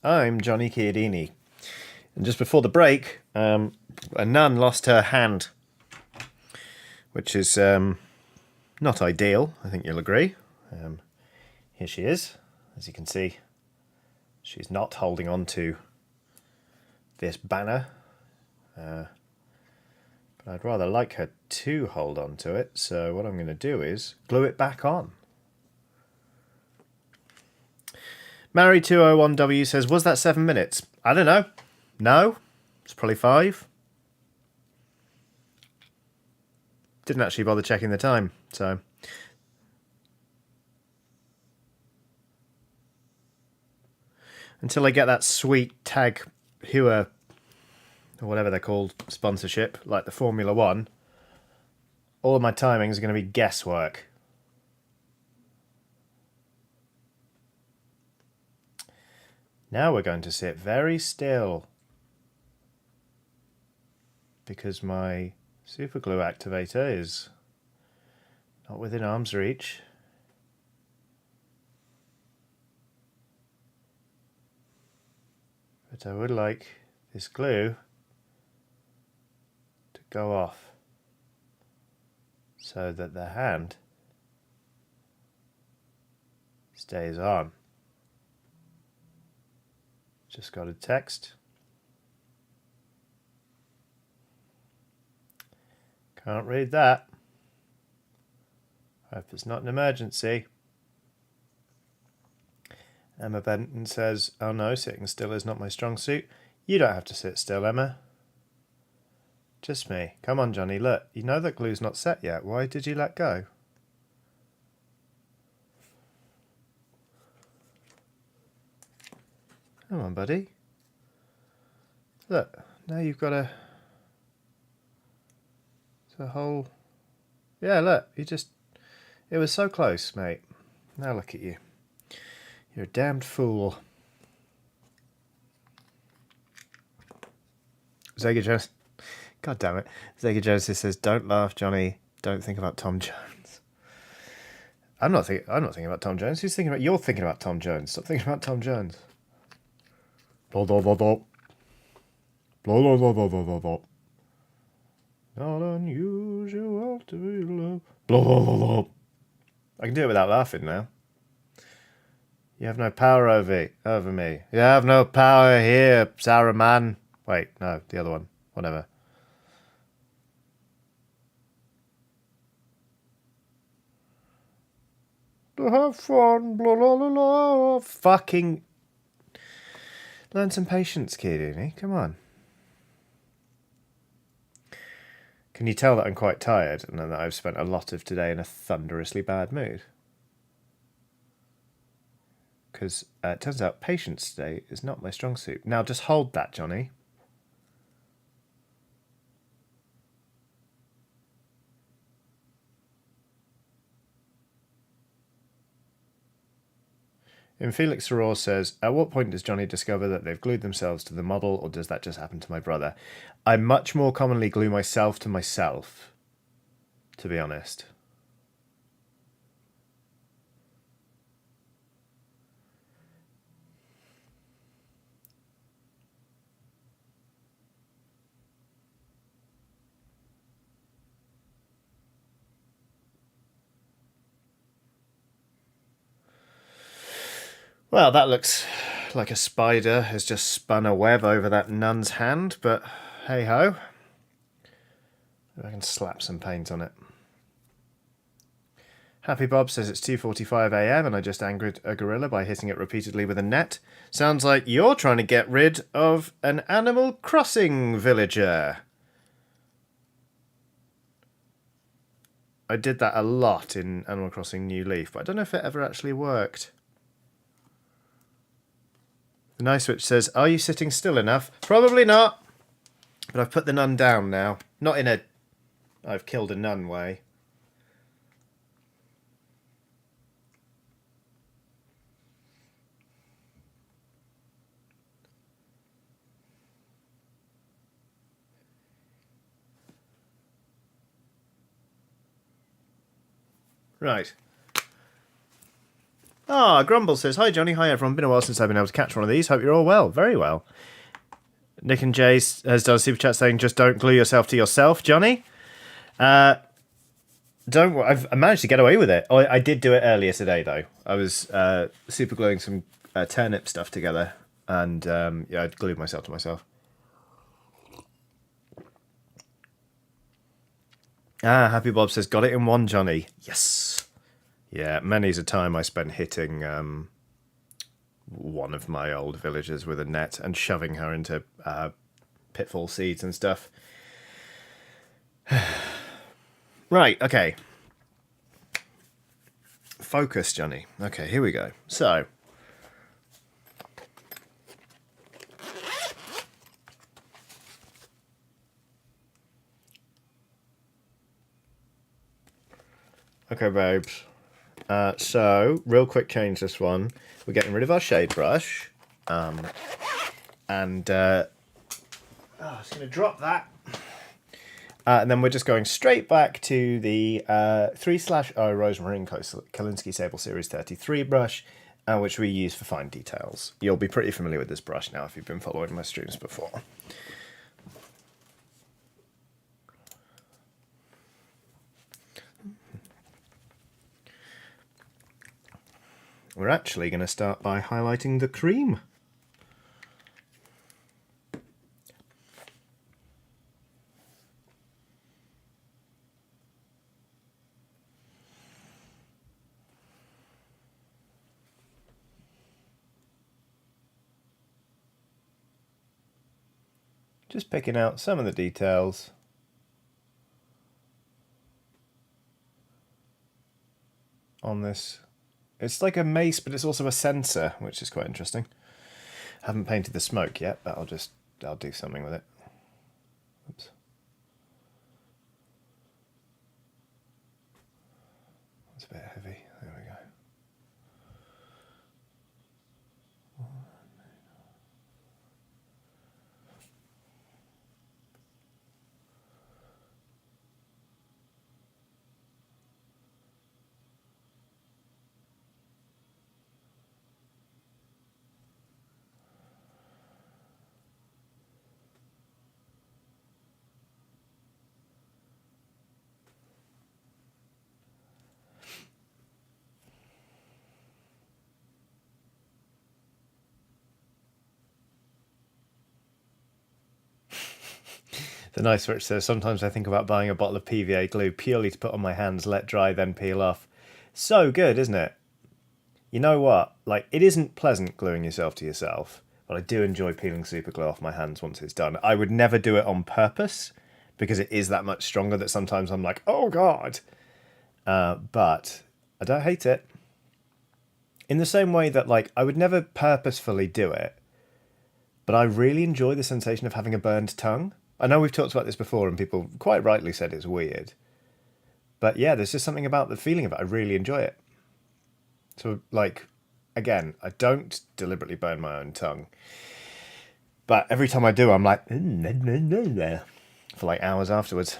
I'm Johnny Chiodini. And just before the break, a nun lost her hand, which is not ideal, I think you'll agree. Here she is. As you can see, she's not holding on to this banner. But I'd rather like her to hold on to it, so what I'm going to do is glue it back on. Mary201W says, was that 7 minutes? I don't know. No, it's probably 5. Didn't actually bother checking the time, so... Until I get that sweet Tag Heuer, or whatever they're called, sponsorship, like the Formula 1, all of my timings are going to be guesswork. Now we're going to sit very still, because my superglue activator is not within arm's reach. But I would like this glue to go off so that the hand stays on. Just got a text. Can't read that. Hope it's not an emergency. Emma Benton says, oh no, sitting still is not my strong suit. You don't have to sit still, Emma. Just me. Come on, Johnny, look. You know that glue's not set yet. Why did you let go? Come on, buddy. Look, now you've got a whole... Yeah, look, you just... It was so close, mate. Now look at you. You're a damned fool. Zega Jones... God damn it. Zega Jones says, don't laugh, Johnny. Don't think about Tom Jones. I'm not thinking about Tom Jones. Who's thinking about... You're thinking about Tom Jones. Stop thinking about Tom Jones. Blah, blah, blah, blah. Blah, blah, blah, blah, blah, blah, blah. Not unusual to be loved. Blah, blah, blah, blah. I can do it without laughing now. You have no power over me. You have no power here, Saruman. Wait, no, the other one. Whatever. To have fun, blah, blah, blah, blah. Fucking... Learn some patience, Chiodini. Come on. Can you tell that I'm quite tired and that I've spent a lot of today in a thunderously bad mood? Because it turns out patience today is not my strong suit. Now just hold that, Johnny. And Felix Soror says, at what point does Johnny discover that they've glued themselves to the model, or does that just happen to my brother? I much more commonly glue myself to myself, to be honest. Well, that looks like a spider has just spun a web over that nun's hand, but hey-ho. I can slap some paint on it. Happy Bob says it's 2:45 AM and I just angered a gorilla by hitting it repeatedly with a net. Sounds like you're trying to get rid of an Animal Crossing villager. I did that a lot in Animal Crossing New Leaf, but I don't know if it ever actually worked. The Nice Switch says, are you sitting still enough? Probably not. But I've put the nun down now. Not in a I've killed a nun way. Right. Ah, Grumble says, "Hi Johnny, hi everyone. Been a while since I've been able to catch one of these. Hope you're all well. Very well." Nick and Jay has done a super chat saying, "Just don't glue yourself to yourself, Johnny." Don't. I managed to get away with it. I did do it earlier today though. I was super gluing some turnip stuff together, and yeah, I glued myself to myself. Ah, Happy Bob says, "Got it in one, Johnny." Yes. Yeah, many's a time I spent hitting one of my old villagers with a net and shoving her into pitfall seeds and stuff. Right, okay. Focus, Johnny. Okay, here we go. So, okay, babes. So, real quick change this one. We're getting rid of our shade brush. And I'm just going to drop that. And then we're just going straight back to the 3/0 Rosemarine Kolinsky Sable Series 33 brush, which we use for fine details. You'll be pretty familiar with this brush now if you've been following my streams before. We're actually going to start by highlighting the cream. Just picking out some of the details. On this. It's like a mace, but it's also a sensor, which is quite interesting. Haven't painted the smoke yet, but I'll do something with it. Oops. It's a bit heavy. There we go. The nice switch says, "Sometimes I think about buying a bottle of PVA glue purely to put on my hands, let dry, then peel off." So good, isn't it? You know what? Like, it isn't pleasant gluing yourself to yourself, but I do enjoy peeling super glue off my hands once it's done. I would never do it on purpose because it is that much stronger that sometimes I'm like, oh God. But I don't hate it. In the same way that, like, I would never purposefully do it, but I really enjoy the sensation of having a burned tongue. I know we've talked about this before and people quite rightly said it's weird. But yeah, there's just something about the feeling of it. I really enjoy it. So, like, again, I don't deliberately burn my own tongue. But every time I do, I'm like, for like hours afterwards.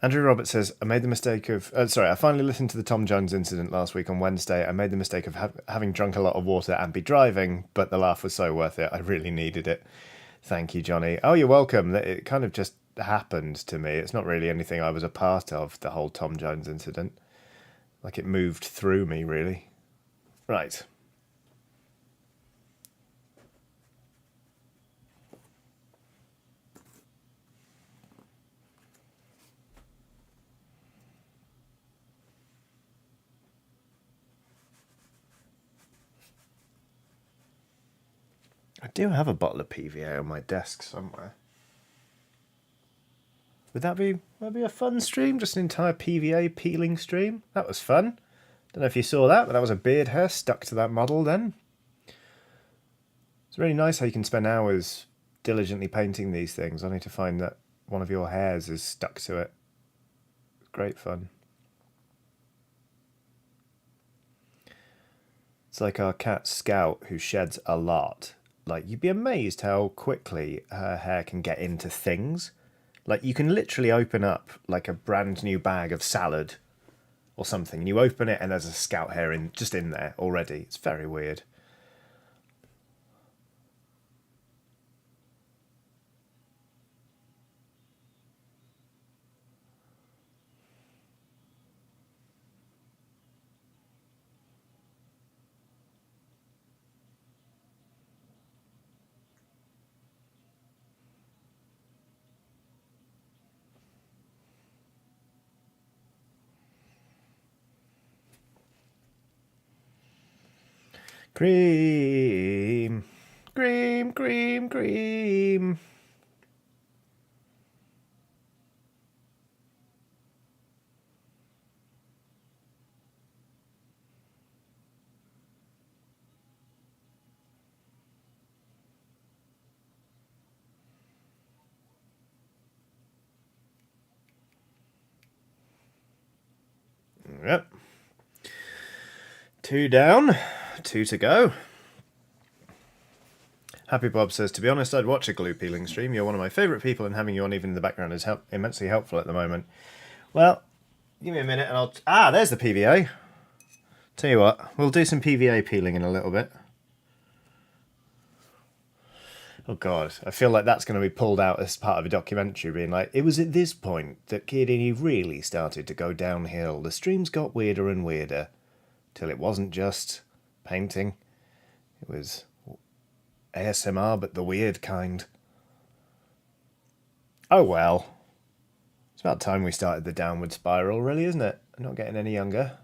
Andrew Roberts says, I made the mistake of... I finally listened to the Tom Jones incident last week on Wednesday. I made the mistake of having drunk a lot of water and be driving, but the laugh was so worth it. I really needed it. Thank you, Johnny. Oh, you're welcome. It kind of just happened to me. It's not really anything I was a part of, the whole Tom Jones incident. Like, it moved through me, really. Right. I do have a bottle of PVA on my desk somewhere. Would that be a fun stream? Just an entire PVA peeling stream? That was fun. Don't know if you saw that, but that was a beard hair stuck to that model then. It's really nice how you can spend hours diligently painting these things only to find that one of your hairs is stuck to it. It's great fun. It's like our cat Scout, who sheds a lot. Like, you'd be amazed how quickly her hair can get into things. Like, you can literally open up, like, a brand new bag of salad or something, and you open it and there's a scout hair just in there already. It's very weird. Cream, cream, cream, cream. Yep. 2 down, 2 to go. Happy Bob says, to be honest, I'd watch a glue peeling stream. You're one of my favourite people, and having you on even in the background is immensely helpful at the moment. Well, give me a minute and I'll... Ah, there's the PVA. Tell you what, we'll do some PVA peeling in a little bit. Oh God, I feel like that's going to be pulled out as part of a documentary, being like, it was at this point that Chiodini really started to go downhill. The streams got weirder and weirder, till it wasn't just painting. It was ASMR, but the weird kind. Oh well. It's about time we started the downward spiral, really, isn't it? I'm not getting any younger.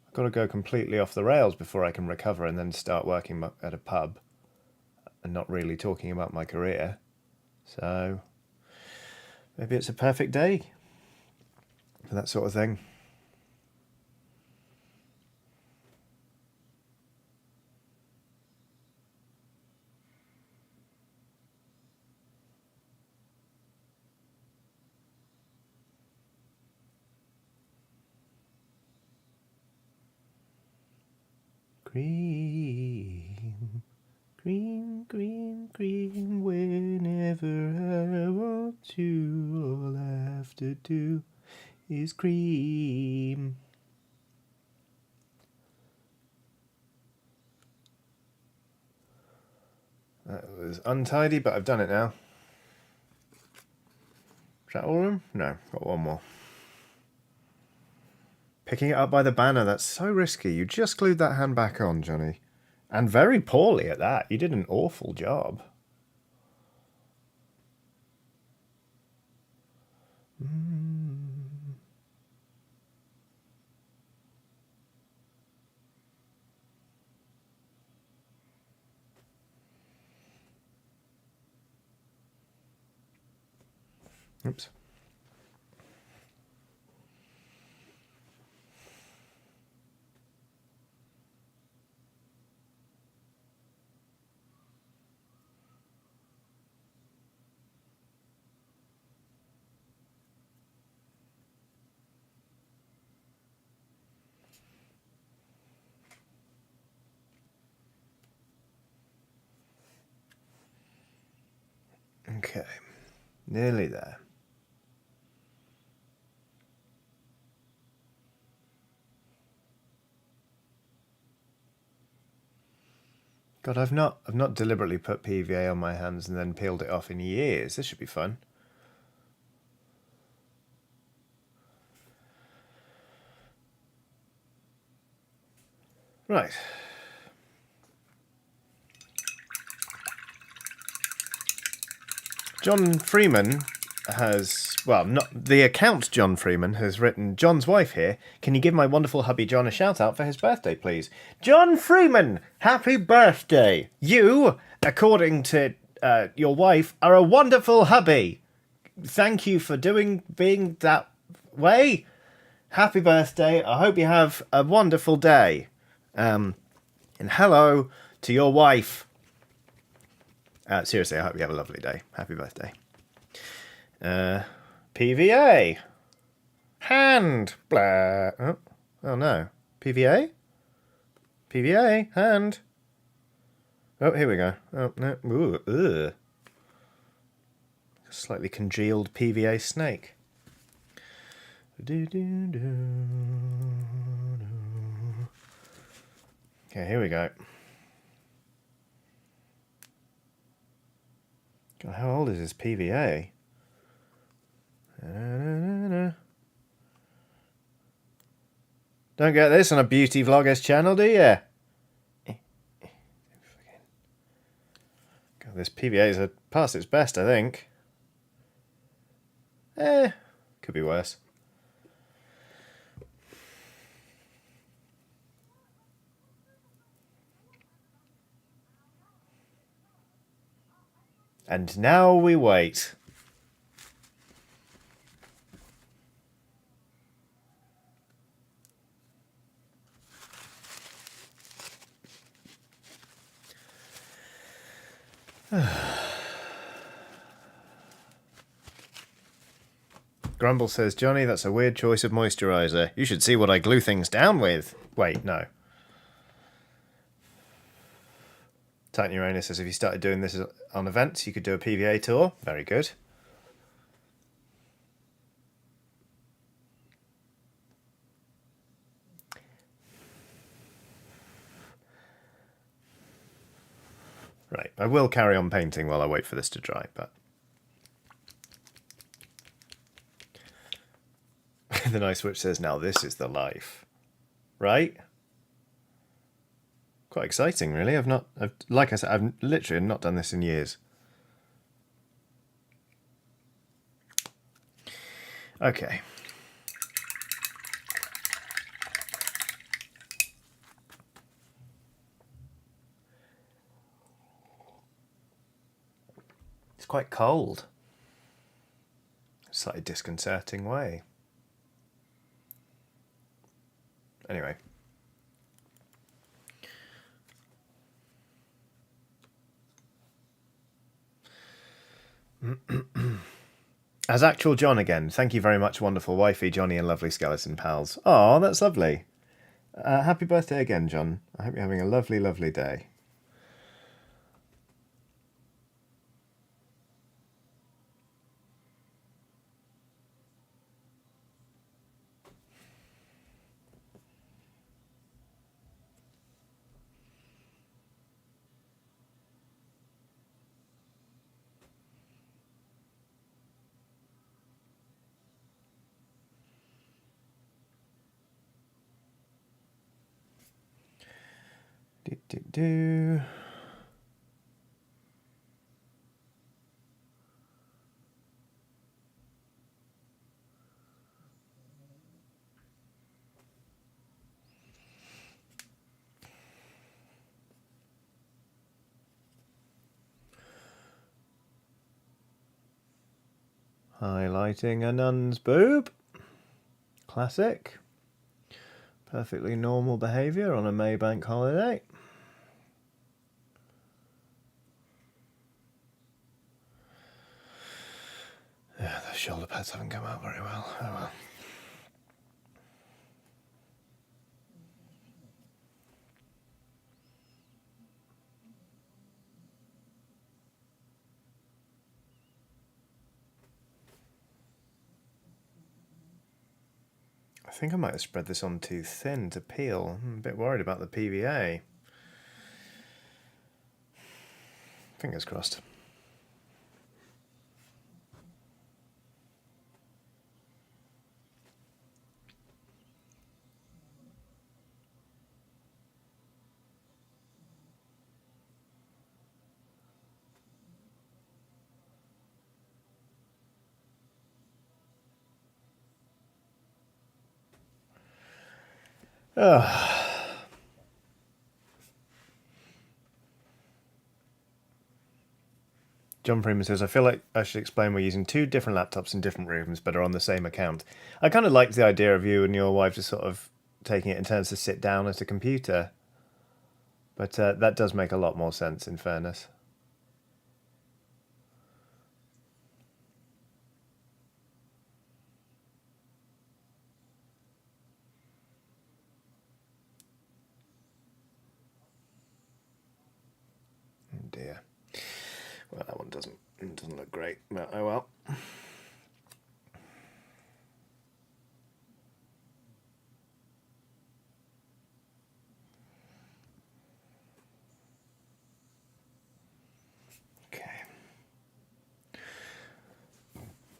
I've got to go completely off the rails before I can recover and then start working at a pub and not really talking about my career. So maybe it's a perfect day for that sort of thing. Cream, cream, cream, cream, whenever I want to, all I have to do is cream. That was untidy, but I've done it now. Is that all of them? No, got one more. Picking it up by the banner, that's so risky. You just glued that hand back on, Johnny. And very poorly at that. You did an awful job. Oops. Okay, nearly there. God, I've not deliberately put PVA on my hands and then peeled it off in years. This should be fun. Right. John Freeman has, well, not the account John Freeman has written, John's wife here, can you give my wonderful hubby John a shout out for his birthday, please? John Freeman, happy birthday. You, according to your wife, are a wonderful hubby. Thank you for being that way. Happy birthday. I hope you have a wonderful day. And hello to your wife. Seriously, I hope you have a lovely day. Happy birthday. PVA. Hand. Blah. Oh no. PVA? PVA. Hand. Oh, here we go. Oh, no. Ooh, ugh. Slightly congealed PVA snake. Okay, here we go. God, how old is this PVA? Don't get this on a beauty vloggers channel, do you? God, this PVA is past its best, I think. Could be worse. And now we wait. Grumble says, Johnny, that's a weird choice of moisturiser. You should see what I glue things down with. Wait, no. Titan Uranus says, if you started doing this on events, you could do a PVA tour. Very good. Right, I will carry on painting while I wait for this to dry, but... The Nice Witch says, now this is the life. Right? Quite exciting, really. Like I said, I've literally not done this in years. Okay. It's quite cold. Slightly disconcerting way. Anyway. As actual John again. Thank you very much, wonderful wifey, Johnny and lovely skeleton pals. Oh, that's lovely. Happy birthday again, John. I hope you're having a lovely, lovely day. Do. Highlighting a nun's boob. Classic. Perfectly normal behaviour on a Maybank holiday. Yeah, the shoulder pads haven't come out very well. Oh well. I think I might have spread this on too thin to peel. I'm a bit worried about the PVA. Fingers crossed. John Freeman says, I feel like I should explain we're using two different laptops in different rooms but are on the same account. I kind of liked the idea of you and your wife just sort of taking it in turns to sit down at a computer. But that does make a lot more sense, in fairness. It doesn't look great, but oh well.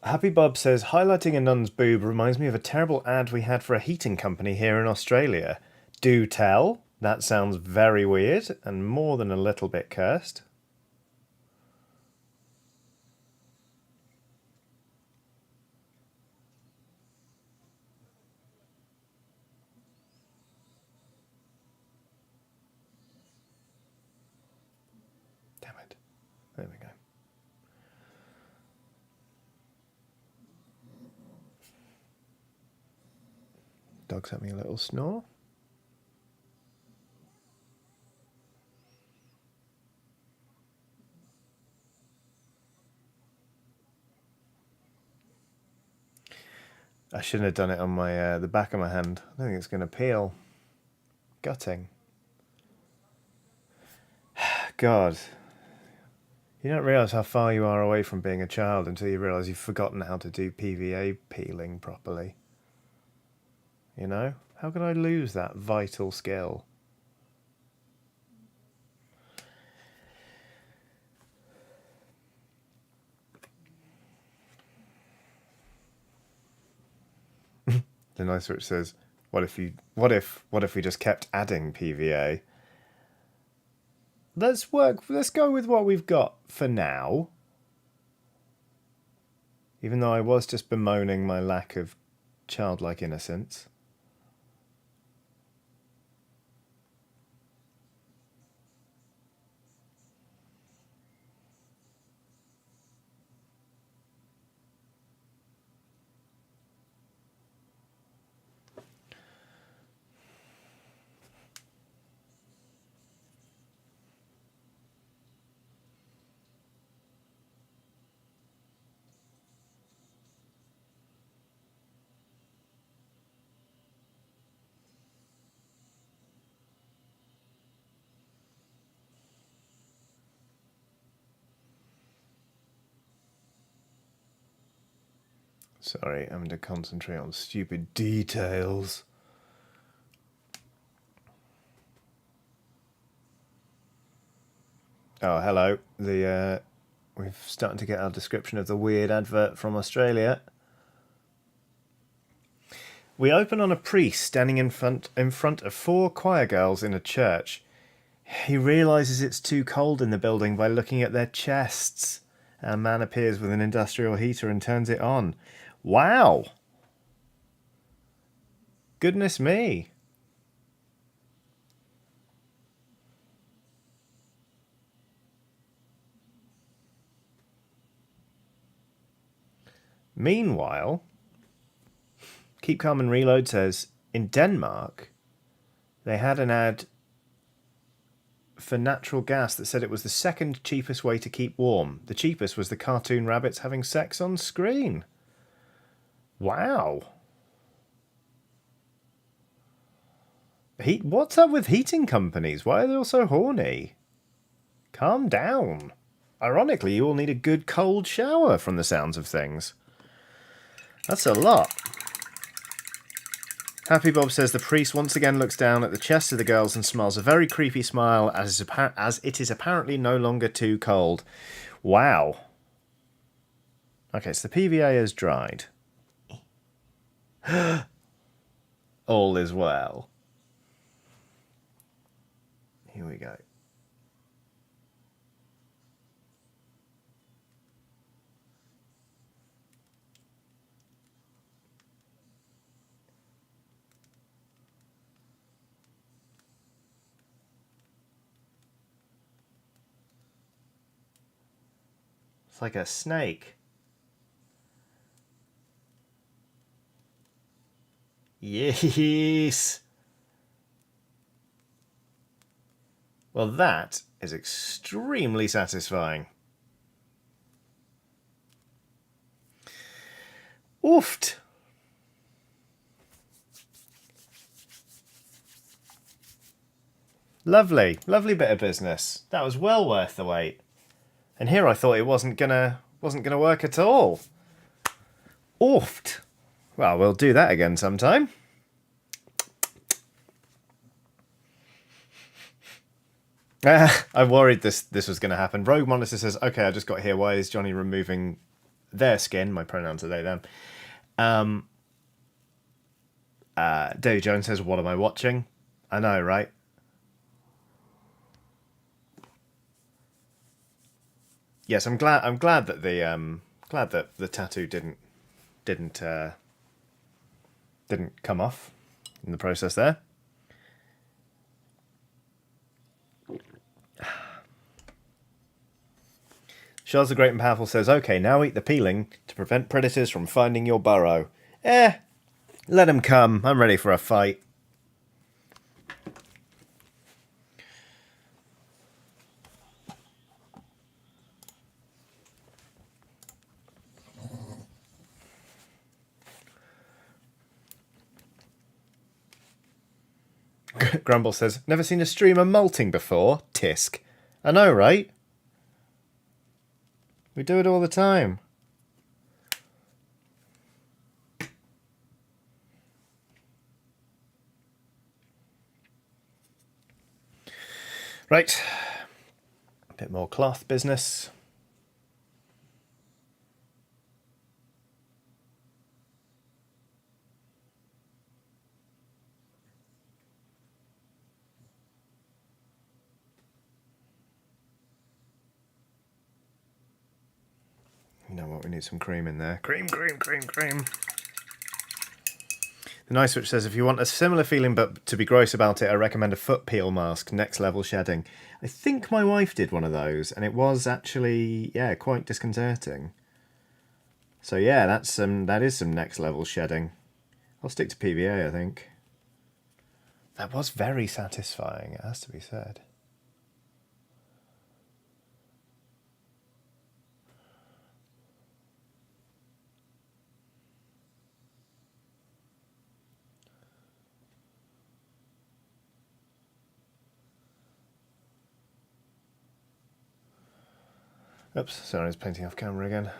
Happy Bob says, highlighting a nun's boob reminds me of a terrible ad we had for a heating company here in Australia. Do tell. That sounds very weird and more than a little bit cursed. Damn it. There we go. Dog's having a little snore. I shouldn't have done it on my the back of my hand. I don't think it's going to peel. Gutting. God. You don't realise how far you are away from being a child until you realise you've forgotten how to do PVA peeling properly. You know? How could I lose that vital skill? The nice which says, what if we just kept adding PVA? Let's go with what we've got for now. Even though I was just bemoaning my lack of childlike innocence. Sorry, I'm having to concentrate on stupid details. Oh, hello. We've started to get our description of the weird advert from Australia. We open on a priest standing in front of 4 choir girls in a church. He realises it's too cold in the building by looking at their chests. A man appears with an industrial heater and turns it on. Wow! Goodness me! Meanwhile, Keep Calm and Reload says, in Denmark, they had an ad for natural gas that said it was the second cheapest way to keep warm. The cheapest was the cartoon rabbits having sex on screen. Wow. What's up with heating companies? Why are they all so horny? Calm down. Ironically, you all need a good cold shower from the sounds of things. That's a lot. Happy Bob says the priest once again looks down at the chests of the girls and smiles a very creepy smile as it is apparently no longer too cold. Wow. Okay, so the PVA has dried. All is well. Here we go. It's like a snake. Yes! Well, that is extremely satisfying. Oofed! Lovely, lovely bit of business. That was well worth the wait. And here I thought it wasn't gonna work at all. Oofed. Well, we'll do that again sometime. I worried this was going to happen. Rogue Monitor says, okay, I just got here. Why is Johnny removing their skin? My pronouns are they, them. Davy Jones says, what am I watching? I know, right? Yes, I'm glad that the tattoo didn't come off in the process there. Charles the Great and Powerful says, okay, now eat the peeling to prevent predators from finding your burrow. Let them come. I'm ready for a fight. Grumble says, never seen a streamer molting before. Tisk. I know, right? We do it all the time. Right. A bit more cloth business. You know what? We need some cream in there. Cream, cream, cream, cream. The Nice Switch says, if you want a similar feeling but to be gross about it, I recommend a foot peel mask, next level shedding. I think my wife did one of those, and it was actually, yeah, quite disconcerting. So yeah, that is some next level shedding. I'll stick to PVA, I think. That was very satisfying, it has to be said. Oops, sorry, I was painting off camera again.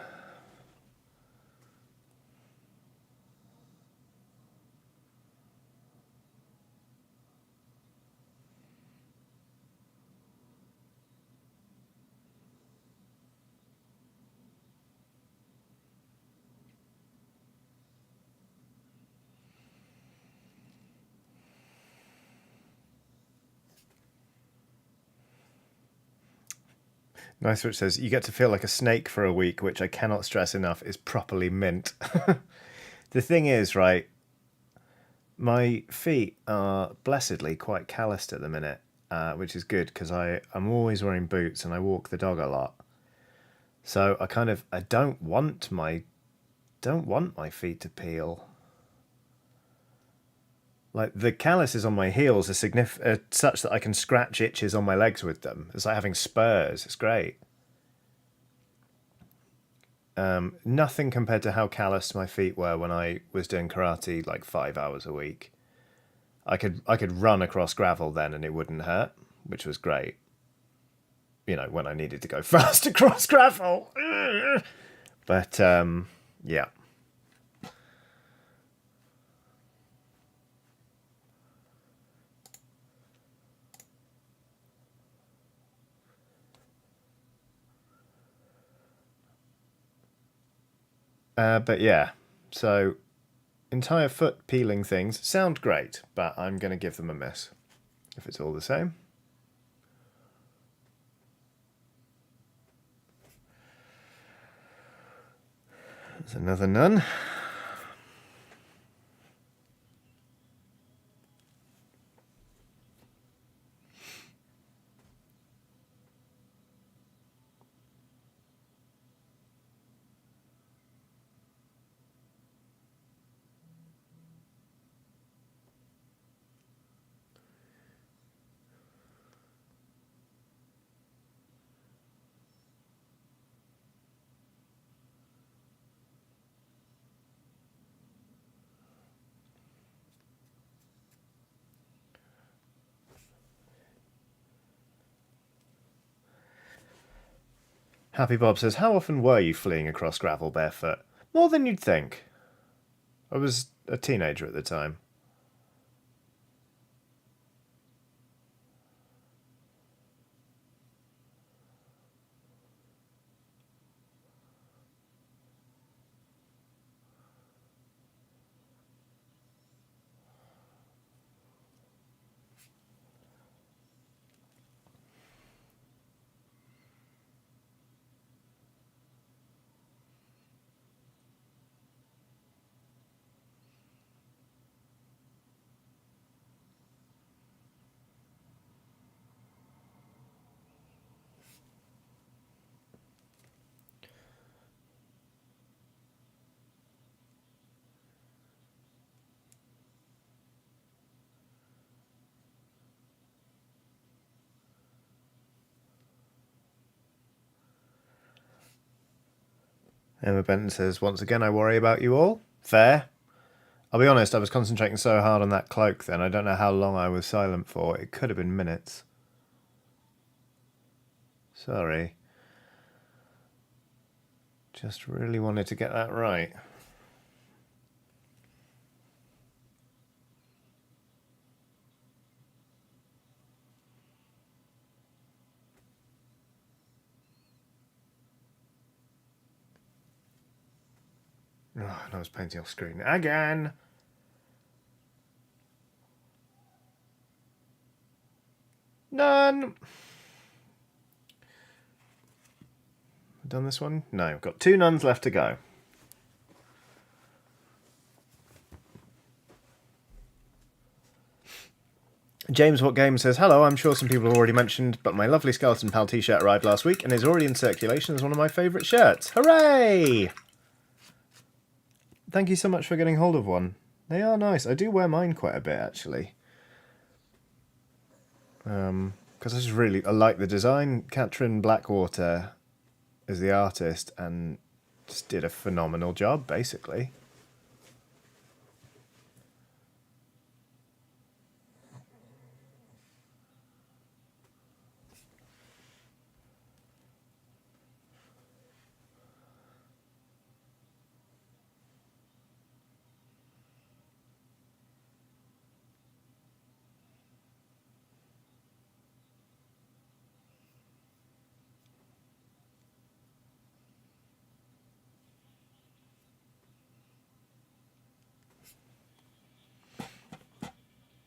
Nice Rich says, you get to feel like a snake for a week, which I cannot stress enough is properly mint. The thing is, right, my feet are blessedly quite calloused at the minute, which is good because I'm always wearing boots and I walk the dog a lot. So I don't want my feet to peel. Like the calluses on my heels are such that I can scratch itches on my legs with them. It's like having spurs. It's great. Nothing compared to how calloused my feet were when I was doing karate like 5 hours a week. I could run across gravel then and it wouldn't hurt, which was great. You know, when I needed to go fast across gravel. But yeah. But yeah, so entire foot peeling things sound great, but I'm going to give them a miss if it's all the same. There's another nun. Happy Bob says, how often were you fleeing across gravel barefoot? More than you'd think. I was a teenager at the time. Emma Benton says, once again, I worry about you all. Fair. I'll be honest, I was concentrating so hard on that cloak then, I don't know how long I was silent for. It could have been minutes. Sorry. Just really wanted to get that right. Oh, and I was painting off screen again. None. Done this one? No, I've got 2 nuns left to go. James What Game says, hello, I'm sure some people have already mentioned, but my lovely Skeleton Pal t-shirt arrived last week and is already in circulation as one of my favourite shirts. Hooray! Thank you so much for getting hold of one. They are nice. I do wear mine quite a bit, actually. Because I like the design. Katrin Blackwater is the artist and just did a phenomenal job, basically.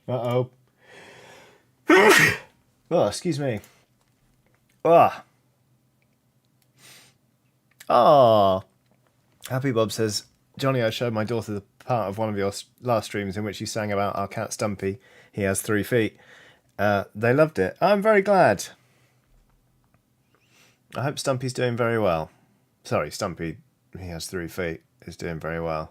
Uh-oh. Oh, excuse me. Ah. Ah. Happy Bob says, Johnny, I showed my daughter the part of one of your last streams in which you sang about our cat Stumpy. He has 3 feet. They loved it. I'm very glad. I hope Stumpy's doing very well. Sorry, Stumpy, he has 3 feet, is doing very well.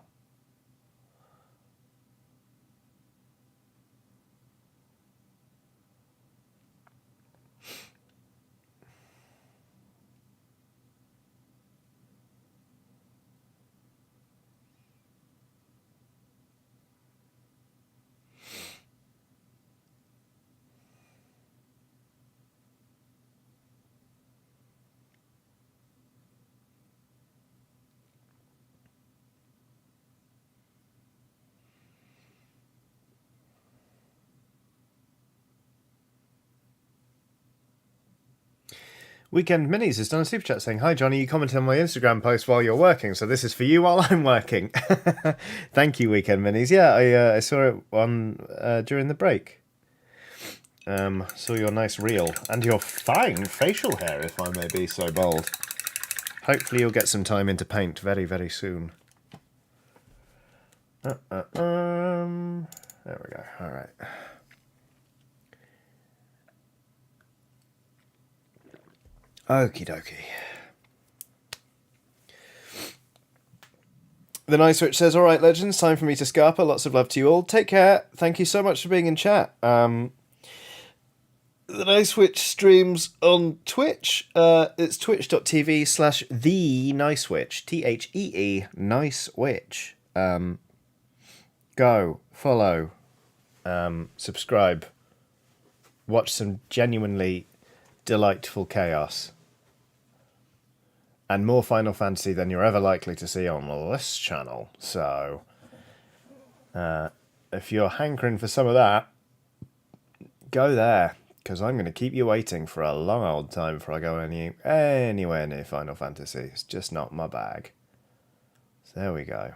Weekend Minis has done a super chat saying, hi Johnny, you commented on my Instagram post while you're working, so this is for you while I'm working. Thank you, Weekend Minis. Yeah, I saw it on during the break. Saw your nice reel and your fine facial hair, if I may be so bold. Hopefully you'll get some time into paint very, very soon. There we go. All right. Okie dokie. The Nice Witch says, alright, legends, time for me to scarper. Lots of love to you all. Take care. Thank you so much for being in chat. The Nice Witch streams on Twitch. It's twitch.tv/The Nice Witch. THEE, Nice Witch. Go, follow, subscribe. Watch some genuinely delightful chaos. and more Final Fantasy than you're ever likely to see on this channel. So, if you're hankering for some of that, go there, because I'm going to keep you waiting for a long old time before I go anywhere near Final Fantasy. It's just not my bag. So there we go.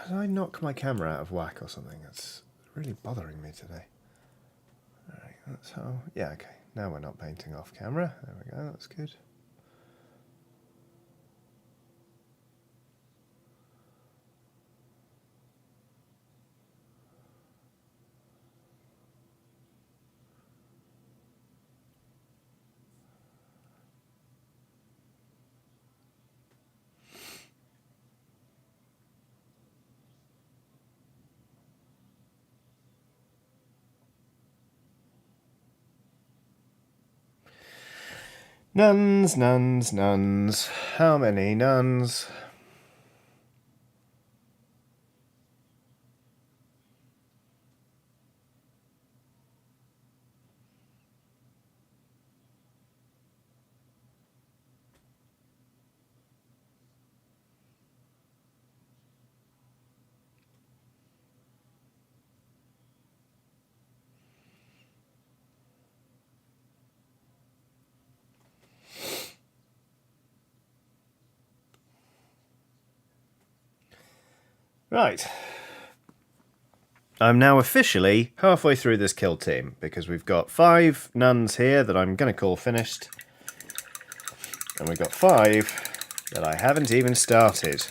Did I knock my camera out of whack or something? That's really bothering me today. Alright, that's how... Yeah, okay. Now we're not painting off camera. There we go, that's good. Nuns, nuns, nuns. How many nuns? Right. I'm now officially halfway through this kill team, because we've got 5 nuns here that I'm going to call finished. And we've got 5 that I haven't even started.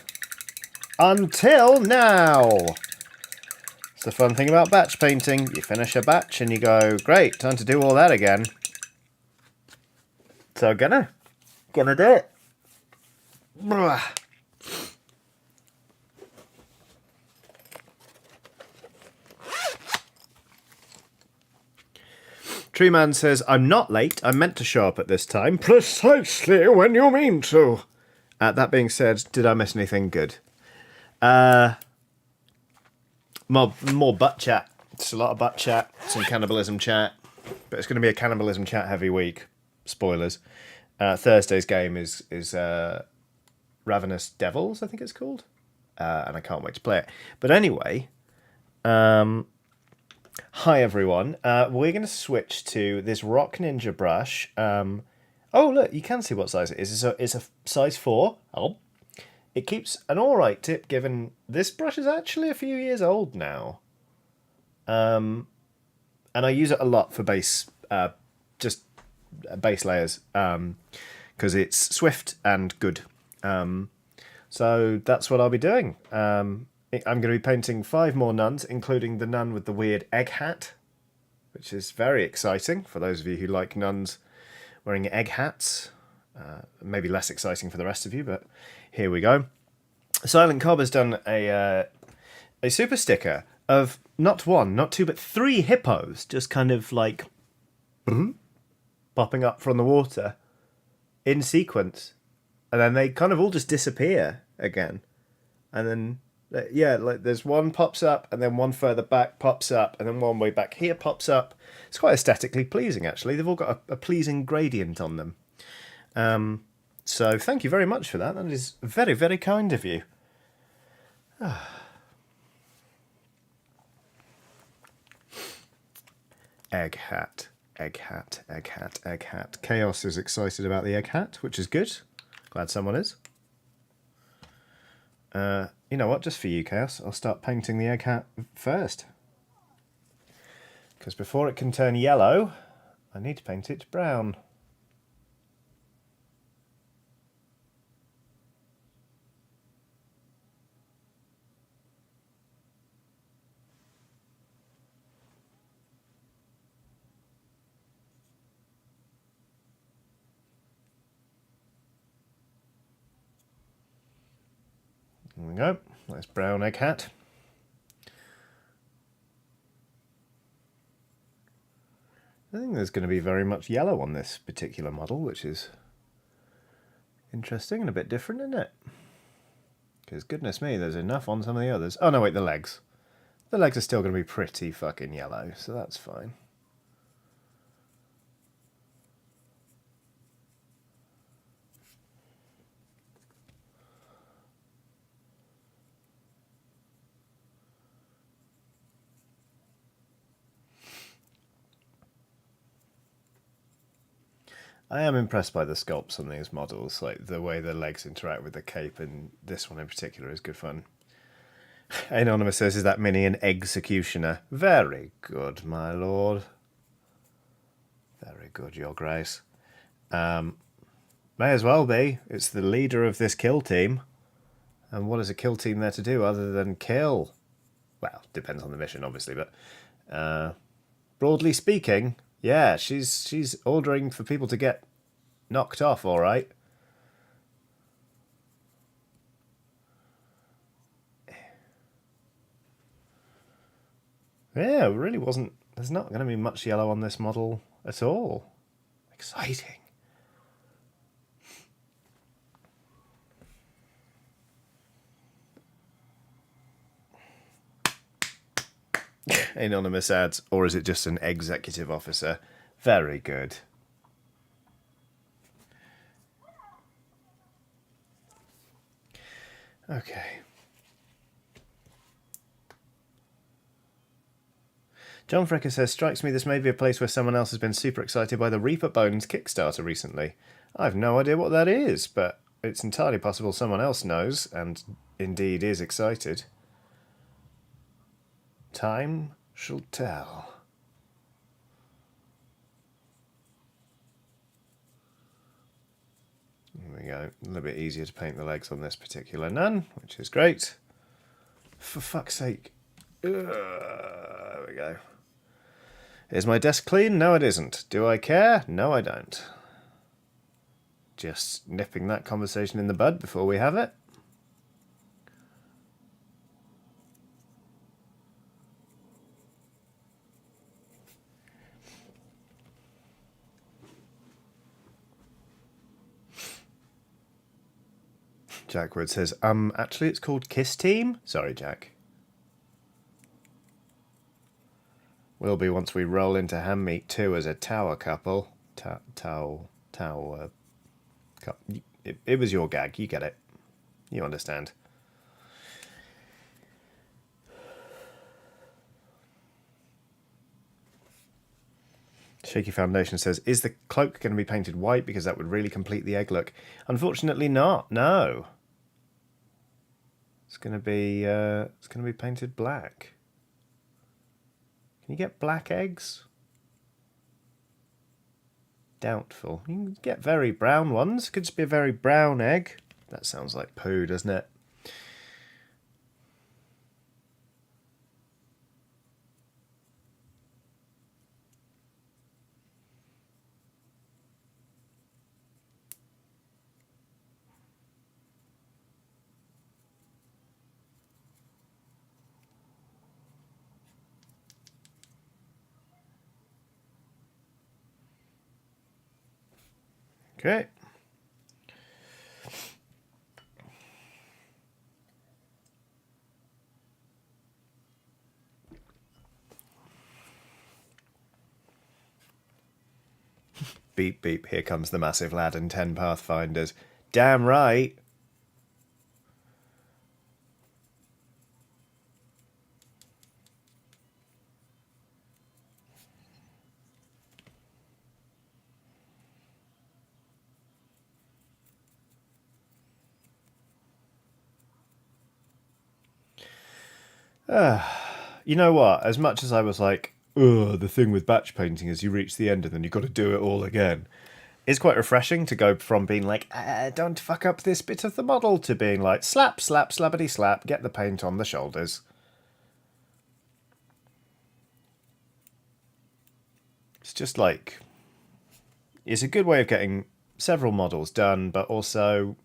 Until now! It's the fun thing about batch painting. You finish a batch and you go, great, time to do all that again. So gonna do it. Blah. Treeman says, I'm not late. I meant to show up at this time. Precisely when you mean to. That being said, did I miss anything good? More butt chat. It's a lot of butt chat. Some cannibalism chat. But it's going to be a cannibalism chat heavy week. Spoilers. Thursday's game is Ravenous Devils, I think it's called. And I can't wait to play it. But anyway... Hi everyone, we're going to switch to this Rock Ninja brush. Oh look, you can see what size it is. It's a size 4. Oh. It keeps an alright tip given this brush is actually a few years old now. And I use it a lot for base, just base layers, because it's swift and good. So that's what I'll be doing. I'm going to be painting 5 more nuns, including the nun with the weird egg hat, which is very exciting for those of you who like nuns wearing egg hats. Maybe less exciting for the rest of you, but here we go. Silent Cobb has done a super sticker of not 1, not 2, but 3 hippos, just kind of like popping up from the water in sequence. And then they kind of all just disappear again. And then... yeah, like there's one pops up, and then one further back pops up, and then one way back here pops up. It's quite aesthetically pleasing, actually. They've all got a pleasing gradient on them. So thank you very much for that. That is very, very kind of you. Egg hat, egg hat, egg hat, egg hat. Chaos is excited about the egg hat, which is good. Glad someone is. You know what, just for you, Chaos, I'll start painting the egg hat first. Because before it can turn yellow, I need to paint it brown. There we go, nice brown egg hat. I think there's going to be very much yellow on this particular model, which is interesting and a bit different, isn't it? Because goodness me, there's enough on some of the others. Oh no, wait, the legs. The legs are still going to be pretty fucking yellow, so that's fine. I am impressed by the sculpts on these models, like the way the legs interact with the cape, and this one in particular is good fun. Anonymous says, is that Mini an executioner? Very good, my lord. Very good, your grace. May as well be. It's the leader of this kill team. And what is a kill team there to do other than kill? Well, depends on the mission, obviously, but broadly speaking, yeah, she's ordering for people to get knocked off, all right. Yeah, it really wasn't. There's not going to be much yellow on this model at all. Exciting. Anonymous adds, or is it just an executive officer? Very good. Okay. John Fricker says, strikes me this may be a place where someone else has been super excited by the Reaper Bones Kickstarter recently. I have no idea what that is, but it's entirely possible someone else knows, and indeed is excited. Time shall tell. There we go. A little bit easier to paint the legs on this particular nun, which is great. For fuck's sake. There we go. Is my desk clean? No, it isn't. Do I care? No, I don't. Just nipping that conversation in the bud before we have it. Jack Wood says, actually it's called Kiss Team? Sorry, Jack. Will be once we roll into Ham Meat 2 as a tower couple. Tower. It was your gag. You get it. You understand. Shaky Foundation says, is the cloak going to be painted white because that would really complete the egg look? Unfortunately not. No. It's going to be painted black. Can you get black eggs? Doubtful. You can get very brown ones. Could just be a very brown egg. That sounds like poo, doesn't it? Okay. Beep, beep, here comes the massive lad and 10 Pathfinders. Damn right. You know what? As much as I was like, ugh, the thing with batch painting is you reach the end and then you've got to do it all again. It's quite refreshing to go from being like, don't fuck up this bit of the model, to being like, slap, slap, slappity slap, get the paint on the shoulders. It's just like, it's a good way of getting several models done, but also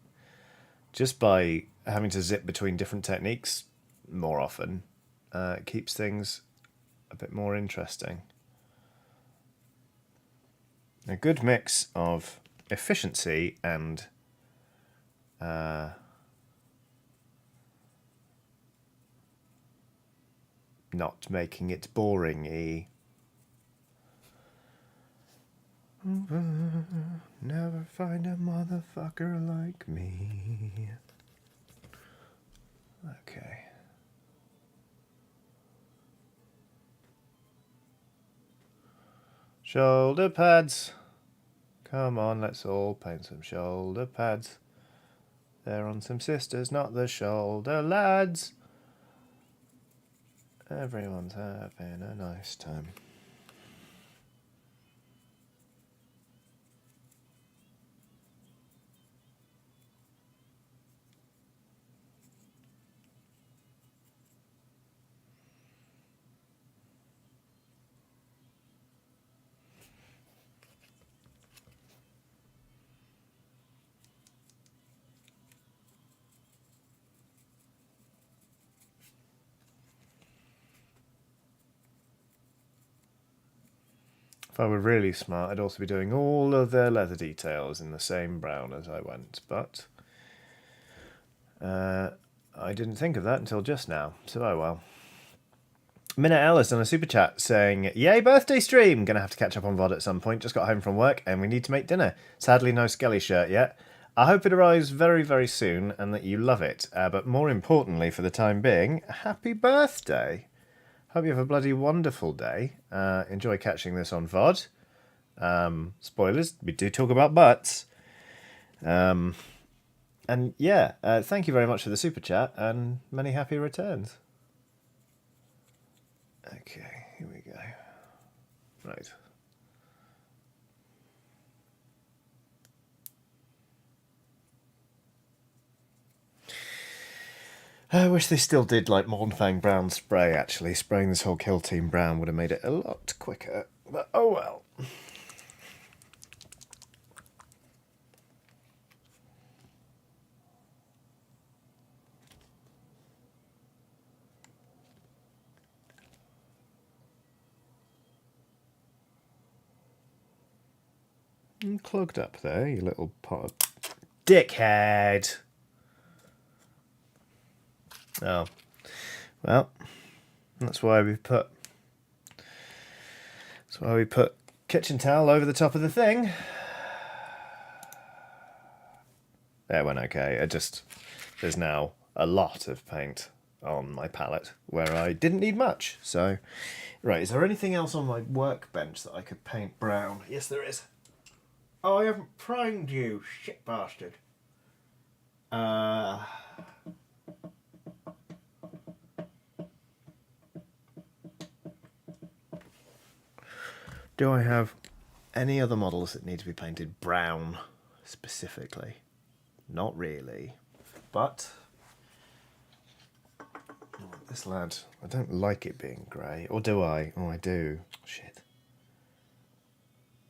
just by having to zip between different techniques more often, it keeps things a bit more interesting. A good mix of efficiency and not making it boring-y. Never find a motherfucker like me. Okay. Shoulder pads. Come on, let's all paint some shoulder pads. They're on some sisters, not the shoulder lads. Everyone's having a nice time. If I were really smart, I'd also be doing all of their leather details in the same brown as I went, but I didn't think of that until just now, so oh well. Minute Ellis on a super chat saying, "Yay, birthday stream! Gonna have to catch up on VOD at some point. Just got home from work and we need to make dinner. Sadly, no Skelly shirt yet. I hope it arrives very, very soon and that you love it. But more importantly, for the time being, happy birthday! Hope you have a bloody wonderful day. Enjoy catching this on VOD. Spoilers, we do talk about butts. And yeah, thank you very much for the super chat and many happy returns." Okay, here we go. Right. I wish they still did like Mornfang brown spray, actually. Spraying this whole kill team brown would have made it a lot quicker. But oh well. Clogged up there, you little pot of dickhead. Oh. Well, that's why we put kitchen towel over the top of the thing. That went okay. There's now a lot of paint on my palette where I didn't need much. So, right, is there anything else on my workbench that I could paint brown? Yes, there is. Oh, I haven't primed you, shit bastard. Do I have any other models that need to be painted brown specifically? Not really. But this lad, I don't like it being grey. Or do I? Oh, I do. Shit.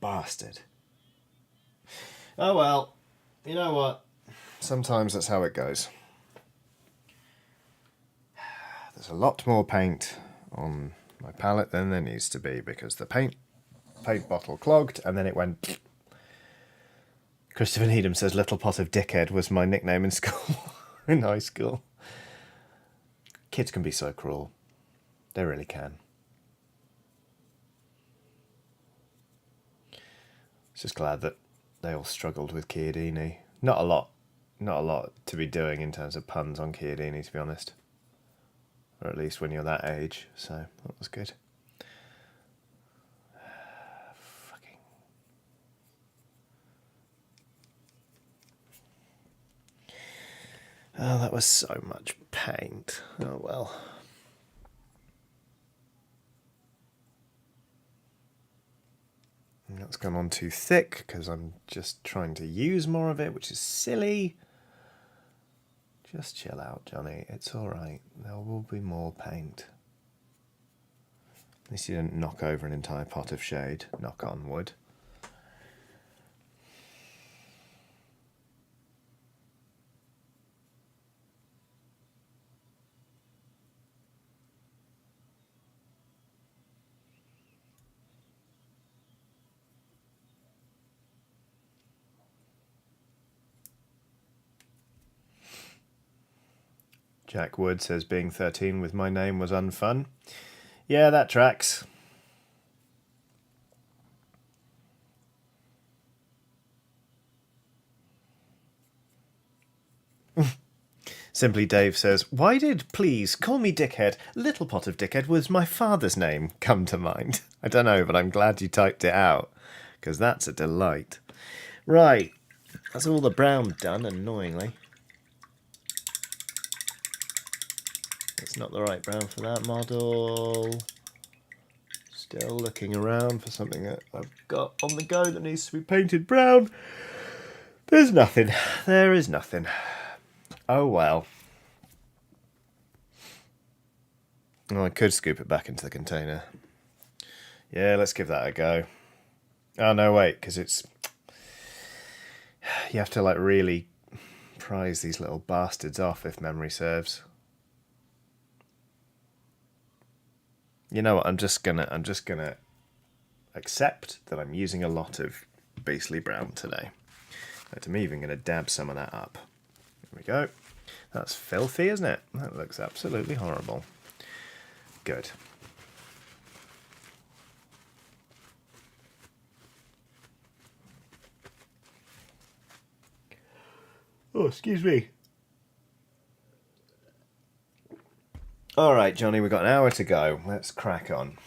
Bastard. Oh well. You know what? Sometimes that's how it goes. There's a lot more paint on my palette than there needs to be because the paint bottle clogged and then it went. Christopher Needham says Little Pot of Dickhead was my nickname in school. In high school. Kids can be so cruel. They really can. Just glad that they all struggled with Chiodini. Not a lot to be doing in terms of puns on Chiodini, to be honest. Or at least when you're that age, so that was good. Fucking. Oh, that was so much paint. Oh well. And that's gone on too thick because I'm just trying to use more of it, which is silly. Just chill out, Johnny. It's alright. There will be more paint. At least you didn't knock over an entire pot of shade. Knock on wood. Jack Wood says being 13 with my name was unfun. Yeah, that tracks. Simply Dave says, why did please call me dickhead? Little pot of dickhead was my father's name come to mind. I don't know, but I'm glad you typed it out, because that's a delight. Right, that's all the brown done, annoyingly. It's not the right brown for that model. Still looking around for something that I've got on the go that needs to be painted brown. There's nothing. There is nothing. Oh well. Oh, I could scoop it back into the container. Yeah, let's give that a go. Oh no, wait, because it's... You have to like really prise these little bastards off, if memory serves. You know what, I'm just gonna accept that I'm using a lot of beastly brown today. I'm even gonna dab some of that up. There we go. That's filthy, isn't it? That looks absolutely horrible. Good. Oh, excuse me. All right, Johnny, we've got an hour to go. Let's crack on.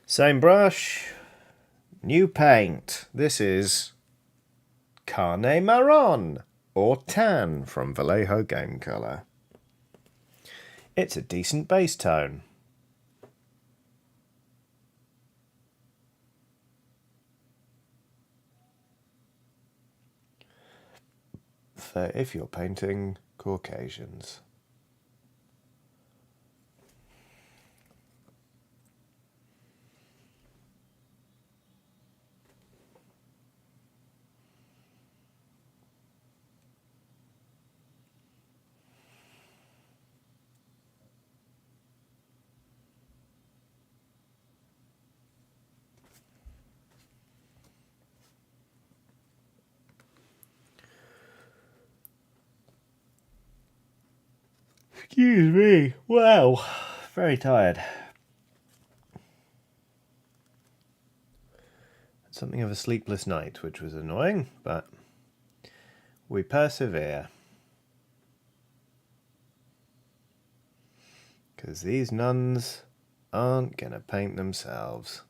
Same brush, new paint. This is Carne Marron, or Tan from Vallejo Game Colour. It's a decent base tone. For if you're painting Caucasians. Excuse me. Wow. Very tired. Something of a sleepless night, which was annoying, but we persevere. Because these nuns aren't going to paint themselves.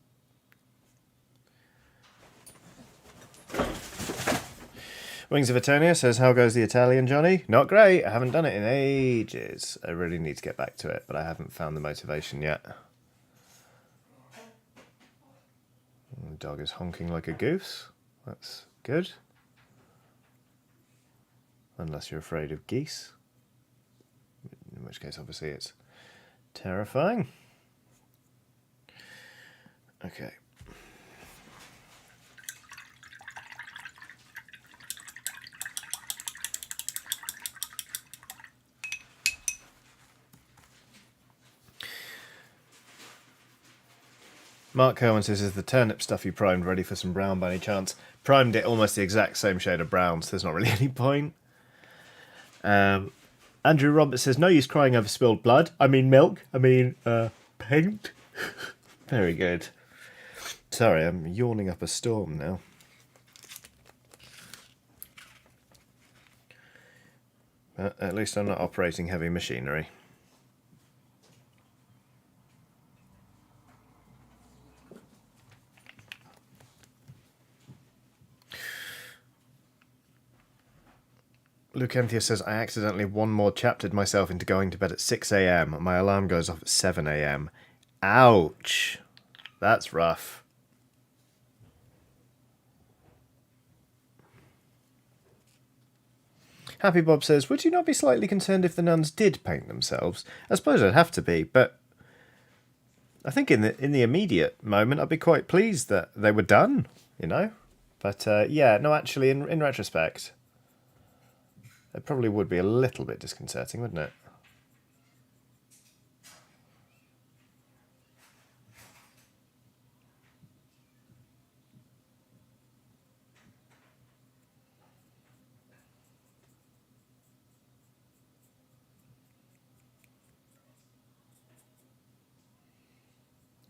Wings of Eternia says, how goes the Italian, Johnny? Not great. I haven't done it in ages. I really need to get back to it, but I haven't found the motivation yet. The dog is honking like a goose. That's good. Unless you're afraid of geese. In which case, obviously, it's terrifying. Okay. Mark Cohen says, is the turnip stuff you primed ready for some brown by any chance? Primed it almost the exact same shade of brown, so there's not really any point. Andrew Roberts says, no use crying over spilled blood. I mean milk. I mean paint. Very good. Sorry, I'm yawning up a storm now. But at least I'm not operating heavy machinery. Luke Enthea says, I accidentally one more chaptered myself into going to bed at 6 a.m. My alarm goes off at 7 a.m. Ouch. That's rough. Happy Bob says, would you not be slightly concerned if the nuns did paint themselves? I suppose I'd have to be, but I think in the immediate moment I'd be quite pleased that they were done, you know? But yeah, no, actually, in retrospect, It probably would be a little bit disconcerting, wouldn't it?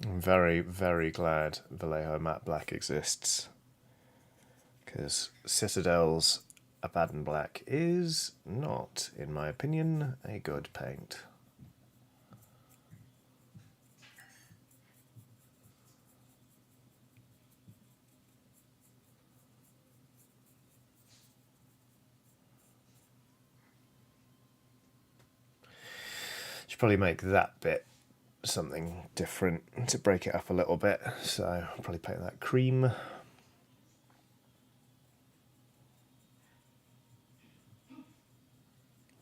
I'm very, very glad Vallejo Matte Black exists, because Citadel's Abaddon Black is not, in my opinion, a good paint. Should probably make that bit something different to break it up a little bit, so I'll probably paint that cream.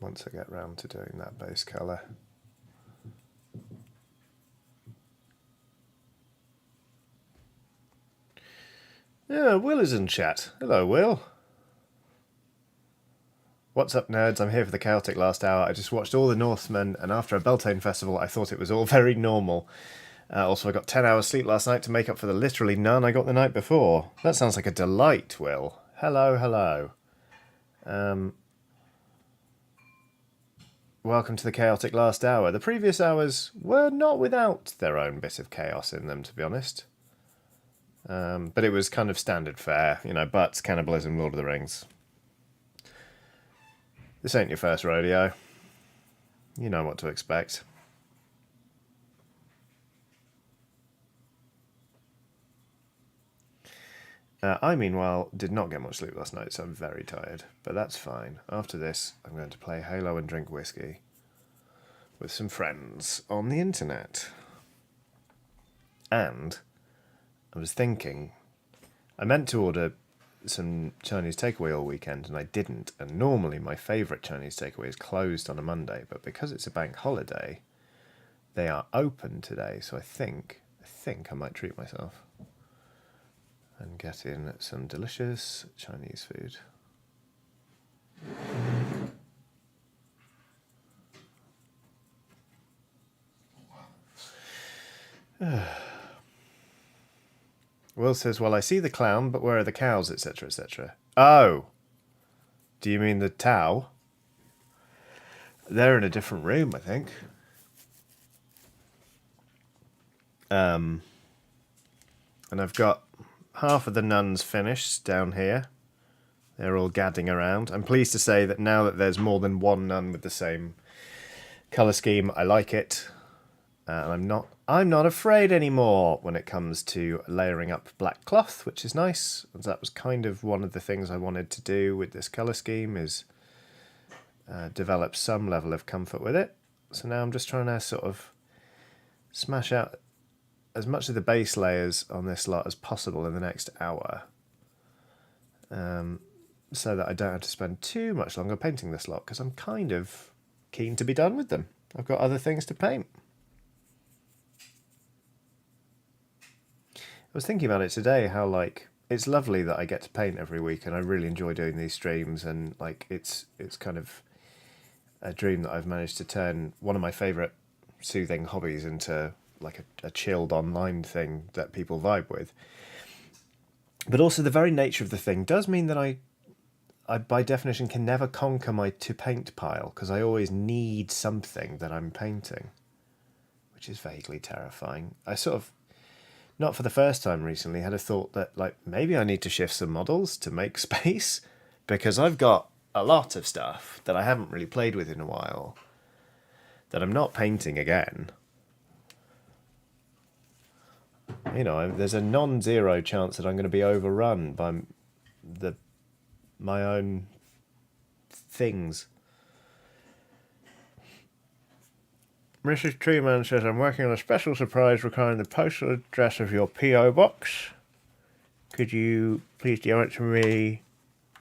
Once I get round to doing that base colour. Yeah, Will is in chat. Hello, Will. What's up, nerds? I'm here for the chaotic last hour. I just watched all the Northmen, and after a Beltane festival, I thought it was all very normal. Also, I got 10 hours sleep last night to make up for the literally none I got the night before. That sounds like a delight, Will. Hello, hello. Welcome to the chaotic last hour. The previous hours were not without their own bit of chaos in them, to be honest. But it was kind of standard fare, you know, butts, cannibalism, Lord of the Rings. This ain't your first rodeo. You know what to expect. I, meanwhile, did not get much sleep last night, so I'm very tired. But that's fine. After this, I'm going to play Halo and drink whiskey with some friends on the internet. And I was thinking, I meant to order some Chinese takeaway all weekend, and I didn't. And normally my favourite Chinese takeaway is closed on a Monday, but because it's a bank holiday, they are open today. So I think I might treat myself and get in some delicious Chinese food. Will says, well, I see the clown, but where are the cows, etc., etc. Oh, do you mean the Tao? They're in a different room, I think. And I've got half of the nuns finished down here. They're all gadding around. I'm pleased to say that now that there's more than one nun with the same colour scheme, I like it. I'm not afraid anymore when it comes to layering up black cloth, which is nice. That was kind of one of the things I wanted to do with this colour scheme, is develop some level of comfort with it. So now I'm just trying to sort of smash out as much of the base layers on this lot as possible in the next hour, so that I don't have to spend too much longer painting this lot, because I'm kind of keen to be done with them. I've got other things to paint. I was thinking about it today, how like it's lovely that I get to paint every week, and I really enjoy doing these streams, and like it's kind of a dream that I've managed to turn one of my favourite soothing hobbies into like a chilled online thing that people vibe with. But also the very nature of the thing does mean that I by definition can never conquer my to paint pile, because I always need something that I'm painting, which is vaguely terrifying. I sort of, not for the first time recently, had a thought that like maybe I need to shift some models to make space, because I've got a lot of stuff that I haven't really played with in a while that I'm not painting again. You know, there's a non-zero chance that I'm going to be overrun by my own things. Mrs. Treeman says, I'm working on a special surprise requiring the postal address of your P.O. box. Could you please DM it to me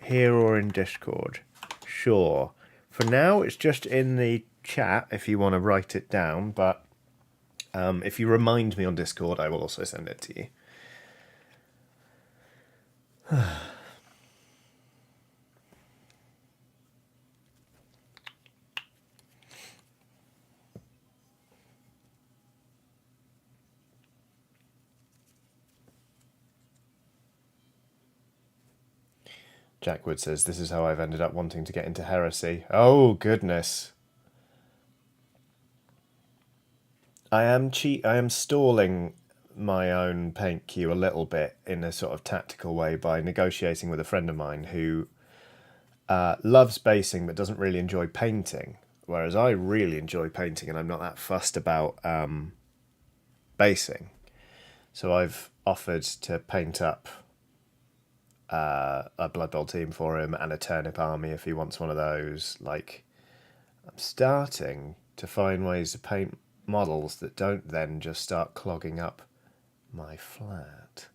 here or in Discord? Sure. For now, it's just in the chat if you want to write it down, but if you remind me on Discord, I will also send it to you. Jack Wood says, this is how I've ended up wanting to get into heresy. Oh, goodness. I am stalling my own paint queue a little bit in a sort of tactical way by negotiating with a friend of mine who loves basing but doesn't really enjoy painting, whereas I really enjoy painting and I'm not that fussed about basing. So I've offered to paint up a Blood Bowl team for him and a turnip army if he wants one of those. Like, I'm starting to find ways to paint models that don't then just start clogging up my flat.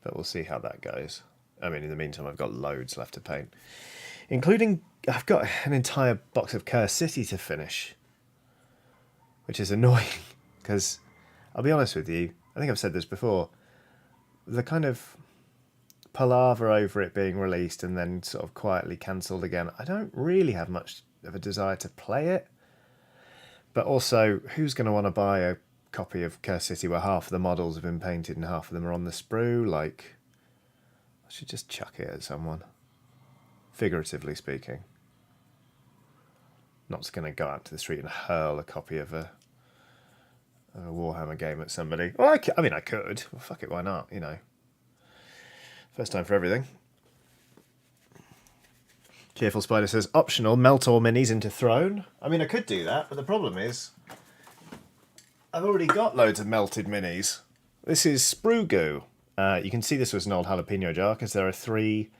But we'll see how that goes. I mean, in the meantime, I've got loads left to paint, including I've got an entire box of Curse City to finish, which is annoying because I'll be honest with you, I think I've said this before, the kind of palaver over it being released and then sort of quietly cancelled again, I don't really have much of a desire to play it. But also, who's going to want to buy a copy of Curse City where half of the models have been painted and half of them are on the sprue? Like, I should just chuck it at someone, figuratively speaking. Not just going to go out to the street and hurl a copy of a Warhammer game at somebody. Well, I mean, I could. Well, fuck it, why not, you know. First time for everything. Cheerful Spider says, optional, melt all minis into Throne. I mean, I could do that, but the problem is I've already got loads of melted minis. This is sprue goo. You can see this was an old jalapeno jar because there are 3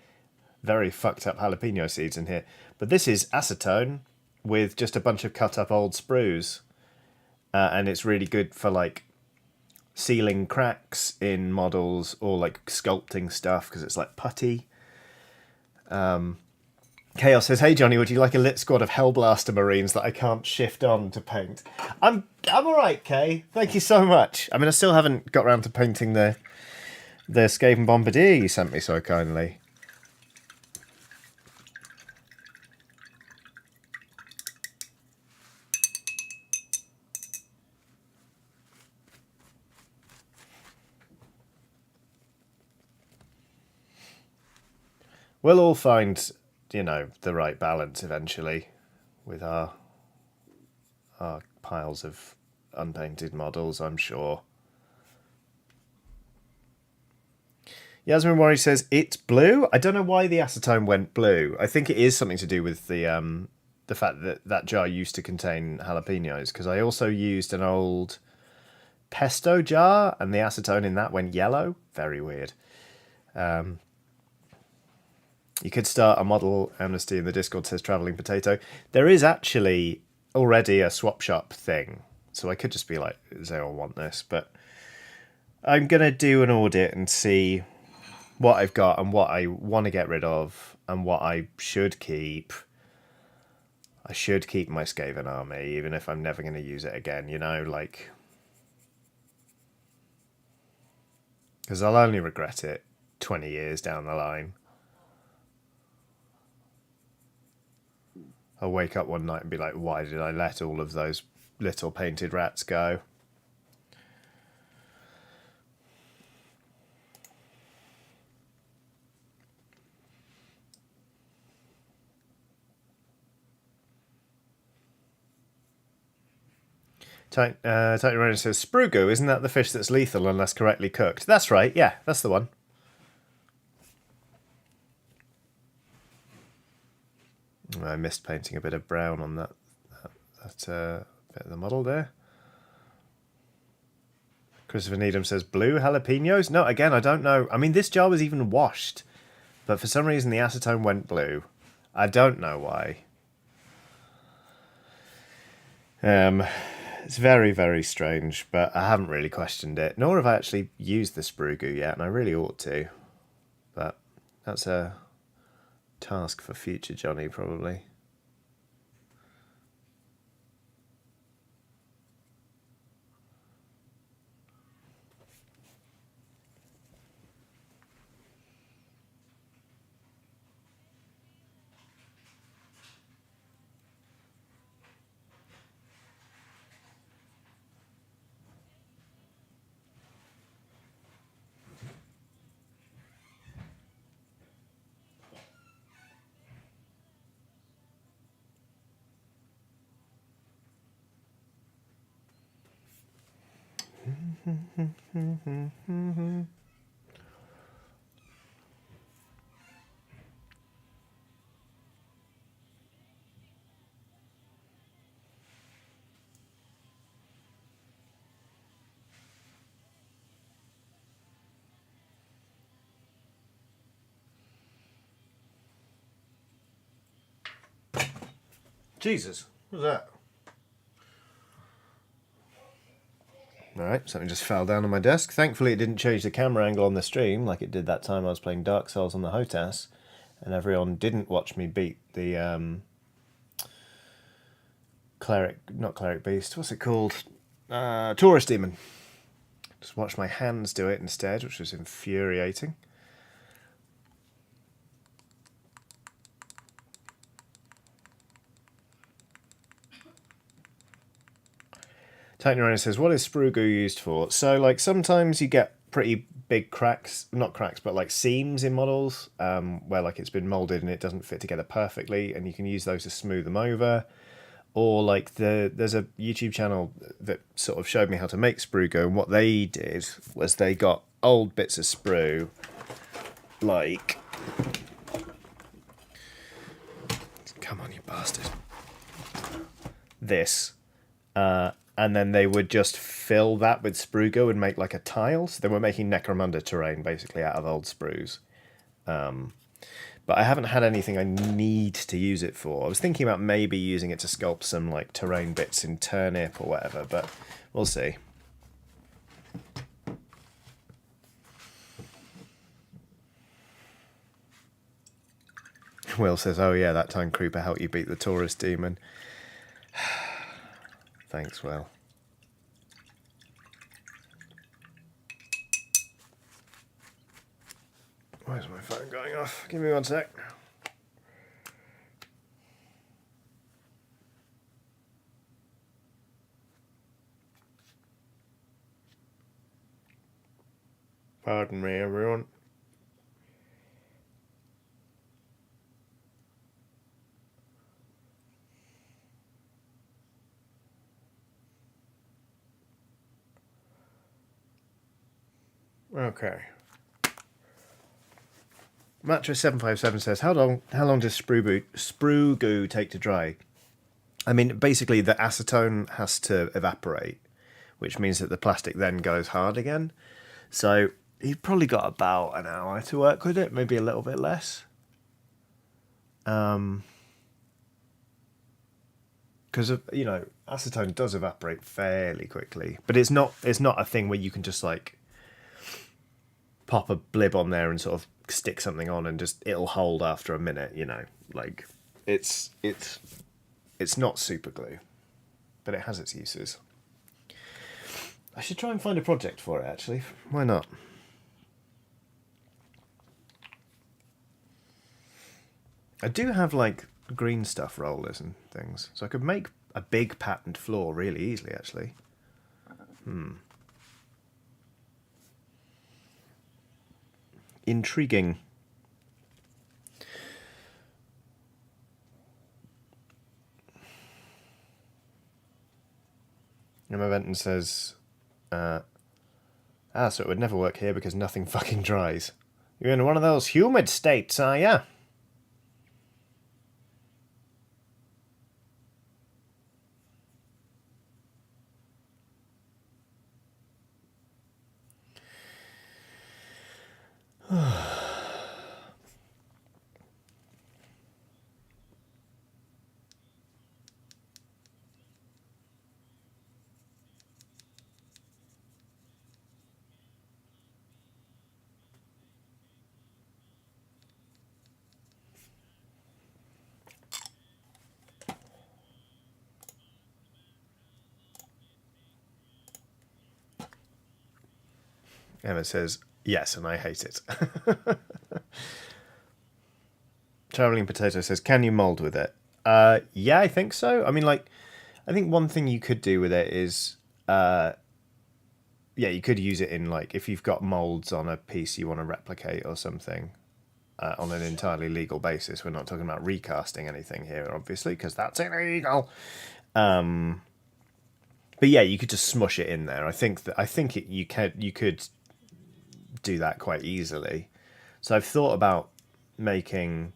very fucked up jalapeno seeds in here. But this is acetone with just a bunch of cut up old sprues. And it's really good for like sealing cracks in models or like sculpting stuff because it's like putty. Chaos says, hey Johnny, would you like a lit squad of Hellblaster Marines that I can't shift on to paint? I'm alright, Kay. Thank you so much. I mean, I still haven't got around to painting the Skaven Bombardier you sent me so kindly. We'll all find, you know, the right balance eventually with our piles of unpainted models, I'm sure. Yasmin Worry says, it's blue? I don't know why the acetone went blue. I think it is something to do with the fact that that jar used to contain jalapenos, because I also used an old pesto jar, and the acetone in that went yellow. Very weird. You could start a model amnesty in the Discord, says Travelling Potato. There is actually already a swap shop thing, so I could just be like, does anyone want this? But I'm going to do an audit and see what I've got and what I want to get rid of and what I should keep. I should keep my Skaven army, even if I'm never going to use it again, you know, like... because I'll only regret it 20 years down the line. I'll wake up one night and be like, why did I let all of those little painted rats go? Tiny Rainer says, sprue goo, isn't that the fish that's lethal unless correctly cooked? That's right, yeah, that's the one. I missed painting a bit of brown on that bit of the model there. Christopher Needham says, blue jalapenos? No, again, I don't know. I mean, this jar was even washed, but for some reason the acetone went blue. I don't know why. It's very, very strange, but I haven't really questioned it, nor have I actually used the sprue goo yet, and I really ought to. But that's a task for future Johnny, probably. Jesus, what was that? Alright, something just fell down on my desk. Thankfully it didn't change the camera angle on the stream like it did that time I was playing Dark Souls on the HOTAS, and everyone didn't watch me beat the not cleric beast, what's it called? Taurus demon. Just watched my hands do it instead, which was infuriating. Technorana says, what is sprue goo used for? So, like, sometimes you get pretty big cracks, not cracks, but like seams in models, where like it's been molded and it doesn't fit together perfectly, and you can use those to smooth them over. Or like there's a YouTube channel that sort of showed me how to make sprue goo, and what they did was they got old bits of sprue, like, come on you bastard, this, and then they would just fill that with sprue goo and make like a tile. So they were making Necromunda terrain basically out of old sprues. But I haven't had anything I need to use it for. I was thinking about maybe using it to sculpt some like terrain bits in turnip or whatever, but we'll see. Will says, oh yeah, that time Creeper helped you beat the Taurus demon. Thanks, Will. Where's my phone going off? Give me one sec. Pardon me, everyone. Okay. Mattress757 says, how long does sprue goo take to dry? I mean, basically the acetone has to evaporate, which means that the plastic then goes hard again. So you've probably got about an hour to work with it, maybe a little bit less. Because you know, acetone does evaporate fairly quickly, but it's not a thing where you can just like pop a blib on there and sort of stick something on and just it'll hold after a minute, you know. Like it's not super glue, but it has its uses. I should try and find a project for it, actually. Why not? I do have like green stuff rollers and things, so I could make a big patterned floor really easily, actually. Intriguing. Emma Benton says, so it would never work here because nothing fucking dries. You're in one of those humid states, are ya? Emma says, yes, and I hate it. Traveling Potato says, can you mould with it? Yeah, I think so. I mean, like, I think one thing you could do with it is, yeah, you could use it in, like, if you've got moulds on a piece you want to replicate or something, on an entirely legal basis. We're not talking about recasting anything here, obviously, because that's illegal. But yeah, you could just smush it in there. You could do that quite easily. So I've thought about making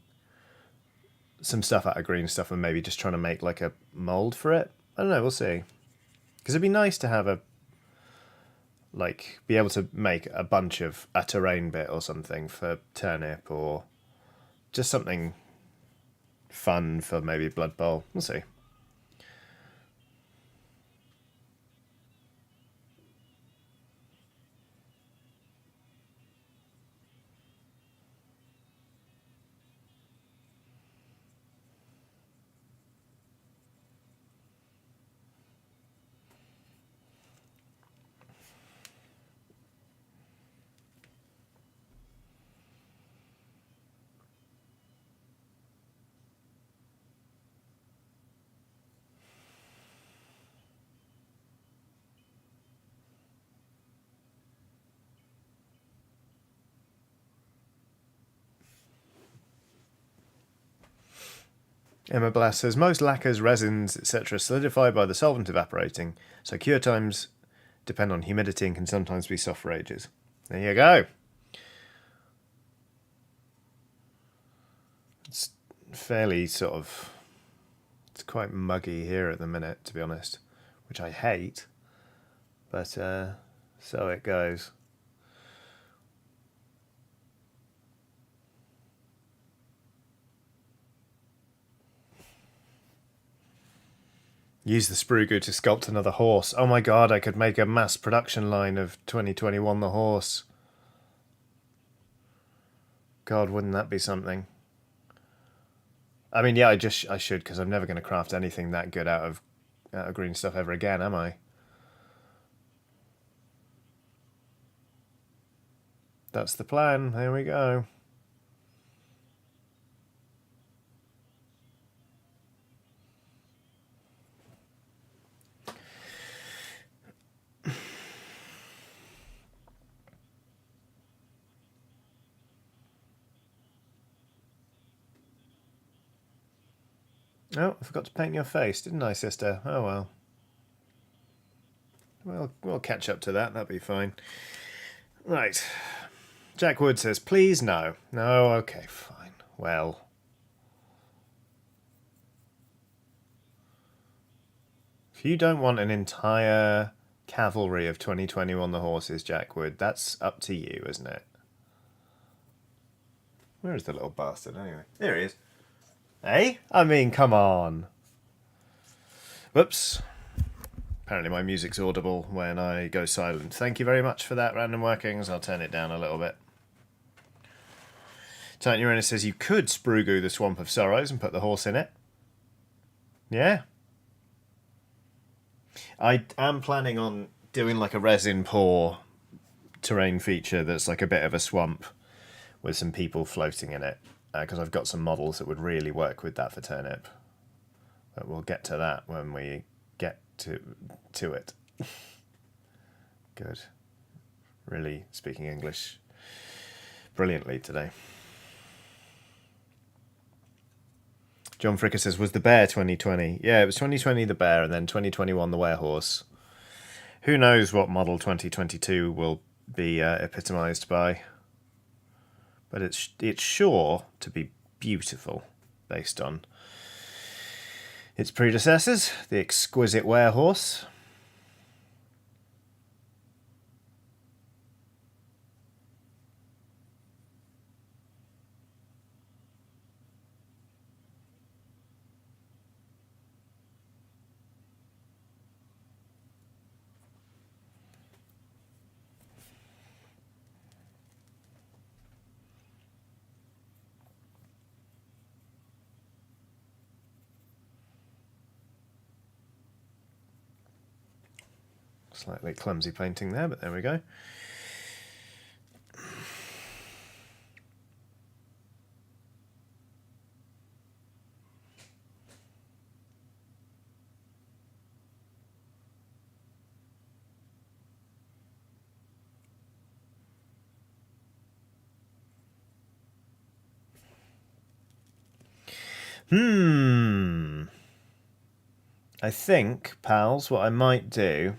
some stuff out of green stuff and maybe just trying to make like a mold for it. I don't know, we'll see. Because it'd be nice to have be able to make a bunch of a terrain bit or something for turnip, or just something fun for maybe Blood Bowl. We'll see. Emma Blass says most lacquers, resins, etc. solidify by the solvent evaporating, so cure times depend on humidity and can sometimes be soft for ages. There you go. It's fairly it's quite muggy here at the minute, to be honest, which I hate, but so it goes. Use the sprue goo to sculpt another horse. Oh my god, I could make a mass production line of 2021 the horse. God, wouldn't that be something? I mean, yeah, I should, because I'm never going to craft anything that good out of green stuff ever again, am I? That's the plan. There we go. Oh, I forgot to paint your face, didn't I, sister? Oh well. Well, we'll catch up to that. That'll be fine. Right. Jack Wood says, please no. No, okay, fine. Well. If you don't want an entire cavalry of 2021 the horses, Jack Wood, that's up to you, isn't it? Where is the little bastard anyway? There he is. Hey? I mean, come on. Whoops. Apparently my music's audible when I go silent. Thank you very much for that, Random Workings. I'll turn it down a little bit. Titan Uranus says you could sprue goo the Swamp of Sorrows and put the horse in it. Yeah. I am planning on doing like a resin pour terrain feature that's like a bit of a swamp with some people floating in it, because I've got some models that would really work with that for turnip. But we'll get to that when we get to it. Good. Really speaking English brilliantly today. John Fricker says, was the bear 2020? Yeah, it was 2020 the bear, and then 2021 the werehorse. Who knows what model 2022 will be epitomised by. But it's sure to be beautiful, based on its predecessors, the exquisite werehorse. Slightly clumsy painting there, but there we go. I think, pals, what I might do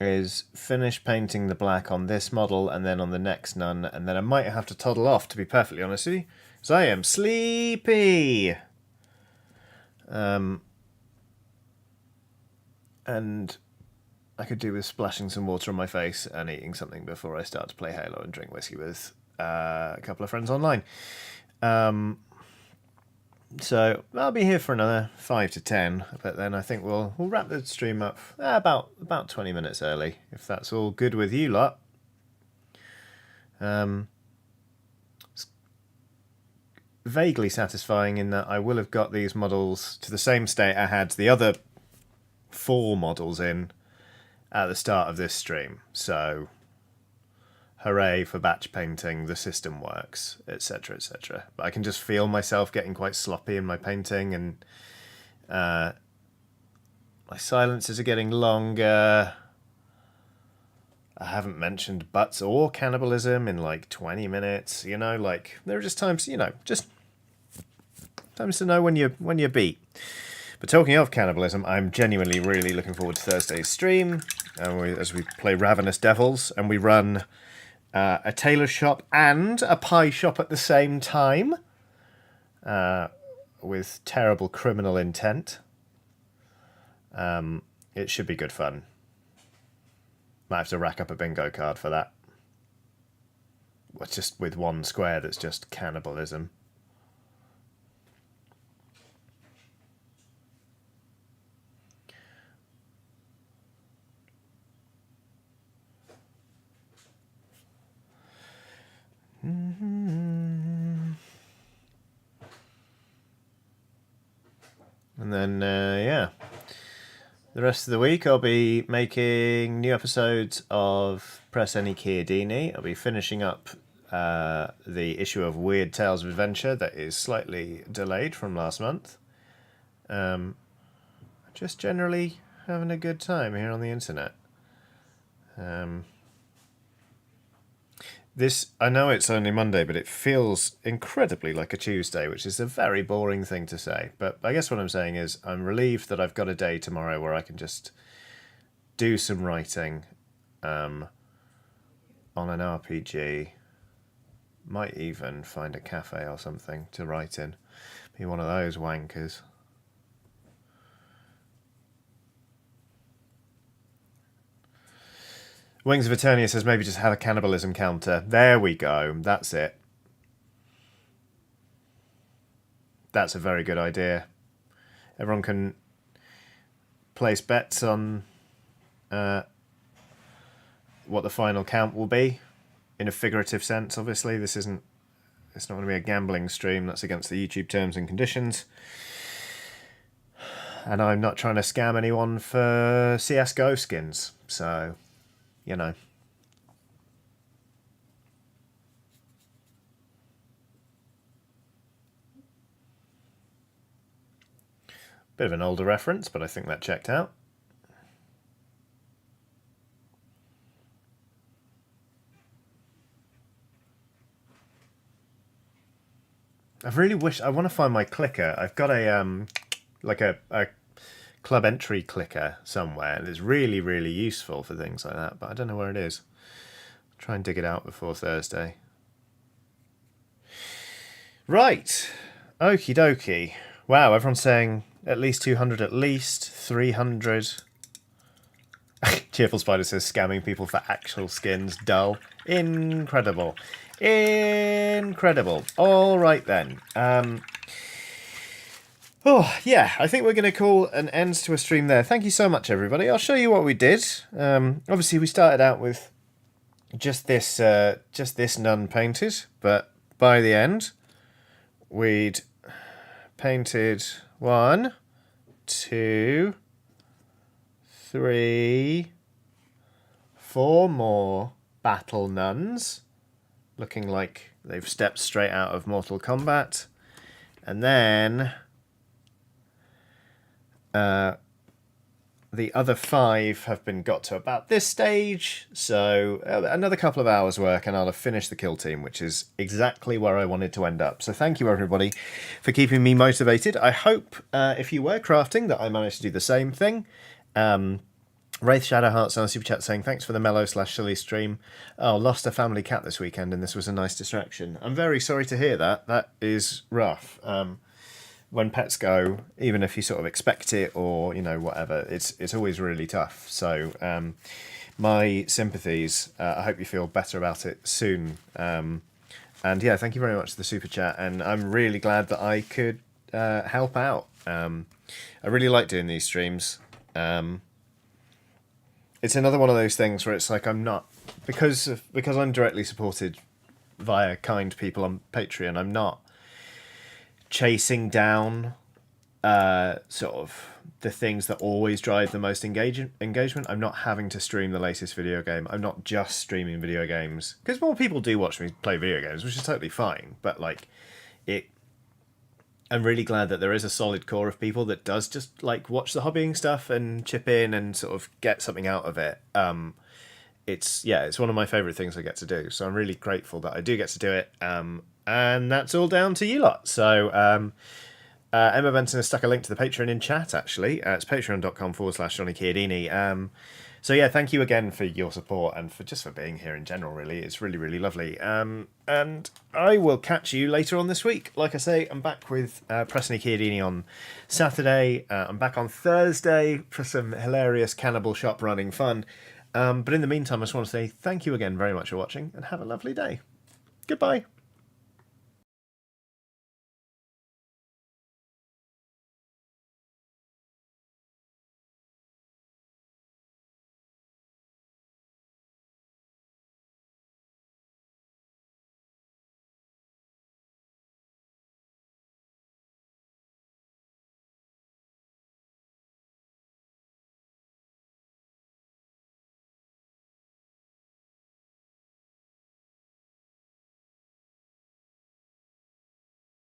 is finish painting the black on this model and then on the next nun, and then I might have to toddle off, to be perfectly honest with you, because I am sleepy. And I could do with splashing some water on my face and eating something before I start to play Halo and drink whiskey with a couple of friends online. So I'll be here for another 5 to 10, but then I think we'll wrap the stream up about 20 minutes early, if that's all good with you lot. It's vaguely satisfying in that I will have got these models to the same state I had the other 4 models in at the start of this stream. So hooray for batch painting, the system works, etc, etc. But I can just feel myself getting quite sloppy in my painting, and my silences are getting longer. I haven't mentioned butts or cannibalism in like 20 minutes, you know, like there are just times, you know, just times to know when you're beat. But talking of cannibalism, I'm genuinely really looking forward to Thursday's stream, as we play Ravenous Devils, and we run a tailor shop and a pie shop at the same time, with terrible criminal intent. It should be good fun. Might have to rack up a bingo card for that. Well, just with one square that's just cannibalism. And then, yeah. The rest of the week I'll be making new episodes of Press Any Chiodini. I'll be finishing up the issue of Weird Tales of Adventure that is slightly delayed from last month. Just generally having a good time here on the internet. I know it's only Monday, but it feels incredibly like a Tuesday, which is a very boring thing to say. But I guess what I'm saying is I'm relieved that I've got a day tomorrow where I can just do some writing on an RPG. Might even find a cafe or something to write in. Be one of those wankers. Wings of Eternia says maybe just have a cannibalism counter. There we go. That's it. That's a very good idea. Everyone can place bets on what the final count will be, in a figurative sense, obviously. It's not going to be a gambling stream. That's against the YouTube terms and conditions. And I'm not trying to scam anyone for CSGO skins, so... you know. Bit of an older reference, but I think that checked out. I want to find my clicker. I've got a like a club entry clicker somewhere, and it's really, really useful for things like that, but I don't know where it is. I'll try and dig it out before Thursday. Right. Okie dokie. Wow, everyone's saying at least 200, at least 300. Cheerful Spider says scamming people for actual skins. Dull. Incredible. Incredible. All right then. Oh, yeah, I think we're going to call an end to a stream there. Thank you so much, everybody. I'll show you what we did. Obviously, we started out with just this nun painted, but by the end, we'd painted 1, 2, 3, 4 more battle nuns, looking like they've stepped straight out of Mortal Kombat, and then The other 5 have been got to about this stage, so another couple of hours work and I'll have finished the kill team, which is exactly where I wanted to end up. So thank you everybody for keeping me motivated. I hope if you were crafting that I managed to do the same thing. Wraith Shadowhearts on a super chat saying thanks for the mellow/silly stream. Oh, lost a family cat this weekend and this was a nice distraction. I'm very sorry to hear that. That is rough. When pets go, even if you sort of expect it or whatever, it's always really tough. So my sympathies. I hope you feel better about it soon. And yeah, thank you very much for the super chat. And I'm really glad that I could help out. I really like doing these streams. It's another one of those things where it's like I'm not because I'm directly supported via kind people on Patreon. I'm not chasing down sort of the things that always drive the most engagement. I'm not having to stream the latest video game. I'm not just streaming video games because more people do watch me play video games, which is totally fine. But like I'm really glad that there is a solid core of people that does just like watch the hobbying stuff and chip in and sort of get something out of it. It's one of my favourite things I get to do. So I'm really grateful that I do get to do it. And that's all down to you lot. So Emma Benson has stuck a link to the Patreon in chat, actually. It's patreon.com/Johnny Chiodini. So yeah, thank you again for your support and for being here in general, really. It's really, really lovely. And I will catch you later on this week. Like I say, I'm back with Preston Chiodini on Saturday. I'm back on Thursday for some hilarious cannibal shop running fun. But in the meantime, I just want to say thank you again very much for watching and have a lovely day. Goodbye.